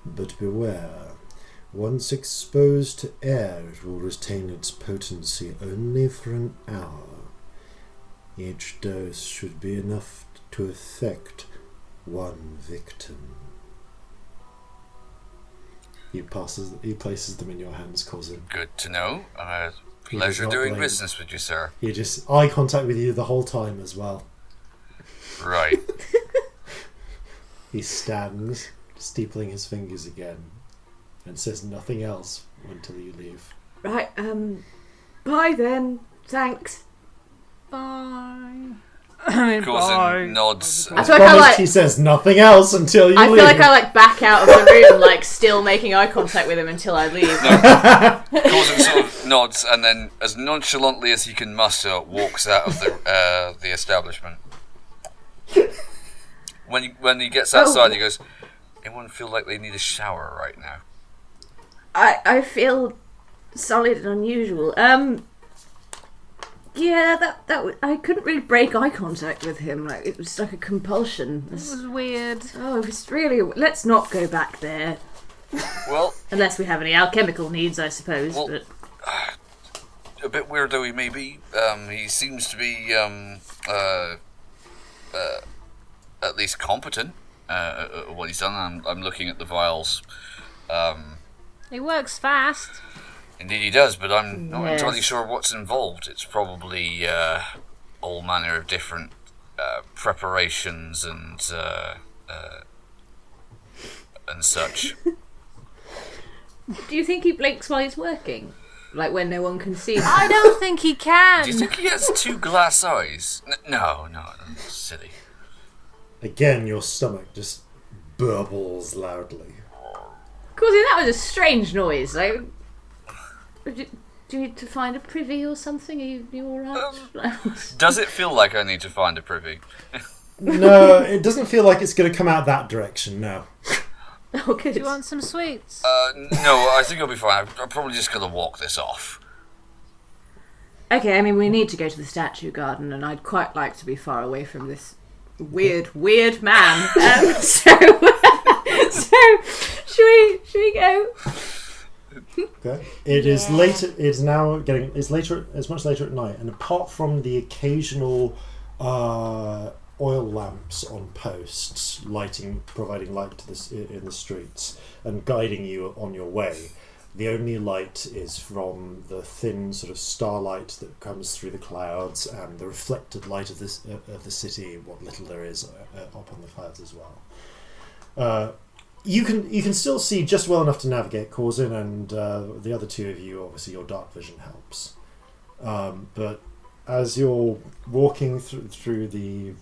but beware. Once exposed to air, it will retain its potency only for an hour. Each dose should be enough to affect 1 victim. He places them in your hands, Corzin. Good to know. He Pleasure does not doing blame. business with you, sir. He just eye contact with you the whole time as well. Right. He stands, steepling his fingers again, and says nothing else until you leave. Right, bye then. Thanks. Bye. I mean, Corzin nods. I feel like Promised he says nothing else until you I leave. feel like I back out of the room, still making eye contact with him until I leave. Corzin sort of nods and then, as nonchalantly as he can muster, walks out of the establishment. When he gets outside, he goes, "Anyone feel like they need a shower right now?" I feel solid and unusual. Yeah, I couldn't really break eye contact with him. It was like a compulsion. It was weird. Oh, it was really. Let's not go back there. Well, Unless we have any alchemical needs, I suppose. Well- but a bit weirdo he may be. He seems to be at least competent at what he's done. I'm looking at the vials. He works fast. Indeed he does, but I'm not Yes. entirely sure what's involved. It's probably all manner of different preparations and such. Do you think he blinks while he's working? Like when no one can see him? I don't think he can. Do you think he has 2 glass eyes? No, that's silly. Again, your stomach just burbles loudly. Corzin, that was a strange noise. Like, do you need to find a privy or something? Are you alright? Does it feel like I need to find a privy? No, it doesn't feel like it's going to come out that direction, no. Oh, good. Do you want some sweets? No, I think I'll be fine. I'm probably just going to walk this off. Okay, I mean, we need to go to the statue garden, and I'd quite like to be far away from this weird man. So should we go? Okay. It is later. It's now getting. It's later. It's much later at night, and apart from the occasional oil lamps on posts, providing light to this in the streets and guiding you on your way, the only light is from the thin sort of starlight that comes through the clouds and the reflected light of the city, what little there is up on the clouds as well. You can still see just well enough to navigate Corzin, and the other 2 of you, obviously your dark vision helps. But as you're walking through the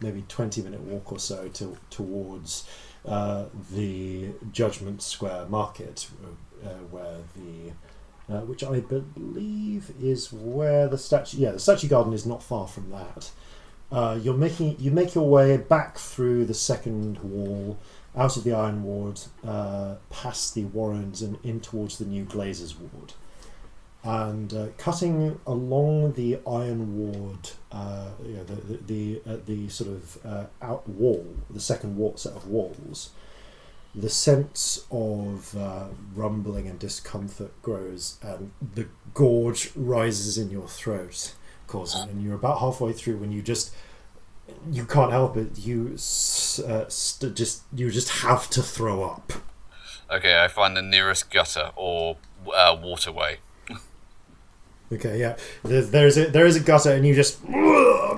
maybe 20-minute walk or so towards the Judgment Square Market, where which I believe is where the statue. Yeah, the statue garden is not far from that. You make your way back through the second wall, out of the Iron Ward, past the Warrens and in towards the new Glazers Ward. And cutting along the Iron Ward, the sort of out wall, the second set of walls, the sense of rumbling and discomfort grows, and the gorge rises in your throat, Corzin, and you're about halfway through when you can't help it. You just have to throw up. Okay, I find the nearest gutter or waterway. Okay, yeah. There is a gutter, and you just yeah.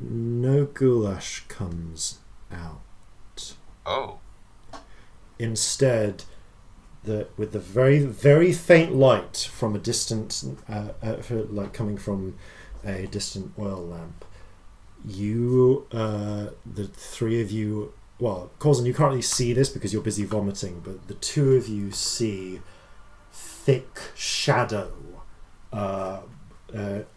No goulash comes out. Oh. Instead, with the very very faint light from a distant, like coming from a distant oil lamp, the 3 of you. Well, Corzin, you can't really see this because you're busy vomiting, but the 2 of you see thick shadow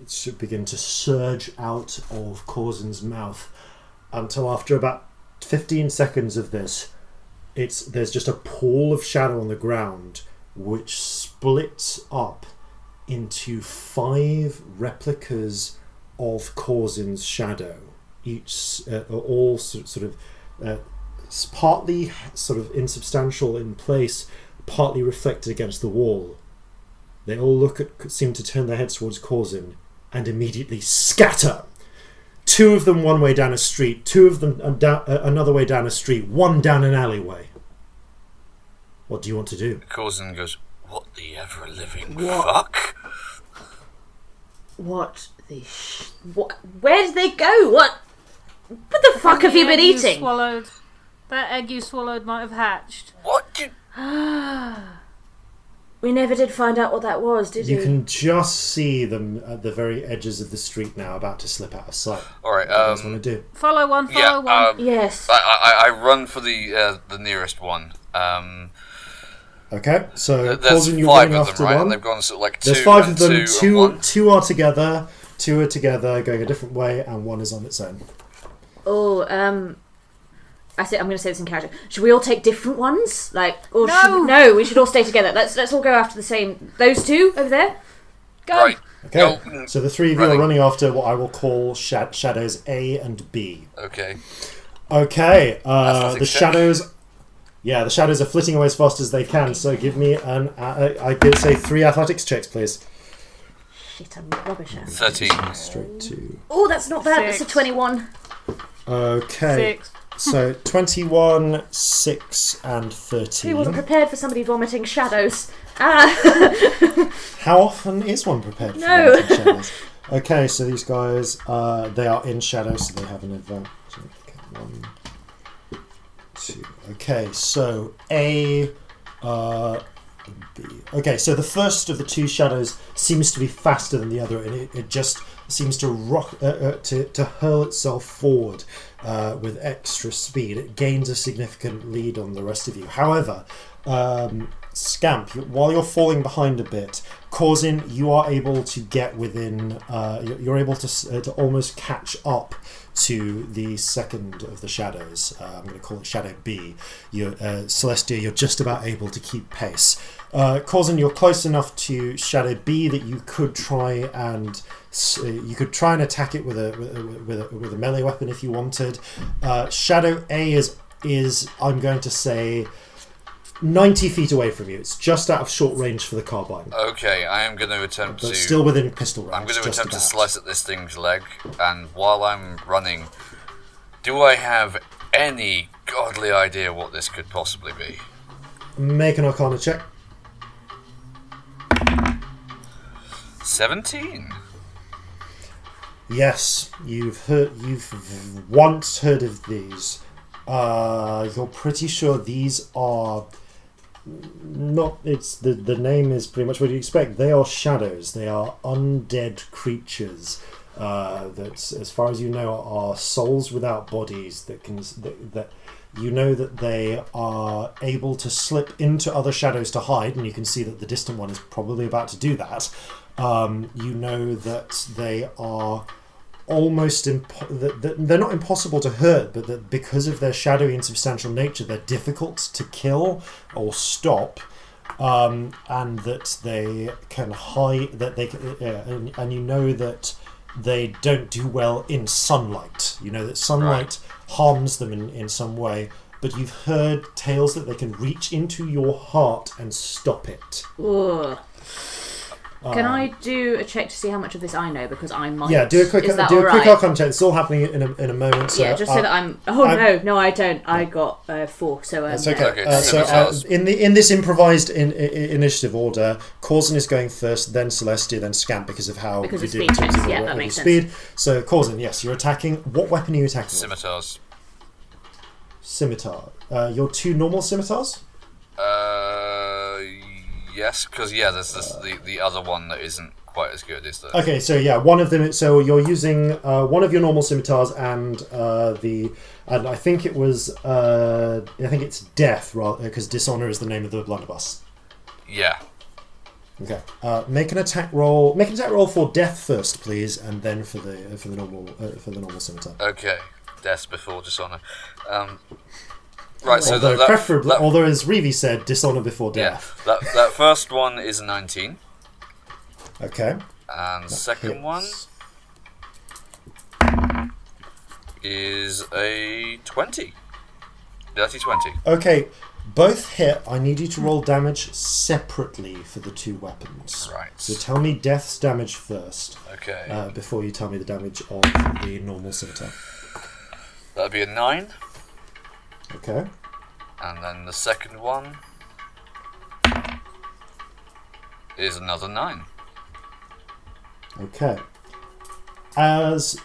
should begin to surge out of Corzin's mouth until after about 15 seconds of this, there's just a pool of shadow on the ground which splits up into 5 replicas of Corzin's shadow, each all sort of partly sort of insubstantial in place, partly reflected against the wall. They all seem to turn their heads towards Corzin and immediately scatter. 2 of them one way down a street, 2 of them another way down a street, 1 down an alleyway. What do you want to do? Corzin goes, "What the ever-living fuck?" What the what? Where did they go? What the fuck have you been eating? That egg you swallowed might have hatched. What did... We never did find out what that was, did we? You can just see them at the very edges of the street now, about to slip out of sight. Alright, What do you want to do? Follow one. Yes. I run for the nearest one. Okay, so There's Corzin, you're 5 running of after them, right? one. And they've gone sort of like 2 There's 5 of them. and 2 and 1. Two are together. 2 are together, going a different way, and 1 is on its own. Oh, I'm going to say this in character. Should we all take different ones? Or No. we should all stay together. Let's all go after the same. Those 2 over there. Go. Right. Okay, Go. so the 3 of you are running after what I will call shadows A and B. Okay. Okay, Athletics the check. shadows. Yeah, the shadows are flitting away as fast as they can. So give me I could say 3 athletics checks, please. Shit, I'm rubbish at it. 13. Straight to. Oh, that's not bad. That's a 6. 21. Okay. 6. So 21, 6, and 13. He wasn't prepared for somebody vomiting shadows. Ah! How often is one prepared for No. vomiting shadows? Okay, so these guys, they are in shadow, so they have an advantage. Okay, 1, 2. Okay, so A, B. Okay, so the first of the two shadows seems to be faster than the other, and it just seems to to hurl itself forward with extra speed. It gains a significant lead on the rest of you. However, Scamp, while you're falling behind a bit, Corzin, you are able to get within. You're able to almost catch up to the second of the shadows. I'm going to call it Shadow B. Celestia, you're just about able to keep pace. Corzin, you're close enough to Shadow B that you could try and attack it with a melee weapon if you wanted. Shadow A is I'm going to say 90 feet away from you. It's just out of short range for the carbine. Okay, I am going to attempt but to... still within pistol range. I'm going to attempt to slice at this thing's leg, and while I'm running, do I have any godly idea what this could possibly be? Make an Arcana check. 17. Yes, you've once heard of these. You're pretty sure these are not. It's the name is pretty much what you expect. They are shadows. They are undead creatures that, as far as you know, are souls without bodies that you know that they are able to slip into other shadows to hide, and you can see that the distant one is probably about to do that. You know that they are almost they're not impossible to hurt, but that because of their shadowy and substantial nature, they're difficult to kill or stop, and that they can hide. That they can, and you know that they don't do well in sunlight. You know that sunlight harms them in some way, but you've heard tales that they can reach into your heart and stop it. Ugh. Can I do a check to see how much of this I know, because I might? Yeah, do a quick Arcana check. It's all happening in a moment. So, yeah, just so that I'm. No, I don't. I got 4. So that's okay. In this improvised initiative order, Corzin is going first, then Celestia, then Scamp because of how you did speed in terms checks. of Yeah, that makes speed. sense. So Corzin, yes, you're attacking. What weapon are you attacking? Scimitars. Scimitar. Your 2 normal scimitars? Yes, because there's the other one that isn't quite as good, is there? Okay, so one of them. So you're using one of your normal scimitars and I think it was I think it's death, because dishonor is the name of the blunderbuss. Yeah. Okay. Make an attack roll. Make an attack roll for death first, please, and then for the normal scimitar. Okay. Death before dishonor. Right, so although as Reeve said, dishonor before death. Yeah, that first one is a 19. Okay. And second one is a 20. Dirty 20. Okay, both hit. I need you to roll damage separately for the 2 weapons. Right. So tell me death's damage first. Okay. Before you tell me the damage of the normal scimitar. That'd be a 9. Okay. And then the second one is another 9. Okay. As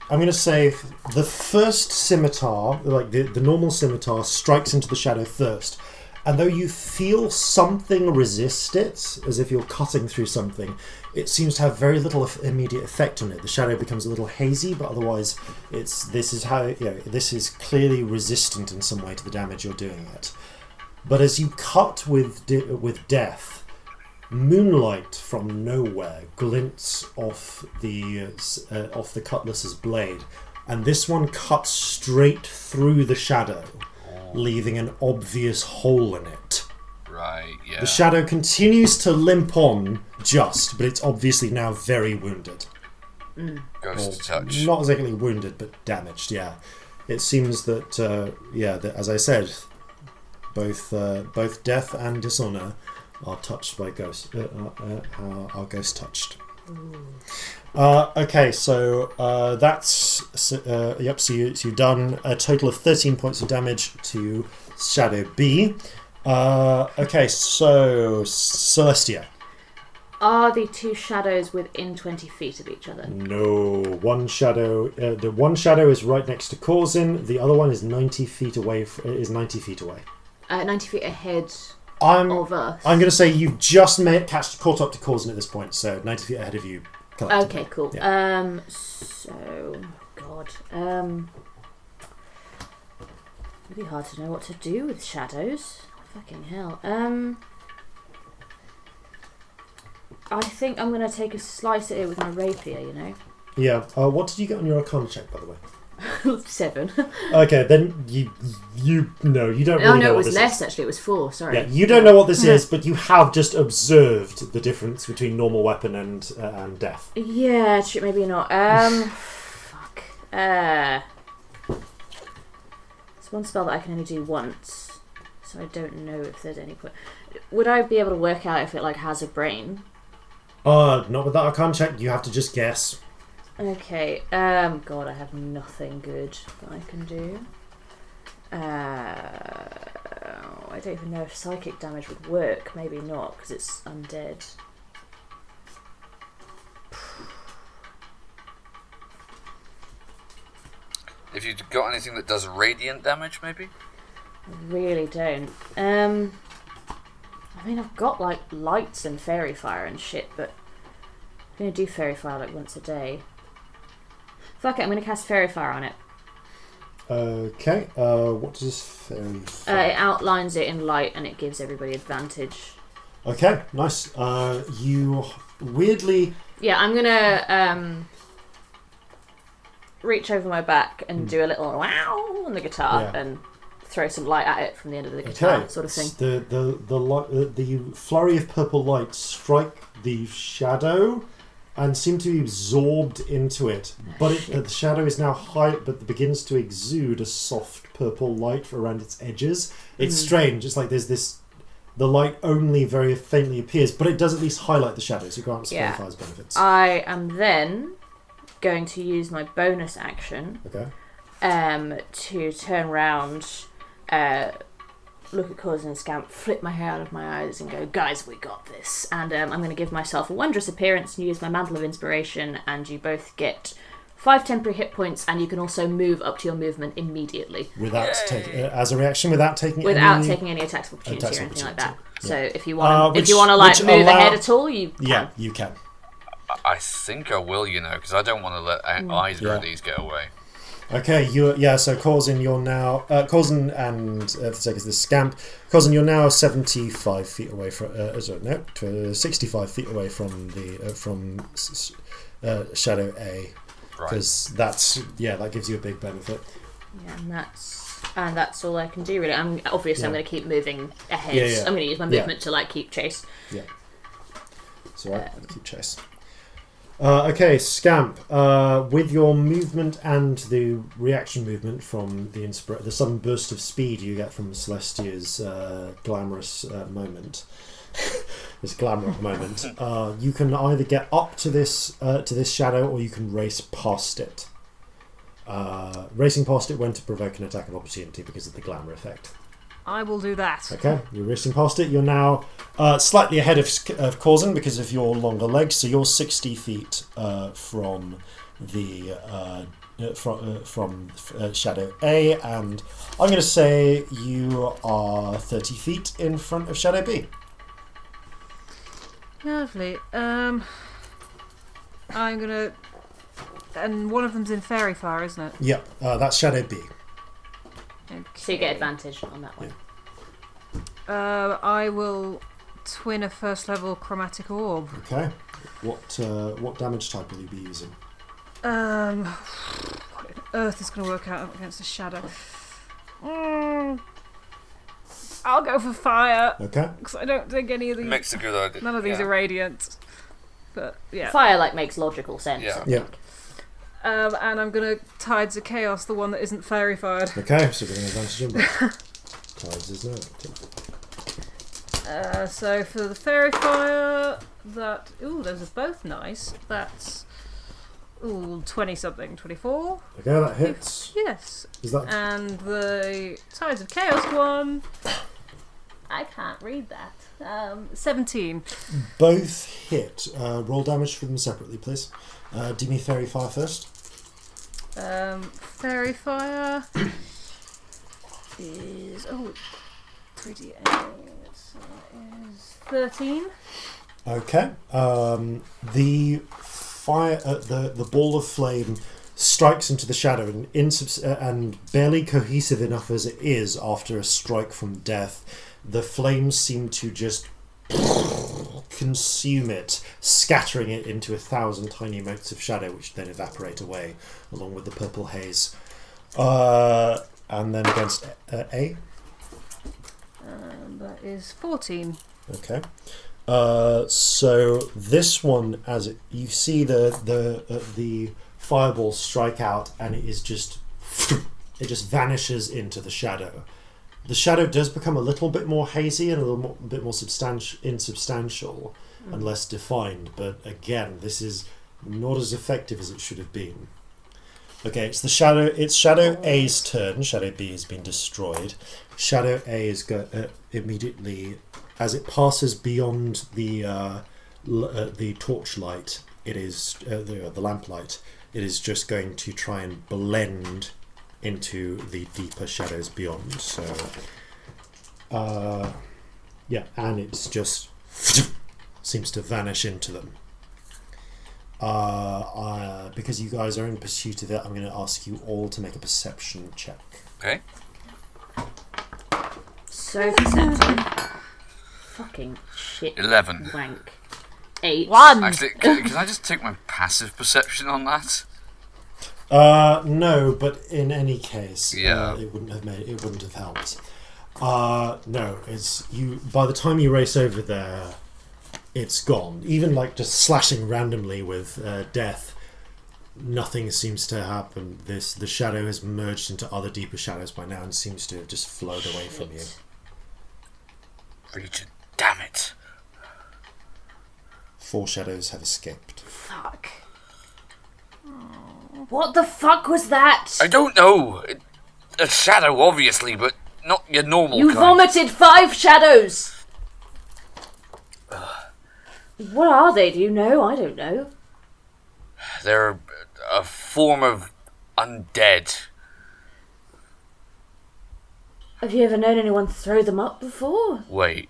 I'm going to say, the first scimitar, like the normal scimitar, strikes into the shadow first. And though you feel something resist it, as if you're cutting through something, it seems to have very little immediate effect on it. The shadow becomes a little hazy, but otherwise, this is clearly resistant in some way to the damage you're doing it. But as you cut with death, moonlight from nowhere glints off the cutlass's blade, and this one cuts straight through the shadow, leaving an obvious hole in it. Right, yeah. The shadow continues to limp on, but it's obviously now very wounded. Ghost touch. Not exactly wounded, but damaged, yeah. It seems that, that, as I said, both death and dishonor are touched by ghost. Are ghost touched. Okay, so yep. So you've done a total of 13 points of damage to Shadow B. Okay, so Celestia. Are the two shadows within 20 feet of each other? No, one shadow. The one shadow is right next to Corzin. The other one is 90 feet away. 90 feet away. 90 feet ahead of us. I'm going to say you've just caught up to Corzin at this point, so 90 feet ahead of you. Okay, cool. Yeah. So, God. Really hard to know what to do with shadows. Fucking hell. I think I'm going to take a slice at it with my rapier, you know? Yeah. What did you get on your Arcana check, by the way? 7. Okay, then you don't really know what this is. Oh, no, it was less, actually. It was 4, sorry. Yeah, you don't know what this is, but you have just observed the difference between normal weapon and death. Yeah, maybe not. Fuck. It's one spell that I can only do once, so I don't know if there's any point. Would I be able to work out if it, has a brain? Not with that Arcana check. You have to just guess. Okay. God, I have nothing good that I can do. I don't even know if psychic damage would work. Maybe not, because it's undead. If you've got anything that does radiant damage, maybe? I really don't. I mean, I've got lights and fairy fire and shit, but I'm gonna do fairy fire once a day. Fuck it, I'm gonna cast fairy fire on it. Okay. What does fairy fire? It outlines it in light and it gives everybody advantage. Okay, nice. You weirdly. Yeah, I'm gonna reach over my back and do a little wow on the guitar and throw some light at it from the end of the guitar, sort of thing. The flurry of purple light strike the shadow and seem to be absorbed into it. The shadow is now high, but begins to exude a soft purple light around its edges. It's strange. It's like there's this. The light only very faintly appears, but it does at least highlight the shadows. It grants fairy fire's benefits. I am then going to use my bonus action. Okay. To turn around, look at Corzin and Scamp, flip my hair out of my eyes and go, guys, we got this. And I'm going to give myself a wondrous appearance and use my Mantle of Inspiration, and you both get 5 temporary hit points, and you can also move up to your movement immediately. Without as a reaction, without taking any attacks of opportunity or anything like that. Yeah. So if you want to move ahead at all, you can. Yeah, you can. I think I will, because I don't want to let either of these get away. Okay, so Corzin, you're now Corzin and for the sake of this Scamp, Corzin, you're now 75 feet away from 65 feet away from the Shadow A, because that gives you a big benefit. Yeah, and that's all I can do really. I'm going to keep moving ahead. Yeah. I'm going to use my movement to keep chase. Yeah. So I'll keep chase. Okay, Scamp. With your movement and the reaction movement from the sudden burst of speed you get from Celestia's glamorous moment, this glamorous moment, you can either get up to this shadow, or you can race past it. Racing past it went to provoke an attack of opportunity because of the glamour effect. I will do that. Okay, you're racing past it. You're now slightly ahead of Corzin because of your longer legs, so you're 60 feet from the from Shadow A, and I'm going to say you are 30 feet in front of Shadow B. Lovely. I'm gonna, and one of them's in fairy fire, isn't it? Yeah, that's Shadow B. Okay. So you get advantage on that one. I will twin a first level chromatic orb. Okay. What damage type will you be using? What on earth is going to work out up against a shadow? I'll go for fire. Okay. Because I don't think any of these. Makes a good idea. None of these are radiant. But yeah. Fire makes logical sense. Yeah. And I'm going to Tides of Chaos, the one that isn't fairy fired. Okay, so we're going to advantage on that. Tides is now. So for the fairy fire, that those are both nice. That's 20 something, 24. Okay, that hits. Yes. Is that And the Tides of Chaos one, I can't read that. 17. both hit? Roll damage for them separately, please. Do me fairy fire first. Fairy fire is 3d8. So it is 13. Okay. The fire, the ball of flame strikes into the shadow, and barely cohesive enough as it is after a strike from death, the flames seem to just consume it, scattering it into 1,000 tiny motes of shadow, which then evaporate away along with the purple haze. And then against A. That is 14. Okay. So this one, you see the fireball strike out, and it just vanishes into the shadow. The shadow does become a little bit more hazy and a bit more insubstantial and less defined. But again, this is not as effective as it should have been. Okay, it's Shadow A's turn. Shadow B has been destroyed. Shadow A is immediately, as it passes beyond the torchlight. It is the lamplight. It is just going to try and blend into the deeper shadows beyond. So, and it's just seems to vanish into them. Because you guys are in pursuit of it, I'm going to ask you all to make a perception check. Okay. So perceptive. Fucking shit. 11. Wank. 8. 1. Actually, can I just take my passive perception on that? No, but in any case, Yeah. it wouldn't have helped. No, it's you. By the time you race over there, it's gone. Even like just slashing randomly with death, nothing seems to happen. The shadow has merged into other deeper shadows by now and seems to have just flowed away from you. Region, damn it. 4 shadows have escaped. Fuck. What the fuck was that? I don't know. A shadow, obviously, but not your normal You kind. vomited 5 shadows! What are they? Do you know? I don't know. They're a form of undead. Have you ever known anyone throw them up before? Wait.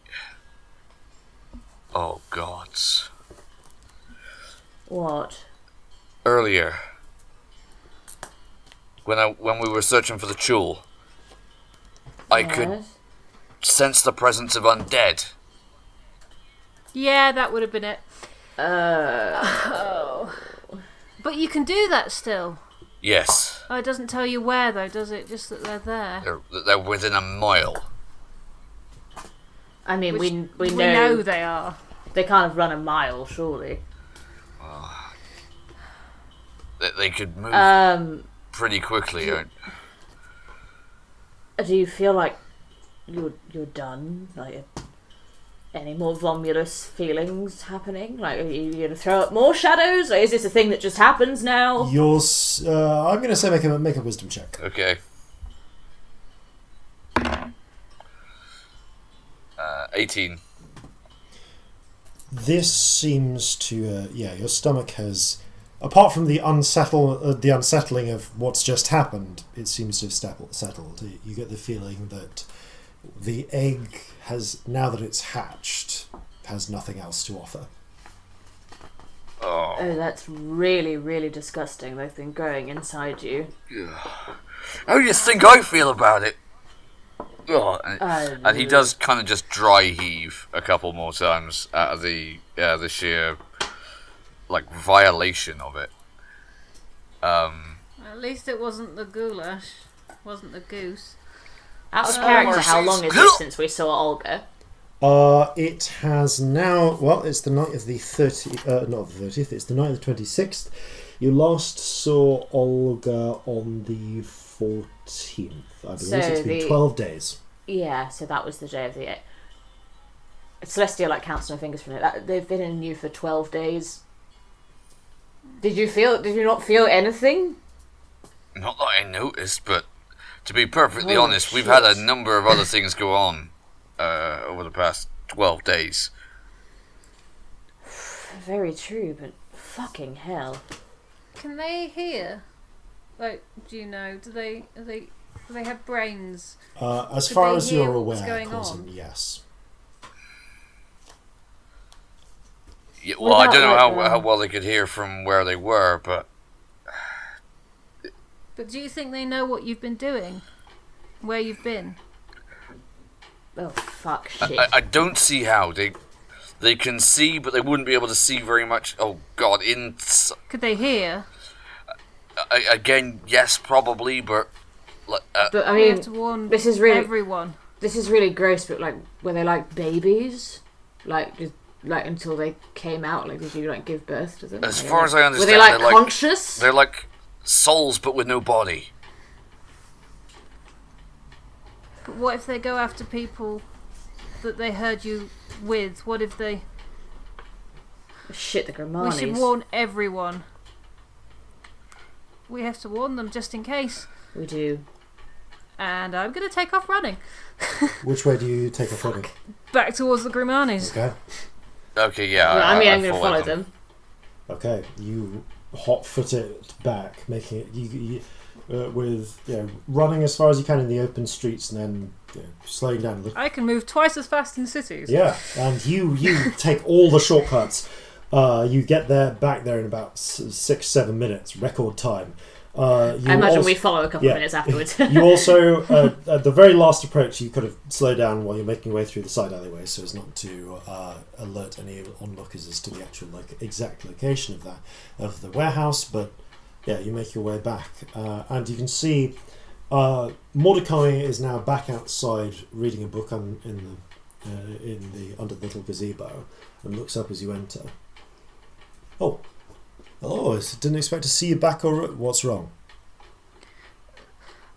Oh, gods. What? Earlier, when we were searching for the jewel, I could Yes. sense the presence of undead. Yeah, that would have been it. Oh. But you can do that still. Yes, Oh, it doesn't tell you where, though, does it? Just that they're there. they're within a mile. I mean, Which we we know know they are. they can't have run a mile, surely. They could move pretty quickly. Do you feel like you're done? Like, any more vomulous feelings happening? Like, are you going to throw up more shadows? Or is this a thing that just happens now? I'm going to say make a wisdom check. Okay. 18. This seems to, your stomach has, apart from the unsettling of what's just happened, it seems to have settled. You get the feeling that the egg has, now that it's hatched, has nothing else to offer. Oh. Oh, that's really, really disgusting. They've been growing inside you. How do you think I feel about it? Oh, and he does kind of just dry heave a couple more times out of the sheer violation of it. At least it wasn't the goulash. Wasn't the goose. Out of character, how long is it since we saw Olga? It has now, it's the night of the 30th, not the 30th, it's the night of the 26th. You last saw Olga on the 14th, I believe. So It's been 12 days. Yeah, so that was the day of the Celestia like counts on her fingers from it. They've been in you for 12 days. Did you not feel anything? Not that I noticed, but to be perfectly Holy honest, we've shit. had a number of other things go on over the past 12 days. Very true, but fucking hell. Can they hear? Like, do you know? Do they have brains? As Could far they as hear you're what's aware, going Corzin, on? yes. Yeah, What well, I about, don't know like, how well they could hear from where they were, but But do you think they know what you've been doing? Where you've been? Oh, fuck shit. I don't see how. They can see, but they wouldn't be able to see very much. Oh, God. Could they hear? Again, yes, probably, but... But I We mean, have to warn this is really everyone. this is really gross. But like, were they like babies? Like, just, like until they came out? Like, did you like give birth to them? As Like, far as I were understand, they like they're conscious? They're like souls, but with no body. But what if they go after people that they heard you with? What if they... Shit, the We Grimanis. should warn everyone. We have to warn them just in case. We do. And I'm going to take off running. Which way do you take a running? Back towards the Grimanis. Okay. Okay, yeah. Well, I mean, I'm going to follow follow them. Okay, you hot-foot it back, making it with running as far as you can in the open streets, and then slowing down. I can move twice as fast in cities. Yeah, and you take all the shortcuts. You get back there in about 6-7 minutes, record time. I imagine we follow a couple of minutes afterwards. You also, at the very last approach, you could have slowed down while you're making your way through the side alleyway, so as not to alert any onlookers as to the actual exact location of the warehouse. But yeah, you make your way back, and you can see Mordecai is now back outside reading a book in the under the little gazebo, and looks up as you enter. Oh. Hello, I didn't expect to see you back, or what's wrong?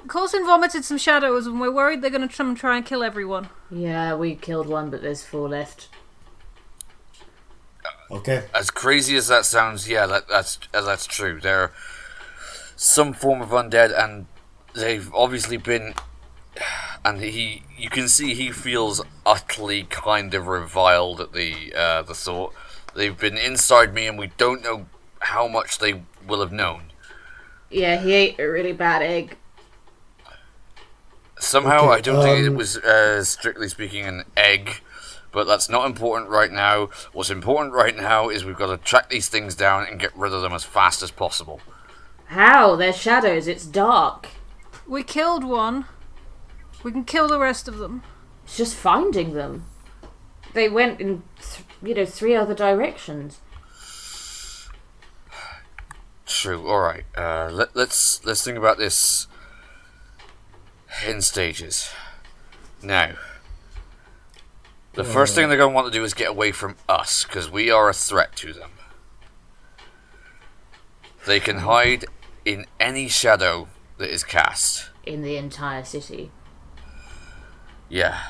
Coulson vomited some shadows and we're worried they're going to try and kill everyone. Yeah, we killed one, but there's 4 left. Okay. As crazy as that sounds, yeah, that's true. They're some form of undead, and they've obviously been... And you can see he feels utterly kind of reviled at the thought. They've been inside me, and we don't know how much they will have known. Yeah, he ate a really bad egg. Somehow, Okay, I don't think it was, strictly speaking, an egg, but that's not important right now. What's important right now is we've got to track these things down and get rid of them as fast as possible. How? They're shadows. It's dark. We killed one. We can kill the rest of them. It's just finding them. They went in, 3 other directions. True. All right. Let's think about this in stages. Now, the first thing they're going to want to do is get away from us, because we are a threat to them. They can hide in any shadow that is cast. In the entire city. Yeah.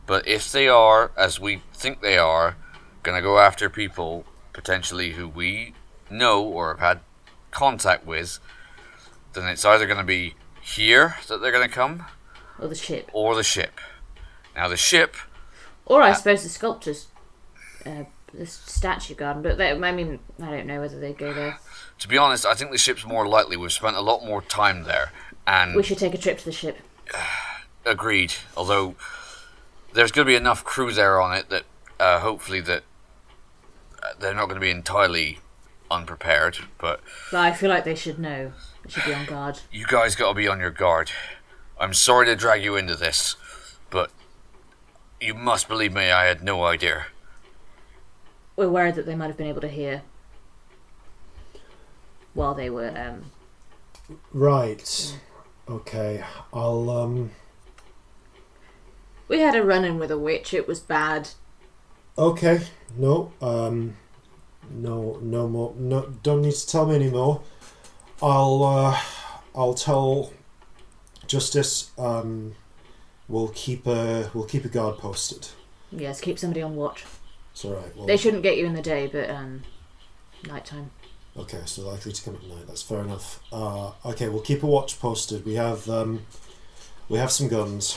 But if they are, as we think they are, going to go after people potentially who we know or have had contact with, then it's either going to be here that they're going to come, Or the ship. or the ship. Now the ship, Or I suppose the sculptors. The statue garden. But I don't know whether they go there. to be honest, I think the ship's more likely. We've spent a lot more time there, and We should take a trip to the ship. agreed. Although there's going to be enough crew there on it that hopefully that they're not going to be entirely unprepared, but But I feel like they should know. They should be on guard. you guys got to be on your guard. I'm sorry to drag you into this, but you must believe me, I had no idea. We're worried that they might have been able to hear while they were Right. Okay. I'll We had a run-in with a witch. It was bad. Okay. No. No more. No. Don't need to tell me anymore. I'll tell Justice. We'll keep a guard posted. Yes, keep somebody on watch. It's alright. Well, They shouldn't get you in the day, but nighttime. okay, so likely to come at night. That's fair enough. Okay, we'll keep a watch posted. We have some guns.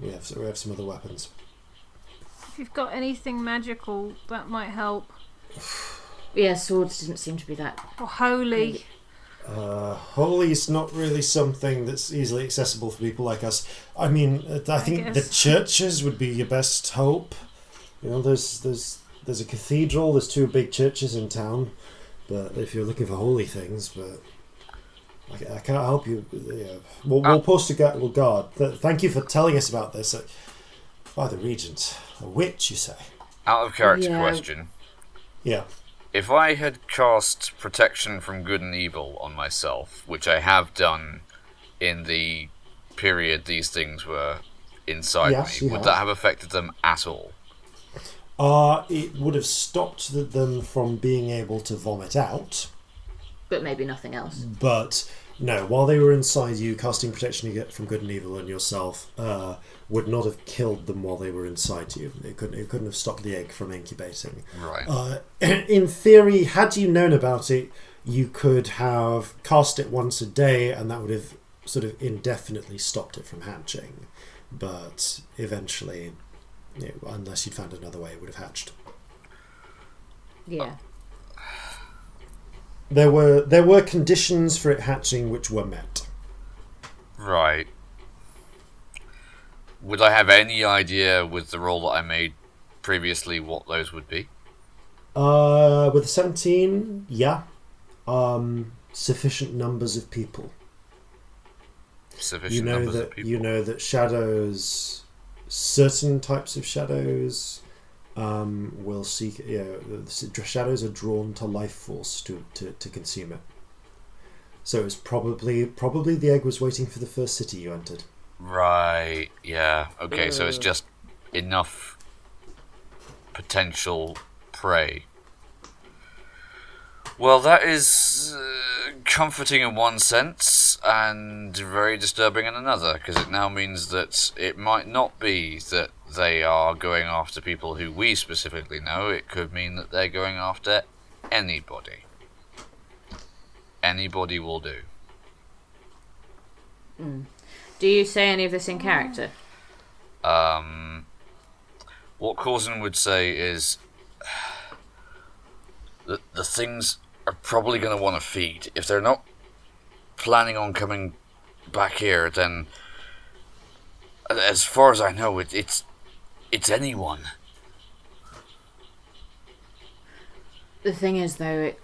We have some other weapons. If you've got anything magical, that might help. Yeah, swords didn't seem to be that. Or holy. Holy's not really something that's easily accessible for people like us. I mean, I think the guess. churches would be your best hope. You know, there's a cathedral, there's 2 big churches in town, but if you're looking for holy things, but I can't help you. Yeah. We'll post a guard. Thank you for telling us about this. By the Regent, a witch, you say? Out of character Yeah. question. Yeah. If I had cast protection from good and evil on myself, which I have done in the period these things were inside Yes, me, you would have. that have affected them at all? It would have stopped them from being able to vomit out. But maybe nothing else. But no, while they were inside you, casting protection you get from good and evil and yourself would not have killed them while they were inside you. It couldn't have stopped the egg from incubating. Right. In theory, had you known about it, you could have cast it once a day, and that would have sort of indefinitely stopped it from hatching. But eventually, unless you'd found another way, it would have hatched. Yeah. There were conditions for it hatching which were met. Right. Would I have any idea with the roll that I made previously what those would be? With 17, yeah. Sufficient numbers of people. Sufficient numbers of people. You know that shadows, certain types of shadows, will seek. Shadows are drawn to life force to consume it. So it's probably the egg was waiting for the first city you entered. Right, yeah. Okay, so it's just enough potential prey. Well, that is comforting in one sense and very disturbing in another, because it now means that it might not be that they are going after people who we specifically know. It could mean that they're going after anybody. Anybody will do. Do you say any of this in character? What Corzin would say is that the things are probably going to want to feed. If they're not planning on coming back here, then as far as I know, it's anyone. The thing is, though,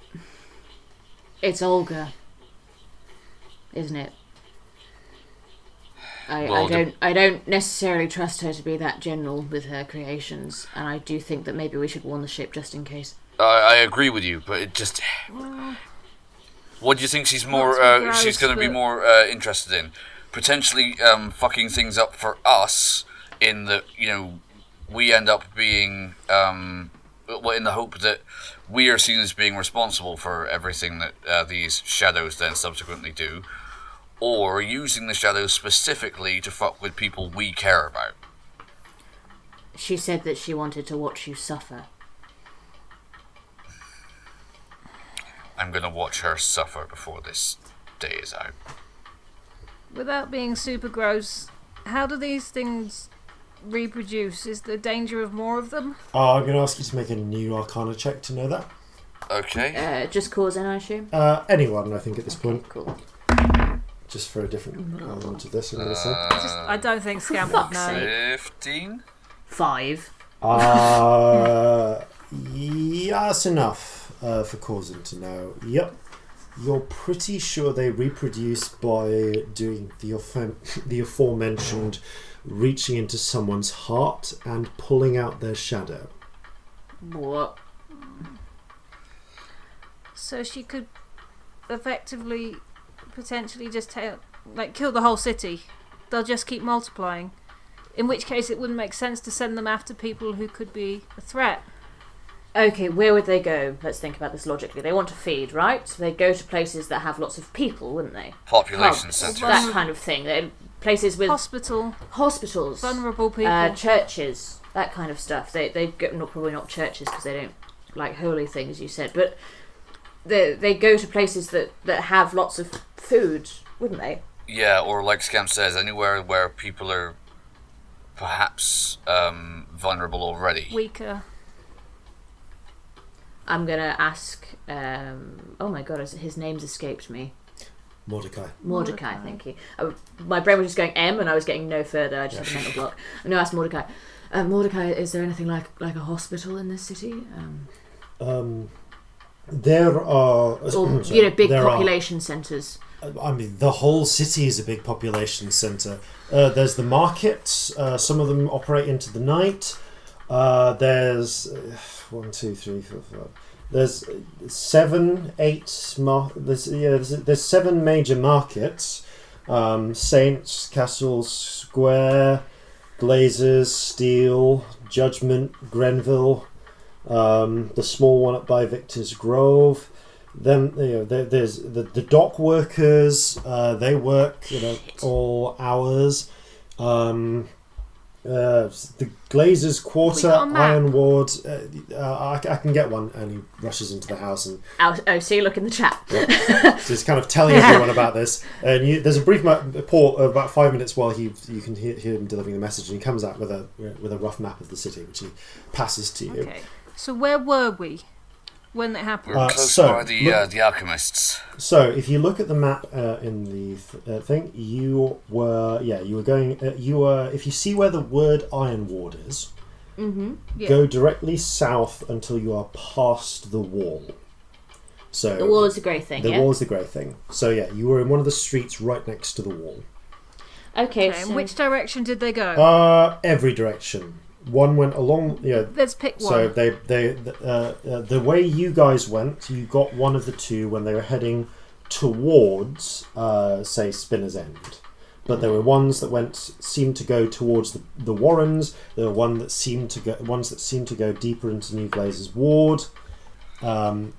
it's Olga, isn't it? I don't necessarily trust her to be that general with her creations, and I do think that maybe we should warn the ship just in case. I agree with you, but it just. What do you think she's more? She's going to be more interested in potentially fucking things up for us. In that, we end up being in the hope that we are seen as being responsible for everything that these shadows then subsequently do, or using the shadows specifically to fuck with people we care about. She said that she wanted to watch you suffer. I'm going to watch her suffer before this day is out. Without being super gross, how do these things reproduce? Is there danger of more of them? I'm going to ask you to make a new Arcana check to know that. Okay. Just Corzin, I assume? Anyone, I think, at this point. Cool. Just for a different element of this, I'm going to say. I don't think Scamp would know. 15? 5. Yeah, that's enough for Corzin to know. Yep. You're pretty sure they reproduce by doing the aforementioned reaching into someone's heart and pulling out their shadow. What? So she could effectively, potentially just kill the whole city. They'll just keep multiplying. In which case it wouldn't make sense to send them after people who could be a threat. Okay, where would they go? Let's think about this logically. They want to feed, right? So they'd go to places that have lots of people, wouldn't they? Population Pubs, centres. that kind of thing. Places with Hospitals, hospitals, vulnerable people. churches, that kind of stuff. They go, probably not churches because they don't like holy things, you said, but they go to places that have lots of food, wouldn't they? Yeah, or like Scamp says, anywhere where people are perhaps vulnerable already. Weaker. I'm gonna ask. Oh my god, his name's escaped me. Mordecai, thank you. My brain was just going M, and I was getting no further. I just had a mental block. I'm gonna ask Mordecai. Mordecai, is there anything like a hospital in this city? There are, or big population centres. I mean, the whole city is a big population centre. There's the markets. Some of them operate into the night. There's 1, 2, 3, 4, 5. There's 7, 8. There's 7 major markets: Saints, Castle Square, Glazers, Steel, Judgment, Grenville. The small one up by Victor's Grove. Then there's the dock workers. They work all hours. The Glazers Quarter, Iron Ward. I can get one, and he rushes into the house and. Oh, see, look in the chat. So he's kind of telling everyone about this, and there's a brief report of about 5 minutes while you can hear him delivering the message, and he comes out with a rough map of the city, which he passes to you. Okay. So where were we when that happened? We're close by the alchemists. So if you look at the map in the thing, you were going. If you see where the word Iron Ward is, go directly south until you are past the wall. So the wall is the grey thing. The wall is the grey thing. So you were in one of the streets right next to the wall. Okay. In which direction did they go? Every direction. One went along. Let's pick one. So the way you guys went, you got one of the two when they were heading towards, say, Spinner's End. But there were ones that seemed to go towards the Warrens. There were ones that seemed to go deeper into New Glazer's Ward. And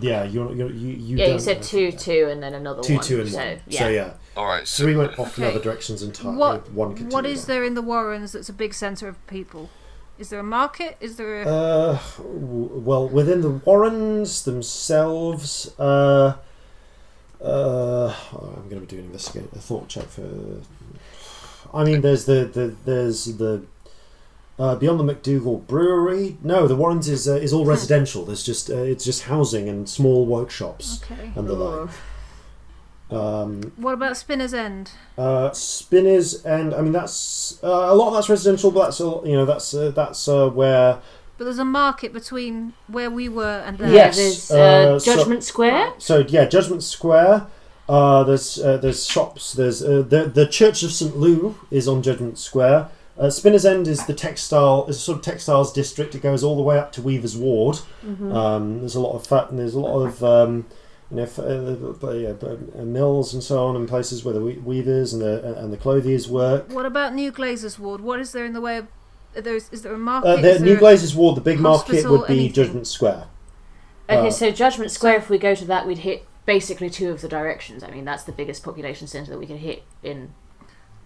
you said 2, and then another 2, one. 2, and 1. So yeah. All right. So 3 went off in other directions entirely. One continued. What is there in the Warrens that's a big centre of people? Is there a market? Is there a... well, within the Warrens themselves, I'm going to be doing a thought check for. I mean, there's the beyond the McDougal Brewery. No, the Warrens is all residential. There's just it's just housing and small workshops and the like. What about Spinner's End? Spinner's End. I mean, that's a lot of that's residential, but that's where. But there's a market between where we were and there. Yes, there's Judgment Square. So Judgment Square. There's shops. There's the Church of St. Lou is on Judgment Square. Spinner's End is the textile. It's a sort of textiles district. It goes all the way up to Weaver's Ward. There's a lot of fat, and there's a lot of mills and so on, and places where the weavers and the clothiers work. What about New Glazer's Ward? What is there in the way of? Is there a market? New Glazer's Ward, the big market would be anything? Judgment Square. Okay, so Judgment Square. If we go to that, we'd hit basically 2 of the directions. I mean, that's the biggest population centre that we could hit in.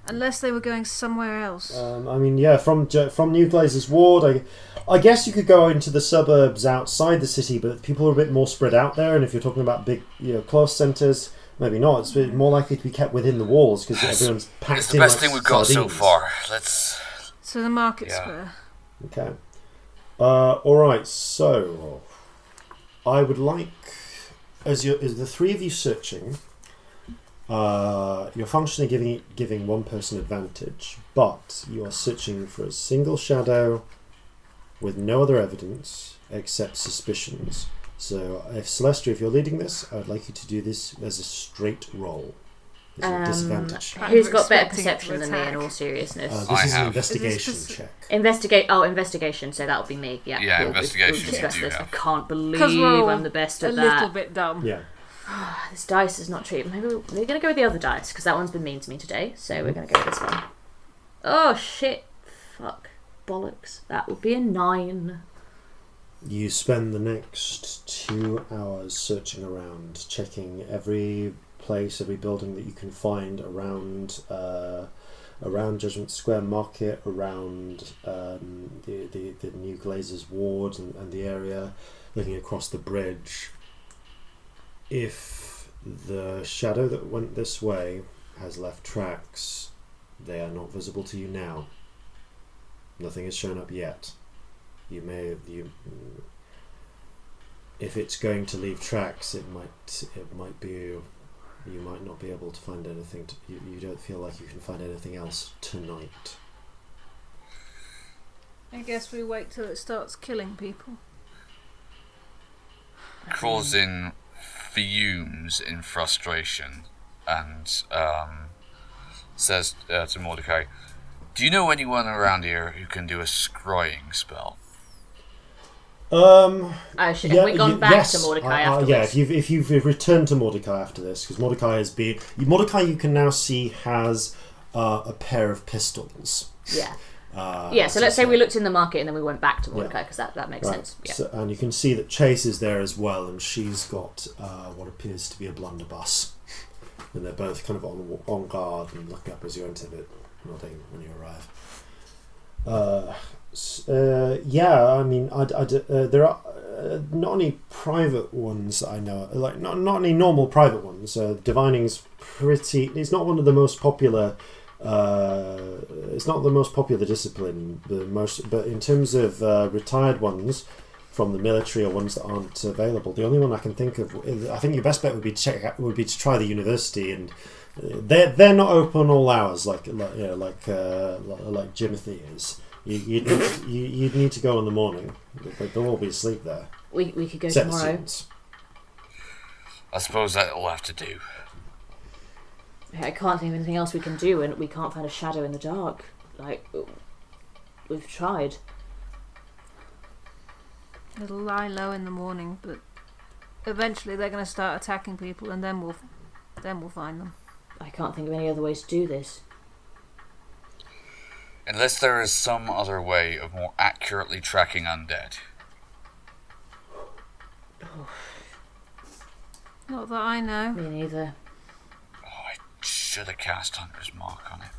Unless they were going somewhere else. From New Glazer's Ward, I guess you could go into the suburbs outside the city, but people are a bit more spread out there. And if you're talking about big, close centres, maybe not. It's more likely to be kept within the walls because everyone's packed in. It's the best thing we've got so sardines. far. So the market square. Okay. All right. So I would like, as the three of you searching. You're functionally giving one person advantage, but you are searching for a single shadow with no other evidence except suspicions. So, Celestia, if you're leading this, I would like you to do this as a straight roll. There's a disadvantage. Who's got better perception than me, in all seriousness? This is an investigation check. Investigation. So that'll be me. Yeah. Yeah, investigation. We'll discuss You do this. I have. can't believe we're I'm the best at a that. little bit dumb. Yeah. This dice is not treated. Maybe we're going to go with the other dice because that one's been mean to me today. So we're going to go with this one. Oh shit! Fuck bollocks. That would be a 9. You spend the next 2 hours searching around, checking every place, every building that you can find around around Judgment Square Market, around the New Glazers Ward and the area, looking across the bridge. If the shadow that went this way has left tracks, they are not visible to you now. Nothing has shown up yet. If it's going to leave tracks, it might be, you might not be able to find anything. You don't feel like you can find anything else tonight. I guess we wait till it starts killing people. Corzin fumes in frustration and says to Mordecai, "Do you know anyone around here who can do a scrying spell?" Have we gone back yes, to Mordecai after yeah, this? if you've returned to Mordecai after this, because Mordecai you can now see has a pair of pistols. Yeah. So let's say we looked in the market and then we went back to Mordecai, because that makes sense. Yeah. So, and you can see that Chase is there as well, and she's got what appears to be a blunderbuss, and they're both kind of on guard and looking up as you enter, but nodding when you arrive. I mean, there are not any private ones that I know, like not any normal private ones. Divining's it's not one of the most popular. It's not the most popular discipline. But in terms of retired ones from the military or ones that aren't available, the only one I can think of, I think your best bet would be to try the university, and they're not open all hours like Jimothy is. You'd need to go in the morning. They'll all be asleep there. We could go Except the tomorrow. students. I suppose that'll have to do. I can't think of anything else we can do, and we can't find a shadow in the dark. Like, we've tried. It'll lie low in the morning, but eventually they're going to start attacking people, and then we'll find them. I can't think of any other ways to do this. Unless there is some other way of more accurately tracking undead. Not that I know. Me neither. Oh, I should have cast Hunter's Mark on it.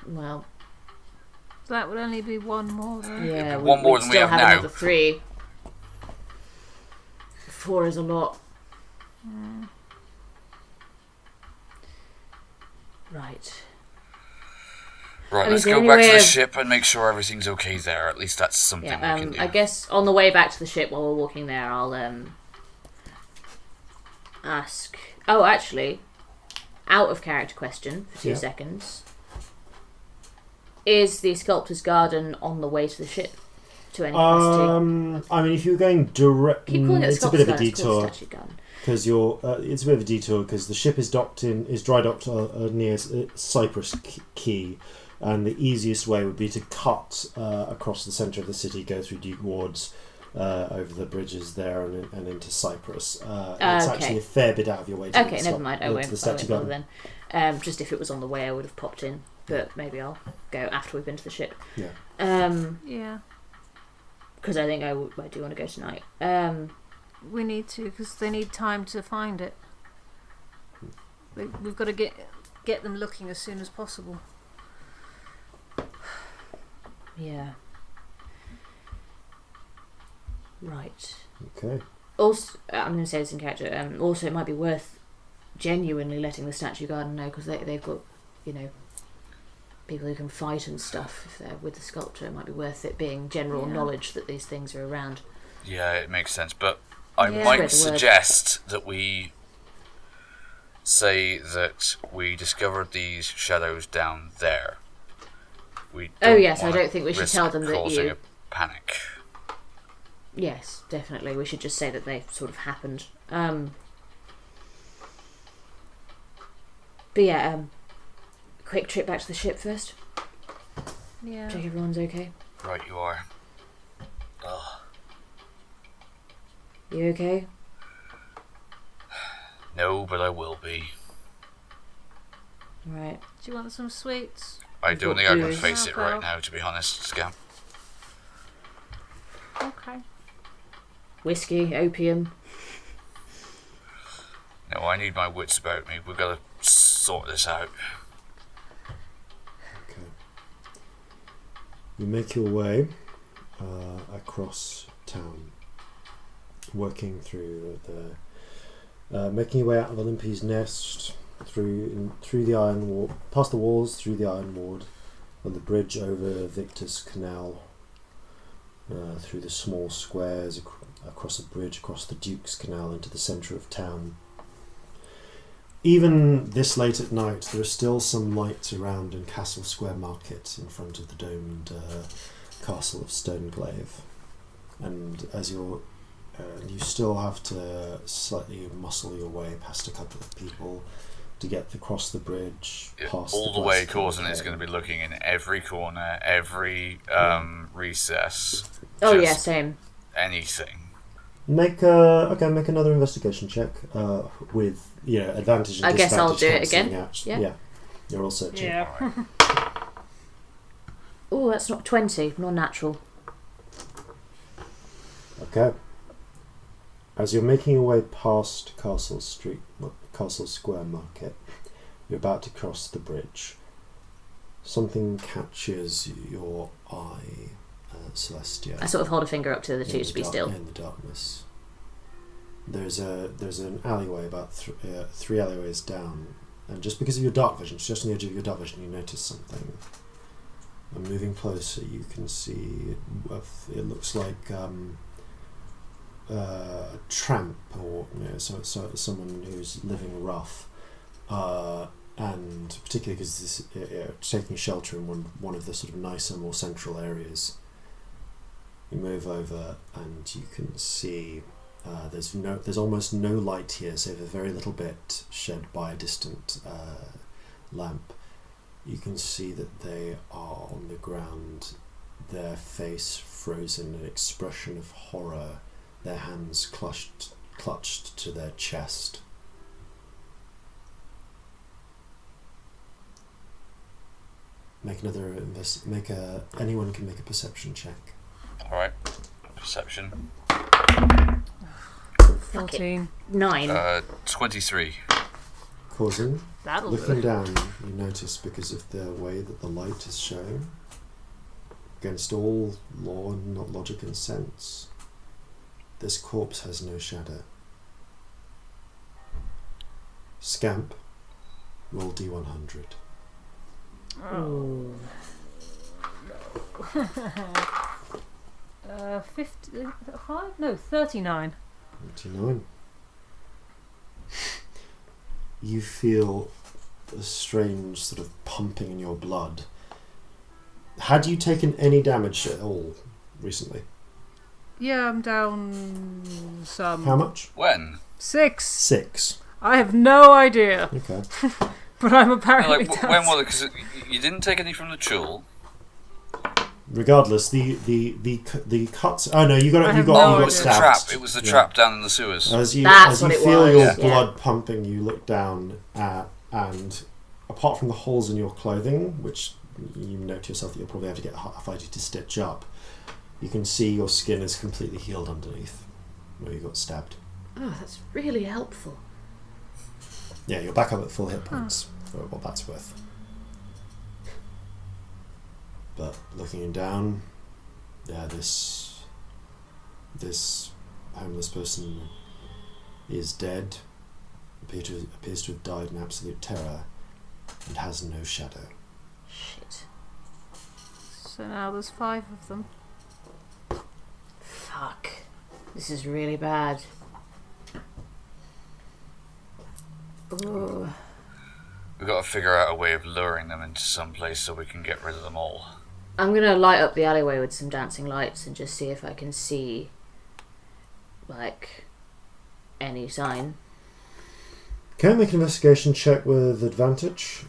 Well, That would only be one more, though. yeah, one more than we have now. Another 3. 4 is a lot. Right. Right, let's go back to the ship and make sure everything's okay there. At least that's something we can do. I guess on the way back to the ship while we're walking there, I'll ask. Oh, actually, out of character question for 2 seconds. Is the Sculptor's Garden on the way to the ship to any capacity? I mean, if you're going direct, Keep calling it it's a bit of a Sculptor's Garden, detour. it's called Statue Garden. Because it's a bit of a detour because the ship is dry docked near Cypress Key, and the easiest way would be to cut across the centre of the city, go through Duke Wards, over the bridges there and into Cyprus. It's actually a fair bit out of your way. To Never mind. I won't Statue bother then. Just if it was on the way, I would have popped in, but maybe I'll go after we've been to the ship. Yeah. Yeah. Because I think I do want to go tonight. We need to, because they need time to find it. We've got to get them looking as soon as possible. Yeah. Right. Okay. Also, I'm going to say this in character. Also, it might be worth genuinely letting the Statue Garden know, because they've got, people who can fight and stuff. If they're with the sculptor, it might be worth it being general knowledge that these things are around. Yeah, it makes sense. But I Spread might the word. suggest that we say that we discovered these shadows down there. We Oh, yes, I wanna don't think we should risk tell them that causing you... a panic. Yes, definitely. We should just say that they sort of happened. But yeah, quick trip back to the ship first. Yeah. Check everyone's okay. Right, you are. Ugh. You okay? No, but I will be. Right. Do you want some sweets? I don't think I can booze. face it Okay. right now, to be honest, Scamp. Okay. Whiskey, opium. No, I need my wits about me. We've got to sort this out. Okay. You make your way across town, working through making your way out of Olympia's Nest, through the Iron Wall, past the walls, through the Iron Ward, on the bridge over Victor's Canal, through the small squares, across the bridge, across the Duke's Canal, into the centre of town. Even this late at night, there are still some lights around in Castle Square Market in front of the domed castle of Stoneglaive. And as you still have to slightly muscle your way past a couple of people to get across the bridge, past all the way. Corzin is going to be looking in every corner, every recess. Oh yeah, same. Anything. Make another investigation check with advantage. And I guess I'll do it cancelling again. out. Yeah. You're all searching. Yeah. Oh, that's not 20, not natural. Okay. As you're making your way past Castle Square Market, you're about to cross the bridge. Something catches your eye, Celestia. I sort of hold a finger up to the two to be still. In the darkness. There's an alleyway about three alleyways down, and just because of your dark vision, just on the edge of your dark vision, you notice something. And moving closer, you can see it looks like a tramp, or someone who's living rough, and particularly because this taking shelter in one of the sort of nicer, more central areas. You move over, and you can see there's almost no light here, save a very little bit shed by a distant lamp. You can see that they are on the ground, their face frozen, an expression of horror, their hands clutched to their chest. Anyone can make a perception check. Alright. Perception. 14. 9. 23. Corzin, That'll looking do. down, you notice, because of the way that the light is showing, against all law and not logic and sense, this corpse has no shadow. Scamp, roll D100. Oh. 55? No, 39. 29. You feel a strange sort of pumping in your blood. Had you taken any damage at all recently? Yeah, I'm down some. How much? When? 6. 6. I have no idea, Okay. but I'm apparently Like, down. when was it? Because you didn't take any from the chul. Regardless, the cuts. Oh no, you got I have you no got idea. stabbed. Trap. It was the Yeah. trap down in the sewers. As you That's what it feel was, your yeah. blood pumping, you look down and apart from the holes in your clothing, which you note to yourself that you'll probably have to get a fighter to stitch up, you can see your skin is completely healed underneath where you got stabbed. Oh, that's really helpful. Yeah, you're back up at full hit points for what that's worth. But looking down, yeah, this homeless person is dead, appears to have died in absolute terror, and has no shadow. Shit. So now there's 5 of them. Fuck. This is really bad. Ooh. We've got to figure out a way of luring them into some place so we can get rid of them all. I'm gonna light up the alleyway with some dancing lights and just see if I can see, like, any sign. Can I make an investigation check with advantage?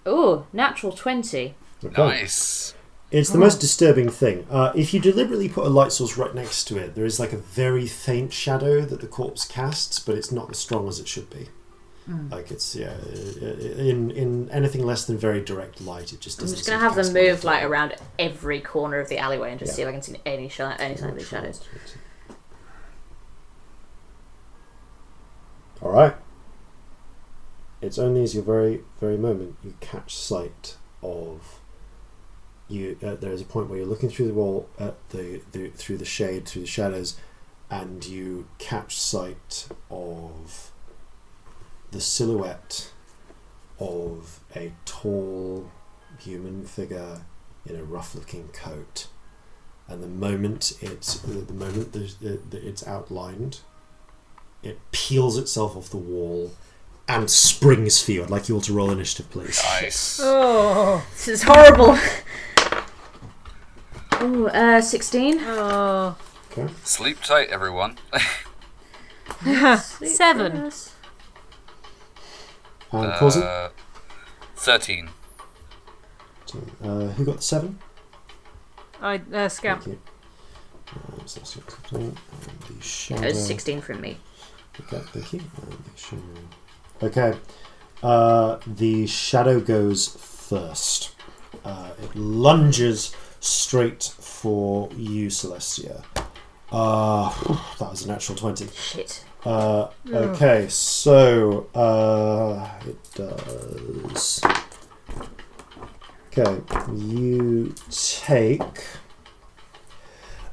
Oh, natural 20. Okay. Nice. It's the most disturbing thing. If you deliberately put a light source right next to it, there is like a very faint shadow that the corpse casts, but it's not as strong as it should be. Like it's in anything less than very direct light, it just I'm doesn't. just gonna have them move like around every corner of the alleyway and just see if I can see any sign of these shadows. All right. It's only as your very, very moment you catch sight of you. There is a point where you're looking through the wall at through the shade, through the shadows, and you catch sight of the silhouette of a tall human figure in a rough-looking coat. And the moment it's outlined, it peels itself off the wall and springs for you. I'd like you all to roll initiative, please. Nice. Oh. This is horrible. Ooh, 16. Oh. Okay. Sleep tight, everyone. 7. And Corzin? 13. Who got the 7? Scamp. Thank you. So 16, and the shadow. That was 16 from me. Okay, thank you. And the shadow. Okay. The shadow goes first. It lunges straight for you, Celestia. That was a natural 20. Shit. Okay, so it does. Okay, you take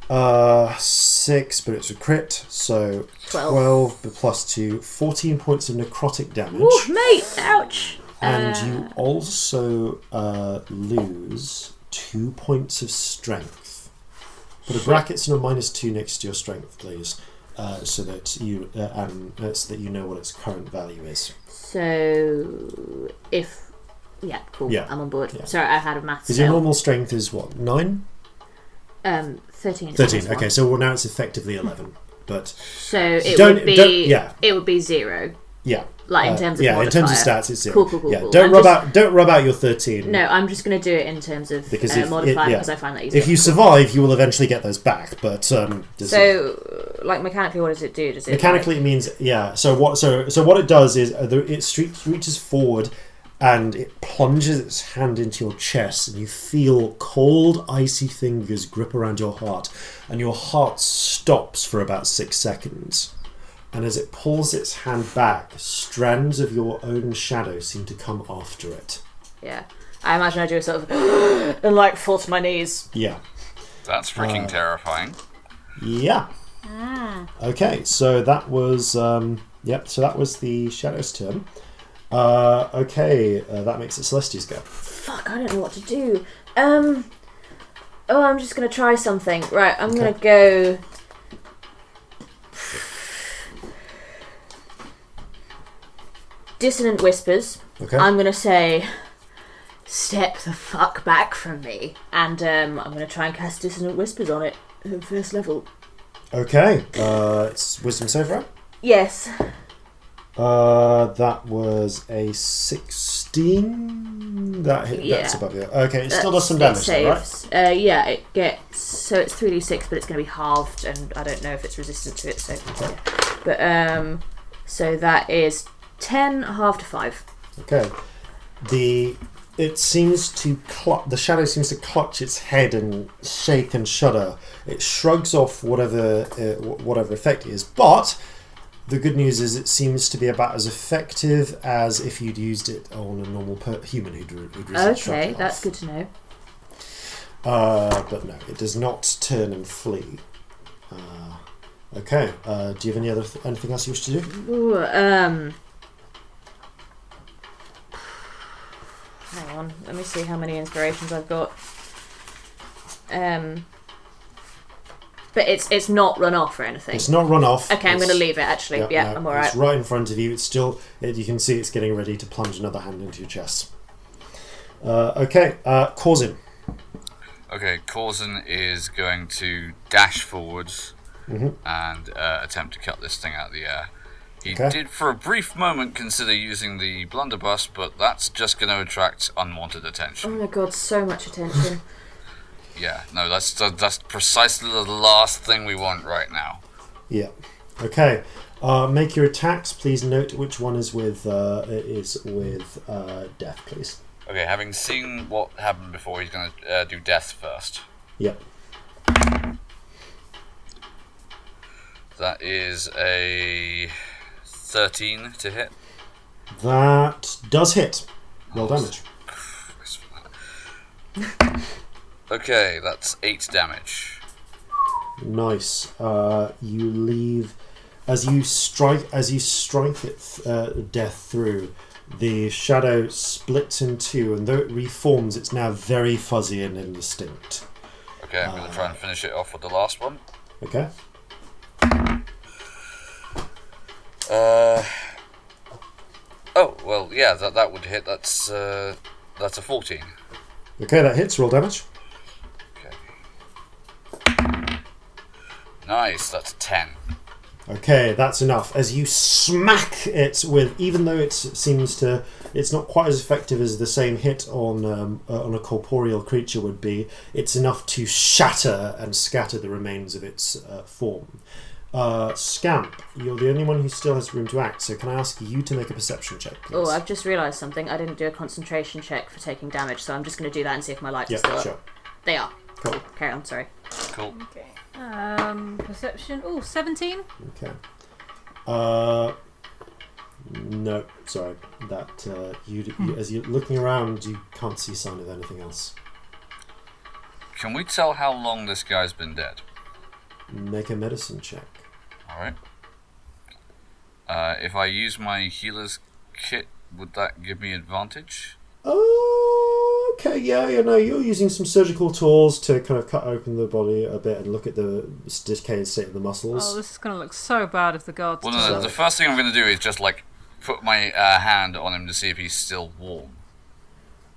6, but it's a crit, so 12 plus 2, 14 points of necrotic damage. Ooh, mate! Ouch! And you also lose 2 points of strength. Put a brackets and a -2 next to your strength, please, so that you know what its current value is. So, if... Yeah, cool. Yeah. I'm on board. Yeah. Sorry, I had a maths Because your fail. normal strength is what, 9? 13. 13. Okay, so now it's effectively 11. But So it Don't- would be... don't- yeah. It would be 0. yeah, Like, in terms of in terms of modifier. stats, it's 0. Cool. Yeah, I'm don't rub out your 13. No, I'm just going to do it in terms of Because modifier because I find that easier. If you survive, you will eventually get those back. But So, like, mechanically, what does it do? Does it mechanically, it means So what it does is it reaches forward and it plunges its hand into your chest, and you feel cold, icy fingers grip around your heart, and your heart stops for about 6 seconds. And as it pulls its hand back, strands of your own shadow seem to come after it. Yeah. I imagine I do a sort of and like fall to my knees. Yeah. That's freaking terrifying. Yeah. Okay, so that was so that was the Shadow's turn. That makes it Celestia's go. Fuck, I don't know what to do. I'm just gonna try something. Right, I'm gonna go. Dissonant Whispers. Okay. I'm gonna say, step the fuck back from me, and I'm gonna try and cast Dissonant Whispers on it at first level. Okay. It's Wisdom save, right? Yes. That was a 16. That hit. Yeah. That's above you. Okay, it still does some damage, though, right? Saves. Yeah, it gets. So it's 3d6, but it's going to be halved, and I don't know if it's resistant to it. So, but so that is 10 halved to 5. Okay. It seems to the shadow seems to clutch its head and shake and shudder. It shrugs off whatever effect it is, but the good news is it seems to be about as effective as if you'd used it on a normal human who'd resist Okay, shrugging that's off. good to know. But no, it does not turn and flee. Okay. Do you have anything else you wish to do? Ooh, hang on, let me see how many inspirations I've got. But it's not run off or anything. It's not run off. Okay, I'm going to leave it actually. Yeah, no, I'm alright. It's right in front of you. It's still. You can see it's getting ready to plunge another hand into your chest. Corzin. Okay, Corzin is going to dash forwards and attempt to cut this thing out of the air. He did for a brief moment consider using the blunderbuss, but that's just going to attract unwanted Oh attention. my god, so much attention. Yeah, no, that's precisely the last thing we want right now. Yeah. Okay. Make your attacks. Please note which one is with death, please. Okay, having seen what happened before, he's going to do death first. Yep. That is a 13 to hit. That does hit. Roll damage. Okay, that's 8 damage. Nice. You leave as you strike it death through. The shadow splits in two, and though it reforms, it's now very fuzzy and indistinct. Okay, I'm going to try and finish it off with the last one. Okay. Oh well, yeah, that would hit. That's a 14. Okay, that hits. Roll damage. Okay. Nice. That's 10. Okay, that's enough. As you smack it with, even though it's not quite as effective as the same hit on a corporeal creature would be. It's enough to shatter and scatter the remains of its form. Scamp, you're the only one who still has room to act, so can I ask you to make a perception check, please? Oh, I've just realised something. I didn't do a concentration check for taking damage, so I'm just going to do that and see if my lights are still sure. up. They are. Cool. Carry on, sorry. Cool. Okay. Perception. Oh, 17. Okay. No, sorry. That you as you're looking around, you can't see sign of anything else. Can we tell how long this guy's been dead? Make a medicine check. Alright. If I use my healer's kit, would that give me advantage? Okay, yeah, you're using some surgical tools to kind of cut open the body a bit and look at the decayed state of the muscles. Oh, this is going to look so bad if the guards... Well, no, the first thing I'm going to do is just, put my hand on him to see if he's still warm.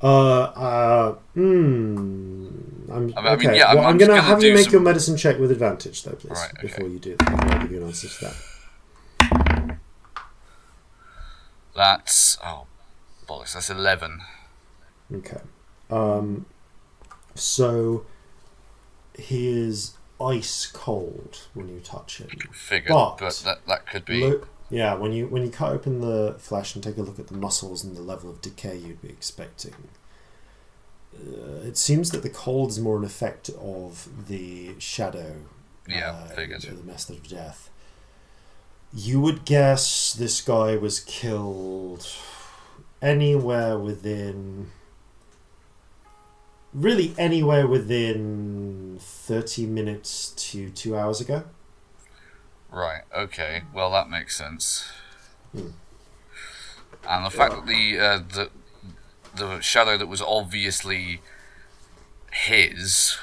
I'm going to have you make your medicine check with advantage, though, please, right, okay. Before you do that. I'll give you an answer to that. That's... oh, bollocks, that's 11. Okay. So he is ice cold when you touch him. Figured, but that could be... Yeah, when you cut open the flesh and take a look at the muscles and the level of decay you'd be expecting, it seems that the cold is more an effect of the shadow. Yeah, figured. The method of death. You would guess this guy was killed anywhere within 30 minutes to 2 hours ago. Right, okay. Well, that makes sense. And the fact that the shadow that was obviously his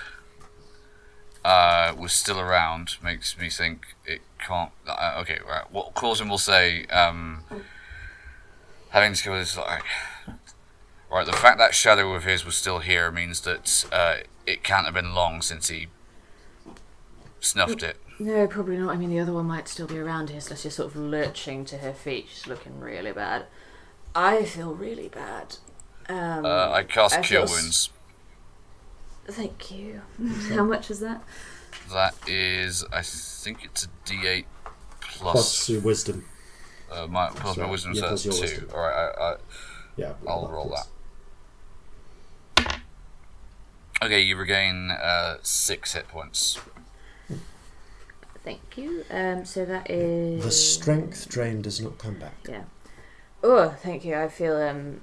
was still around makes me think it can't... okay, right. What Corzin will say, having discovered this, right, the fact that shadow of his was still here means that it can't have been long since he snuffed it. No, probably not. I mean, the other one might still be around here, so she's sort of lurching to her feet. She's looking really bad. I feel really bad. I cast Cure Wounds. Thank you. How much is that? That is, I think it's a D8 Plus your wisdom. My wisdom, so that's 2. Wisdom. Alright, I'll roll that. Okay, you regain 6 hit points. Thank you. So that is... The strength drain does not come back. Yeah. Oh, thank you. I feel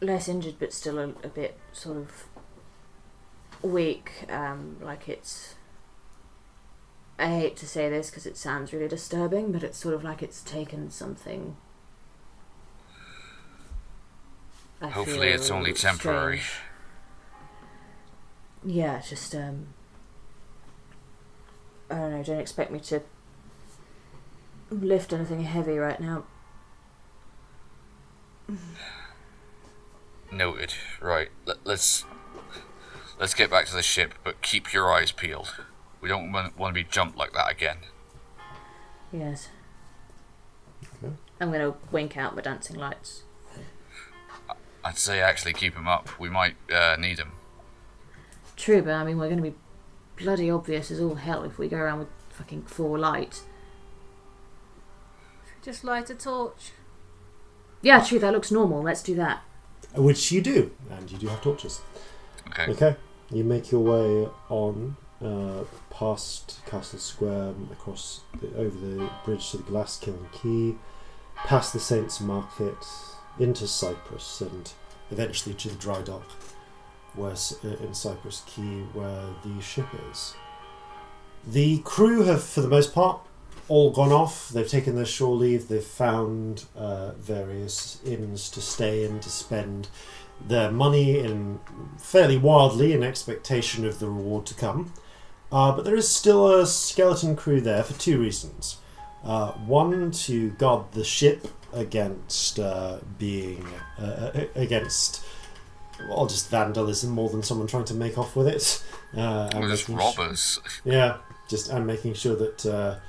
less injured, but still a bit sort of weak. Like it's... I hate to say this because it sounds really disturbing, but it's sort of like it's taken something. Hopefully it's only temporary. Strange. Yeah, it's just I don't know, don't expect me to lift anything heavy right now. Noted. Right, let's get back to the ship, but keep your eyes peeled. We don't want to be jumped like that again. Yes. Okay. I'm going to wink out my dancing lights. I'd say actually keep them up. We might need them. True, but I mean, we're going to be bloody obvious as all hell if we go around with fucking 4 lights. Just light a torch. Yeah, true, that looks normal. Let's do that. Which you do, and you do have torches. Okay. You make your way on past Castle Square, over the bridge to the Glass Kiln Quay, past the Saints' Market, into Cyprus, and eventually to the dry dock in Cyprus Quay, where the ship is. The crew have, for the most part, all gone off. They've taken their shore leave. They've found various inns to stay in, to spend their money in fairly wildly in expectation of the reward to come. But there is still a skeleton crew there for two reasons. One, to guard the ship against just vandalism more than someone trying to make off with it. Or just robbers. And making sure that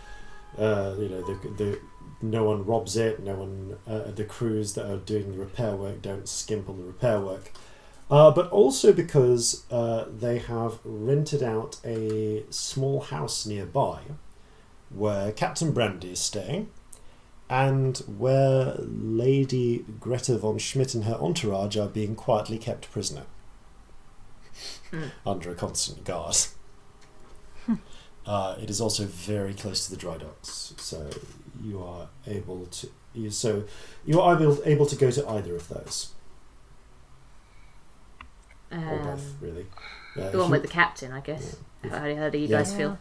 no one robs it. No one, the crews that are doing the repair work don't skimp on the repair work. But also because they have rented out a small house nearby where Captain Brandy is staying, and where Lady Greta von Schmidt and her entourage are being quietly kept prisoner under a constant guard. It is also very close to the dry docks, so you are able to go to either of those. Or both, really. The one with the captain, I guess. How do you guys feel?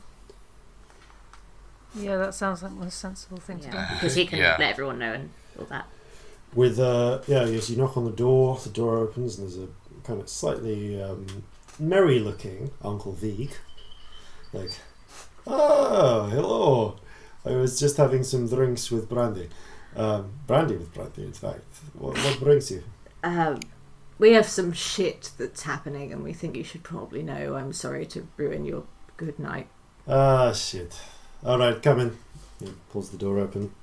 Yeah, that sounds like the most sensible thing to do. Because he can let everyone know and all that. With as you knock on the door opens, and there's a kind of slightly merry-looking Uncle Vig. Like, oh, hello. I was just having some drinks with brandy. Brandy with brandy, in fact. What brings you? We have some shit that's happening, and we think you should probably know. I'm sorry to ruin your good night. Ah, shit. All right, come in. He pulls the door open.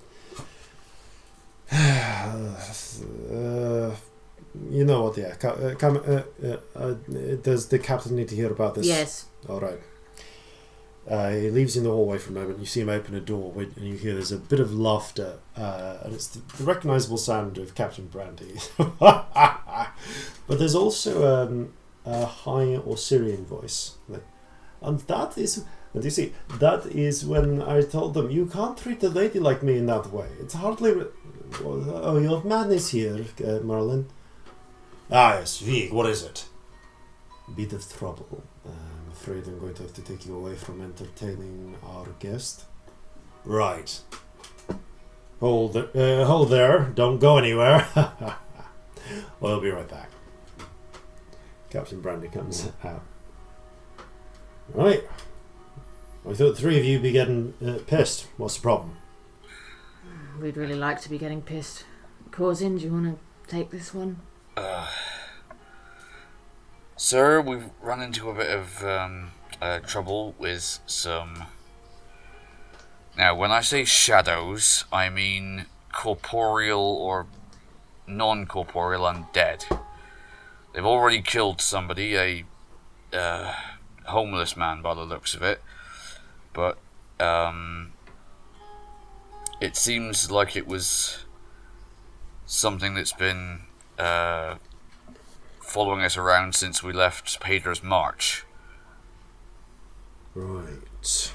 You know what? Yeah, come. Does the captain need to hear about this? Yes. All right. He leaves you in the hallway for a moment. You see him open a door, and you hear there's a bit of laughter, and it's the recognisable sound of Captain Brandy. But there's also a high Osirian voice, and that is. And you see, that is when I told them, you can't treat a lady like me in that way. It's hardly... Oh, your man is here, Merlin. Ah, yes, Vig, what is it? Bit of trouble. I'm afraid I'm going to have to take you away from entertaining our guest. Right. Hold there. Don't go anywhere. Well, I'll be right back. Captain Brandy comes out. Right. I thought the three of you would be getting pissed. What's the problem? We'd really like to be getting pissed. Corzin, do you want to take this one? Sir, we've run into a bit of trouble with some... Now, when I say shadows, I mean corporeal or non-corporeal undead. They've already killed somebody, a homeless man by the looks of it. But it seems like it was something that's been following us around since we left Pader's March. Right.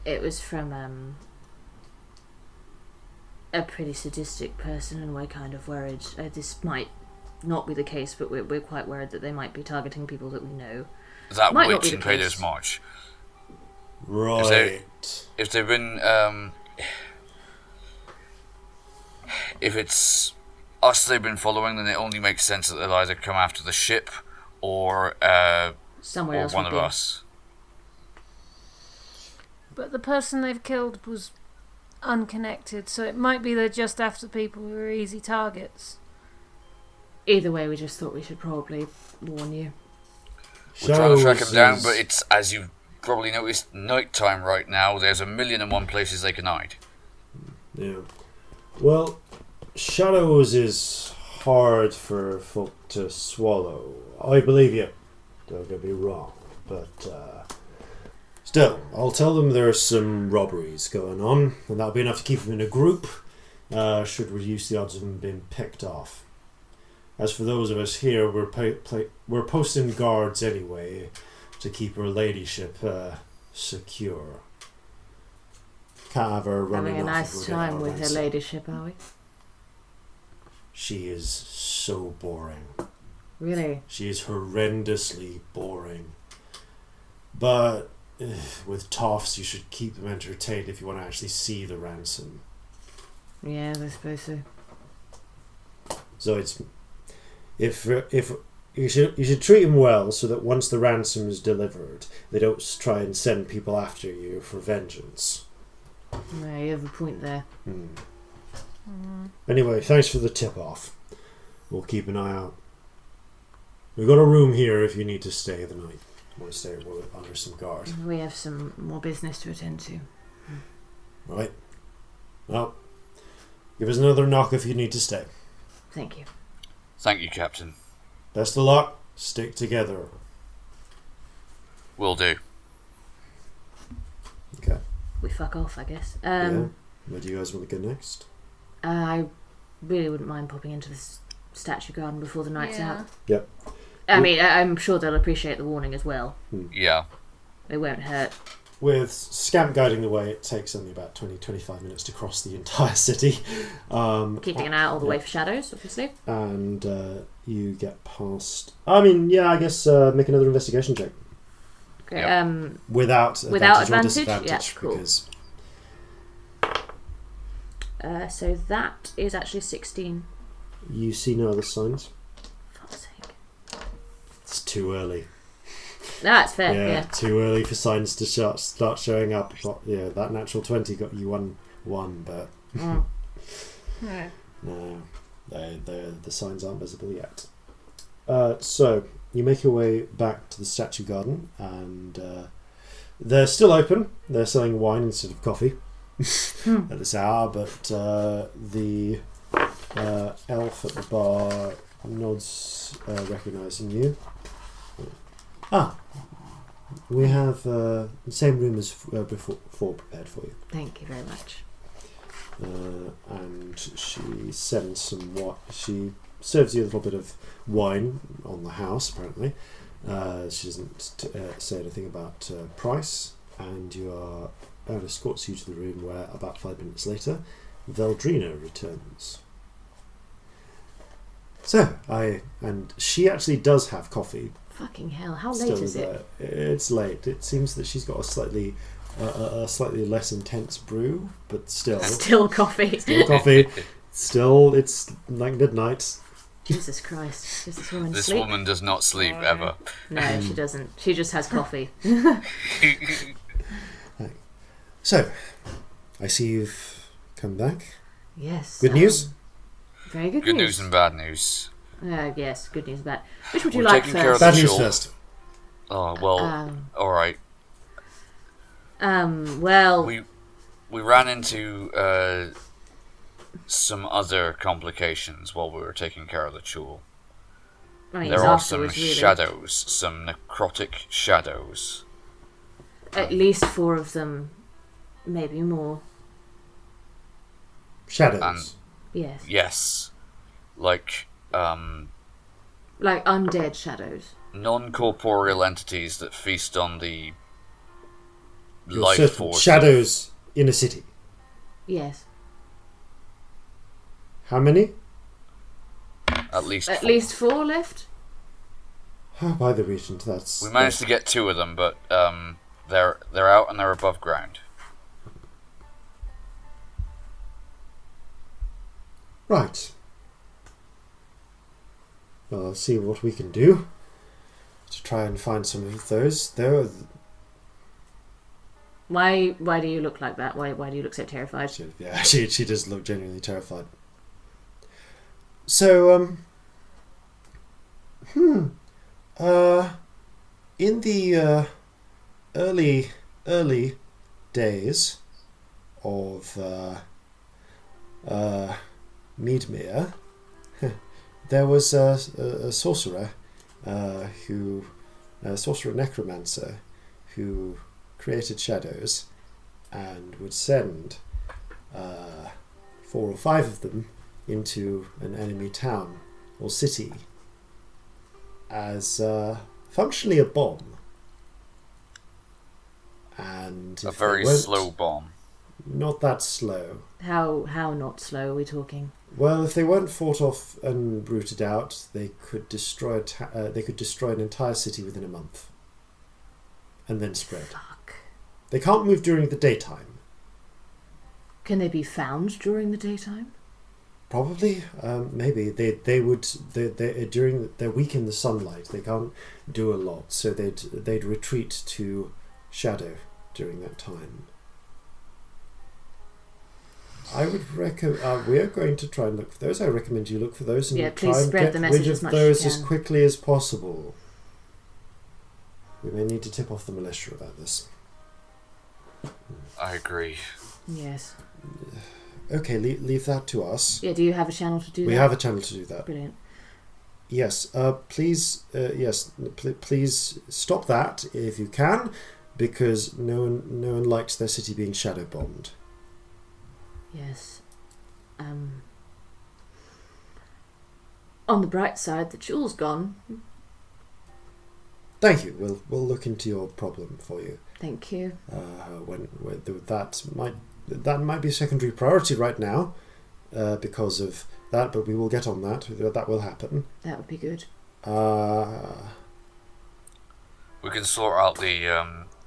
It was from a pretty sadistic person, and we're kind of worried. This might not be the case, but we're quite worried that they might be targeting people that we know. That witch in Pader's March. Right. If they've been, if it's us they've been following, then it only makes sense that they'll either come after the ship or somewhere else, one of us. But the person they've killed was unconnected, so it might be they're just after people who are easy targets. Either way, we just thought we should probably warn you. We're trying to track them down, but it's, as you've probably noticed, night time right now. There's 1,000,001 places they can hide. Yeah. Well, shadows is hard for folk to swallow. I believe you. Don't get me wrong, but still, I'll tell them there's some robberies going on, and that'll be enough to keep them in a group. should reduce the odds of them being picked off. As for those of us here, we're posting guards anyway to keep her ladyship secure. Can't have her running Having a off nice if we're getting time our with her ransom. ladyship, are we? She is so boring. Really? She is horrendously boring. But with toffs, you should keep them entertained if you want to actually see the ransom. Yeah, I suppose so. So it's if you should treat them well, so that once the ransom is delivered, they don't try and send people after you for vengeance. No, you have a point there. Anyway, thanks for the tip-off. We'll keep an eye out. We've got a room here if you need to stay the night. Want to stay under some guard. We have some more business to attend to. Right. Well, give us another knock if you need to stay. Thank you. Thank you, Captain. Best of luck. Stick together. Will do. Okay. We fuck off, I guess. Yeah. Where do you guys want to go next? I really wouldn't mind popping into this statue garden before the night's out. Yep. I mean, I'm sure they'll appreciate the warning as well. Yeah. It won't hurt. With Scamp guiding the way, it takes only about 20-25 minutes to cross the entire city. Keeping an eye out all the way for shadows, obviously. And you get past... I mean, yeah, I guess make another investigation check. Okay, Yep. Without Without advantage or advantage? disadvantage. Yeah, cool. Because so that is actually 16. you see no other signs. Fuck's sake. It's too early. That's fair, yeah. Too early for signs to start showing up. But, yeah, that natural 20 got you one, but Yeah. no, the signs aren't visible yet. So you make your way back to the statue garden, and they're still open. They're selling wine instead of coffee at this hour, but the elf at the bar nods, recognising you. We have the same room as before prepared for you. Thank you very much. And she sends some she serves you a little bit of wine on the house, apparently. She doesn't say anything about price, and escorts you to the room where, about 5 minutes later, Veldrina returns. So, and she actually does have coffee. Fucking hell, how late is it? It's late. It seems that she's got a slightly less intense brew, but still. Still coffee. Still coffee. Still, it's like midnight. Jesus Christ. Does this woman This sleep? woman does not sleep ever. No, she doesn't. She just has coffee. So, I see you've come back. Yes. Good news? Very good, Good news and bad news. Yes, good news and bad. Which would you We're like taking care of first? Bad news Sure. first. Oh, well, alright. Well, We ran into some other complications while we were taking care of the Chul. I mean, There it's are some afterwards, really. shadows, some necrotic shadows. At least 4 of them, maybe more. Shadows. Yes. Yes. Like, Like undead shadows. non-corporeal entities that feast on the You're life certain force. shadows in a city. Yes. How many? At least At 4. least 4 left? By the regent, that's... We managed to get 2 of them, but they're out and they're above ground. Right. Well, I'll see what we can do to try and find some of those. Why do you look like that? Why do you look so terrified? She does look genuinely terrified. So, in the early days of Meadmere, there was a sorcerer sorcerer necromancer who 4 or 5 of them into an enemy town or city as functionally a bomb. And A very slow bomb. Not that slow. How not slow are we talking? Well, if they weren't fought off and rooted out, they could destroy an entire city within a month, and then spread. Fuck. They can't move during the daytime. Can they be found during the daytime? Probably, maybe they would. They're weak in the sunlight. They can't do a lot, so they'd retreat to shadow during that time. I would recommend. We are going to try and look for those. I recommend you look for those and Yeah, try please and spread get the message rid as of much as those you as can. quickly as possible. We may need to tip off the militia about this. I agree. Yes. Okay, leave that to us. Yeah, do you have a channel to do that? We have a channel to do that. Brilliant. Yes. Please. Yes. Please stop that if you can, because no one likes their city being shadow bombed. Yes. On the bright side, the jewel's gone. Thank you. We'll look into your problem for you. Thank you. That might be a secondary priority right now, because of that. But we will get on that. That will happen. That would be good. We can sort out the.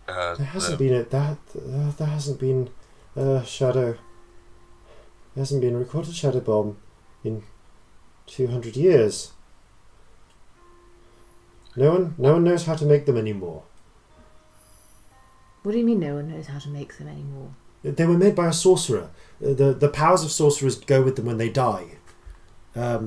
There hasn't been a shadow. There hasn't been a recorded shadow bomb in 200 years. No one knows how to make them anymore. What do you mean no one knows how to make them anymore? They were made by a sorcerer. The powers of sorcerers go with them when they die. The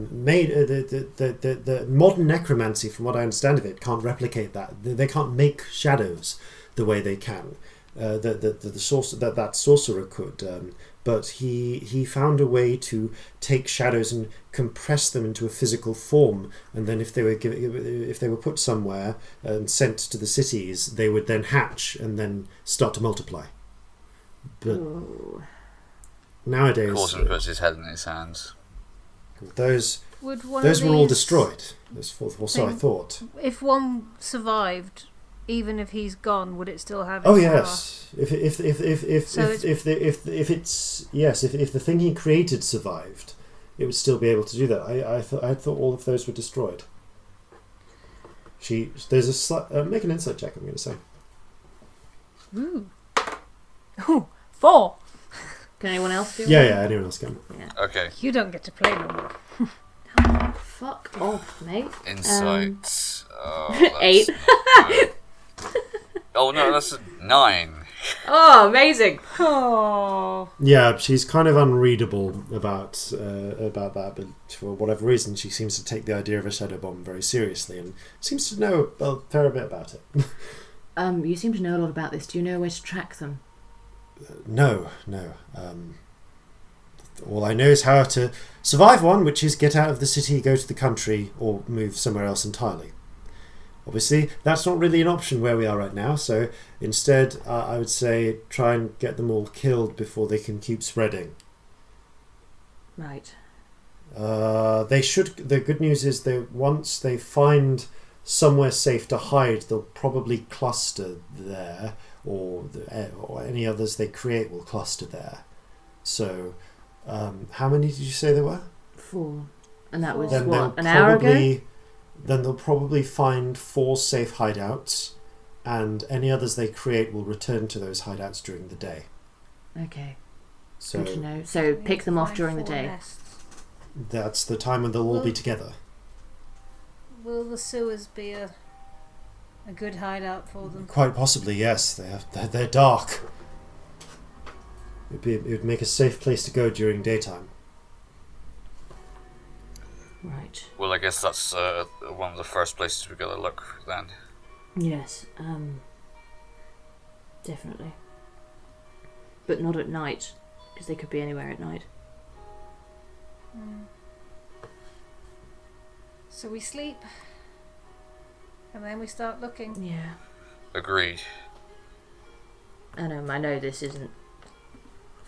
modern necromancy, from what I understand of it, can't replicate that. They can't make shadows the way they can. That sorcerer could, but he found a way to take shadows and compress them into a physical form, and then if they were put somewhere and sent to the cities, they would then hatch and then start to multiply. But nowadays, Corzin puts his head in his hands. Those Were all destroyed. So I thought. If one survived, even if he's gone, would it still have? Oh its yes. If the thing he created survived, it would still be able to do that. I thought all of those were destroyed. There's a make an insight check. I'm going to say. Ooh. Ooh, 4. Can anyone else do it? Yeah, anyone else can. Yeah. Okay. You don't get to play no more. Fuck off, mate. Insight. 8. Oh no, that's a 9. Oh, amazing. Oh. Yeah, she's kind of unreadable about that, but for whatever reason, she seems to take the idea of a shadow bomb very seriously and seems to know a fair bit about it. You seem to know a lot about this. Do you know where to track them? No. All I know is how to survive one, which is get out of the city, go to the country, or move somewhere else entirely. Obviously, that's not really an option where we are right now, so instead, I would say try and get them all killed before they can keep spreading. Right. They should. The good news is that once they find somewhere safe to hide, they'll probably cluster there, or any others they create will cluster there. So, how many did you say there were? 4. And that was Then what, they'll an hour ago? Then they'll probably find 4 safe hideouts, and any others they create will return to those hideouts during the day. Okay. So Good to know. So pick them off during the 4 day. nests. that's the time when they'll all be together. Will the sewers be a good hideout for them? Quite possibly, yes. They're dark. It would make a safe place to go during daytime. Right. Well, I guess that's one of the first places we gotta look then. Yes. Definitely. But not at night, because they could be anywhere at night. So we sleep, and then we start looking. Yeah. Agreed. And I know this isn't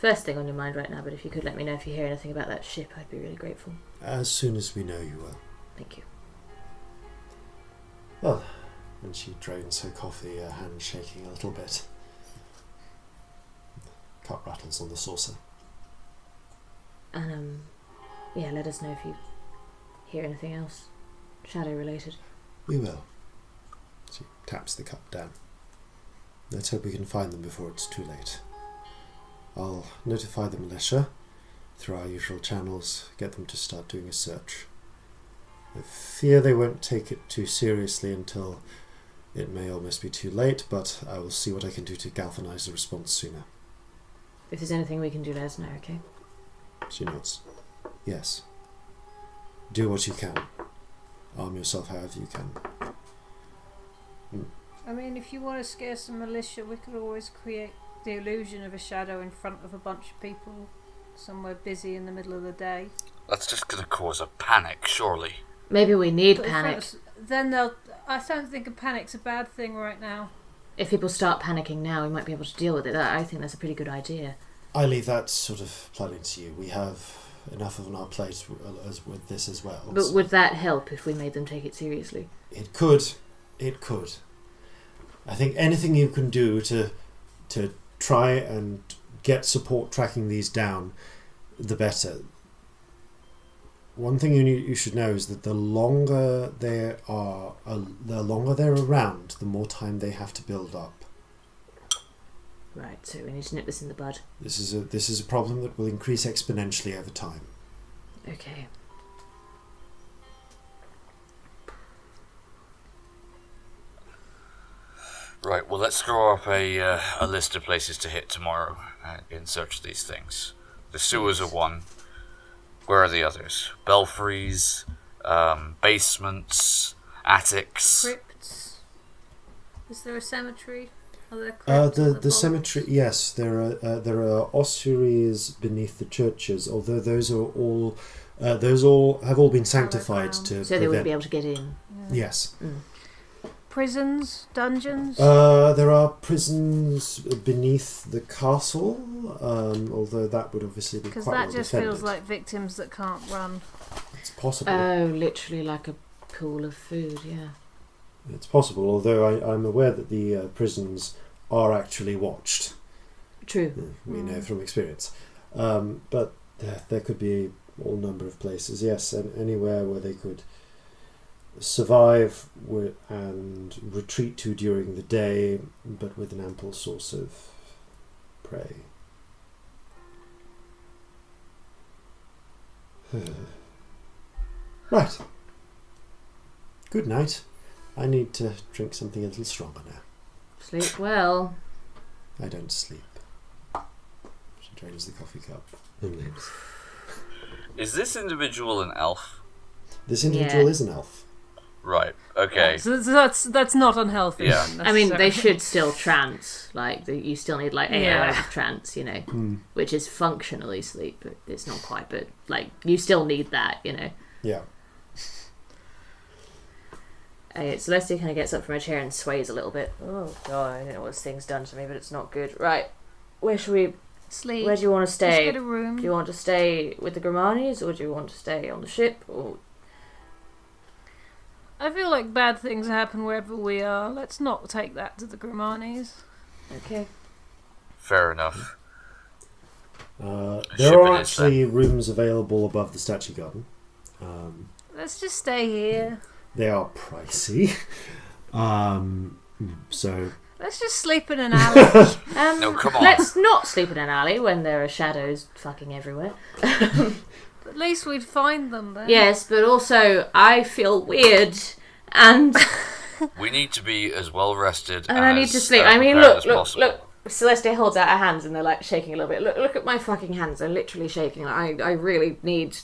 first thing on your mind right now, but if you could let me know if you hear anything about that ship, I'd be really grateful. As soon as we know, you will. Thank you. Well, and she drains her coffee, her hand shaking a little bit. Cup rattles on the saucer. And, yeah, let us know if you hear anything else shadow-related. We will. She taps the cup down. Let's hope we can find them before it's too late. I'll notify the militia through our usual channels, get them to start doing a search. I fear they won't take it too seriously until it may almost be too late, but I will see what I can do to galvanize the response sooner. If there's anything we can do, let us know, okay? She nods. Yes. Do what you can. Arm yourself however you can. I mean, if you want to scare some militia, we could always create the illusion of a shadow in front of a bunch of people somewhere busy in the middle of the day. That's just going to cause a panic, surely. Maybe we need But panic. then they'll... I don't think a panic's a bad thing right now. If people start panicking now, we might be able to deal with it. I think that's a pretty good idea. I leave that sort of planning to you. We have enough on our plate with this as well. But would that help if we made them take it seriously? It could. It could. I think anything you can do to try and get support tracking these down, the better. One thing you should know is that the longer they're around, the more time they have to build up. Right, so we need to nip this in the bud. This is a problem that will increase exponentially over time. Okay. Right, well, let's draw up a list of places to hit tomorrow in search of these things. The sewers are one. Where are the others? Belfries, basements, attics. Crypts. Is there a cemetery? Are there crypts? The cemetery, yes, there are ossuaries beneath the churches, although those all have all been sanctified to So they wouldn't be able to get in. Yes. Mm. Prisons, dungeons. There are prisons beneath the castle, although that would obviously be quite Because well that just defended. feels like victims that can't run. It's possible. Oh, literally like a pool of food, yeah. It's possible, although I'm aware that the prisons are actually watched. True. We know from experience. But there could be all number of places, yes, and anywhere where they could survive and retreat to during the day, but with an ample source of prey. Right. Good night. I need to drink something a little stronger now. Sleep well. I don't sleep. She drains the coffee cup and leaves. Is this individual an elf? This individual Yeah. is an elf. Right, okay. So that's not unhealthy. Yeah. I mean, they necessarily. should still trance. Like, you still need, like, 8 Yeah. hours of trance, you know, which is functionally sleep, but it's not quite, but, like, you still need that, you know. Yeah. Celestia kind of gets up from her chair and sways a little bit. Oh, God, I don't know what this thing's done to me, but it's not good. Right, where should we... Sleep. Where do you want to Just stay? get a room. Do you want to stay with the Gramanis, or do you want to stay on the ship, or... I feel like bad things happen wherever we are. Let's not take that to the Gramanis. Okay. Fair enough. There Ship are it is, actually rooms available above the statue garden. Let's just stay here. They are pricey. So Let's just sleep in an alley. No, come on. Let's not sleep in an alley when there are shadows fucking everywhere. At least we'd find them then. Yes, but also I feel weird, and We need to be as well rested and I need to sleep. I mean, look. Celestia holds out her hands, and they're like shaking a little bit. Look at my fucking hands; they're literally shaking. I really need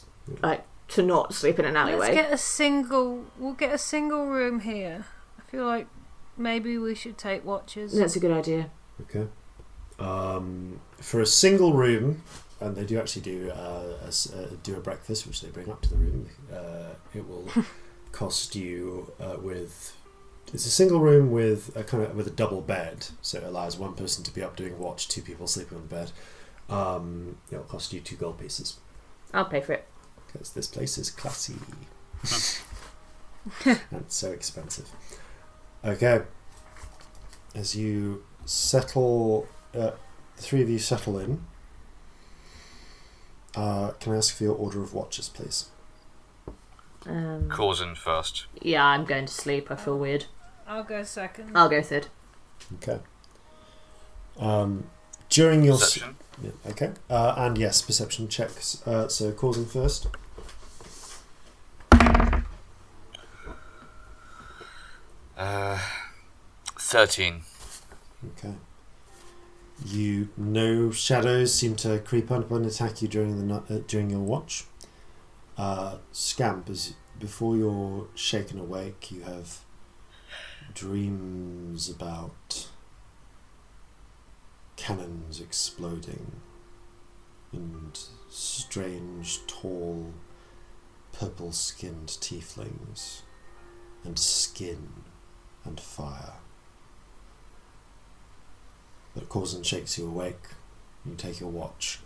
to not sleep in an alleyway. We'll get a single room here. I feel like maybe we should take watches. That's a good idea. okay. For a single room, and they do actually do a breakfast, which they bring up to the room. It will cost you it's a single room with a double bed, so it allows one person to be up doing watch, 2 people sleeping on the bed. It'll cost you 2 gold pieces. I'll pay for it. Because this place is classy. And so expensive. Okay. As you settle, the 3 of you settle in, can I ask for your order of watches, please? Corzin first. Yeah, I'm going to sleep. I feel weird. I'll go second. I'll go third. Okay. During your... Perception. Okay. And yes, perception checks. So Corzin first. 13. Okay. No shadows seem to creep up and attack you during your watch. Scamp, before you're shaken awake, you have dreams about cannons exploding and strange, tall, purple-skinned tieflings and skin and fire. But Corzin shakes you awake. You take your watch.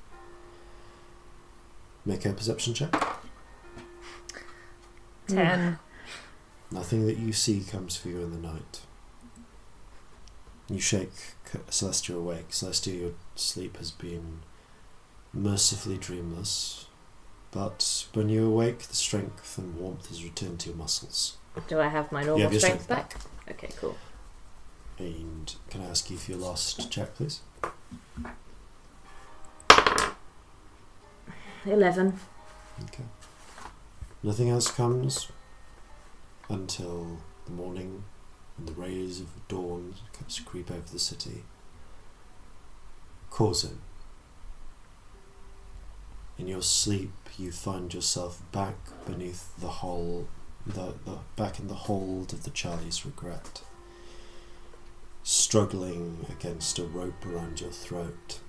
Make a perception check. 10. Nothing that you see comes for you in the night. You shake Celestia awake. Celestia, your sleep has been mercifully dreamless, but when you awake, the strength and warmth has returned to your muscles. Do I have my You normal have your strength strength back? Okay, cool. And can I ask you for your last check, please? 11. Okay. Nothing else comes until the morning and the rays of dawn creep over the city. Corzin, in your sleep, you find yourself back beneath the back in the hold of the Charlie's Regret, struggling against a rope around your throat.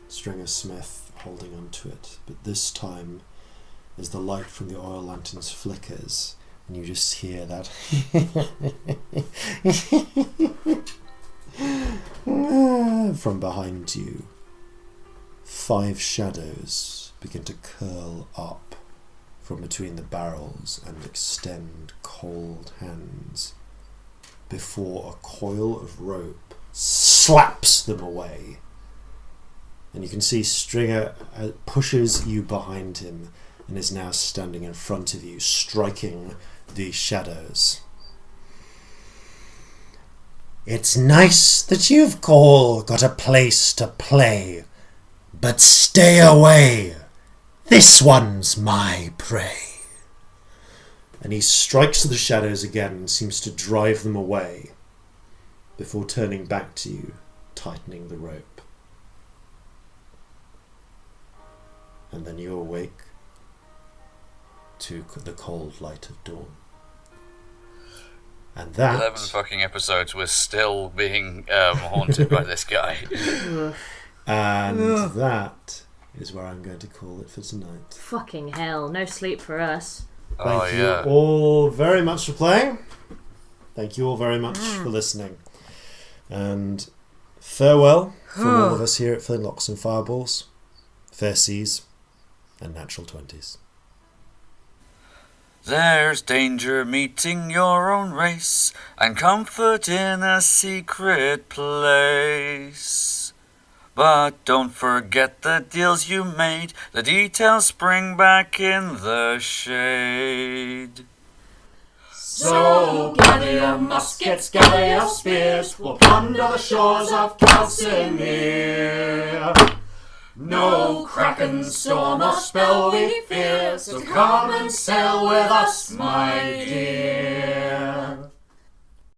Stringer Smith holding onto it, but this time, as the light from the oil lanterns flickers, and you just hear that from behind you, 5 shadows begin to curl up from between the barrels and extend cold hands before a coil of rope slaps them away. And you can see Stringer pushes you behind him and is now standing in front of you, striking the shadows. It's nice that you've all got a place to play, but stay away. This one's my prey. And he strikes the shadows again and seems to drive them away before turning back to you, tightening the rope. And then you awake to the cold light of dawn. And that... 11 fucking episodes, we're still being haunted by this guy. And that is where I'm going to call it for tonight. Fucking hell, no sleep for us. Thank you all very much for playing. Thank you all very much for listening. And farewell from all of us here at Flintlocks and Fireballs. Fair seas and natural 20s. There's danger meeting your own race, and comfort in a secret place. But don't forget the deals you made, the details spring back in the shade. So gather your muskets, gather your spears, we'll plunder the shores of Calcinea. No kraken, storm or spell we fear, so come and sail with us, my dear.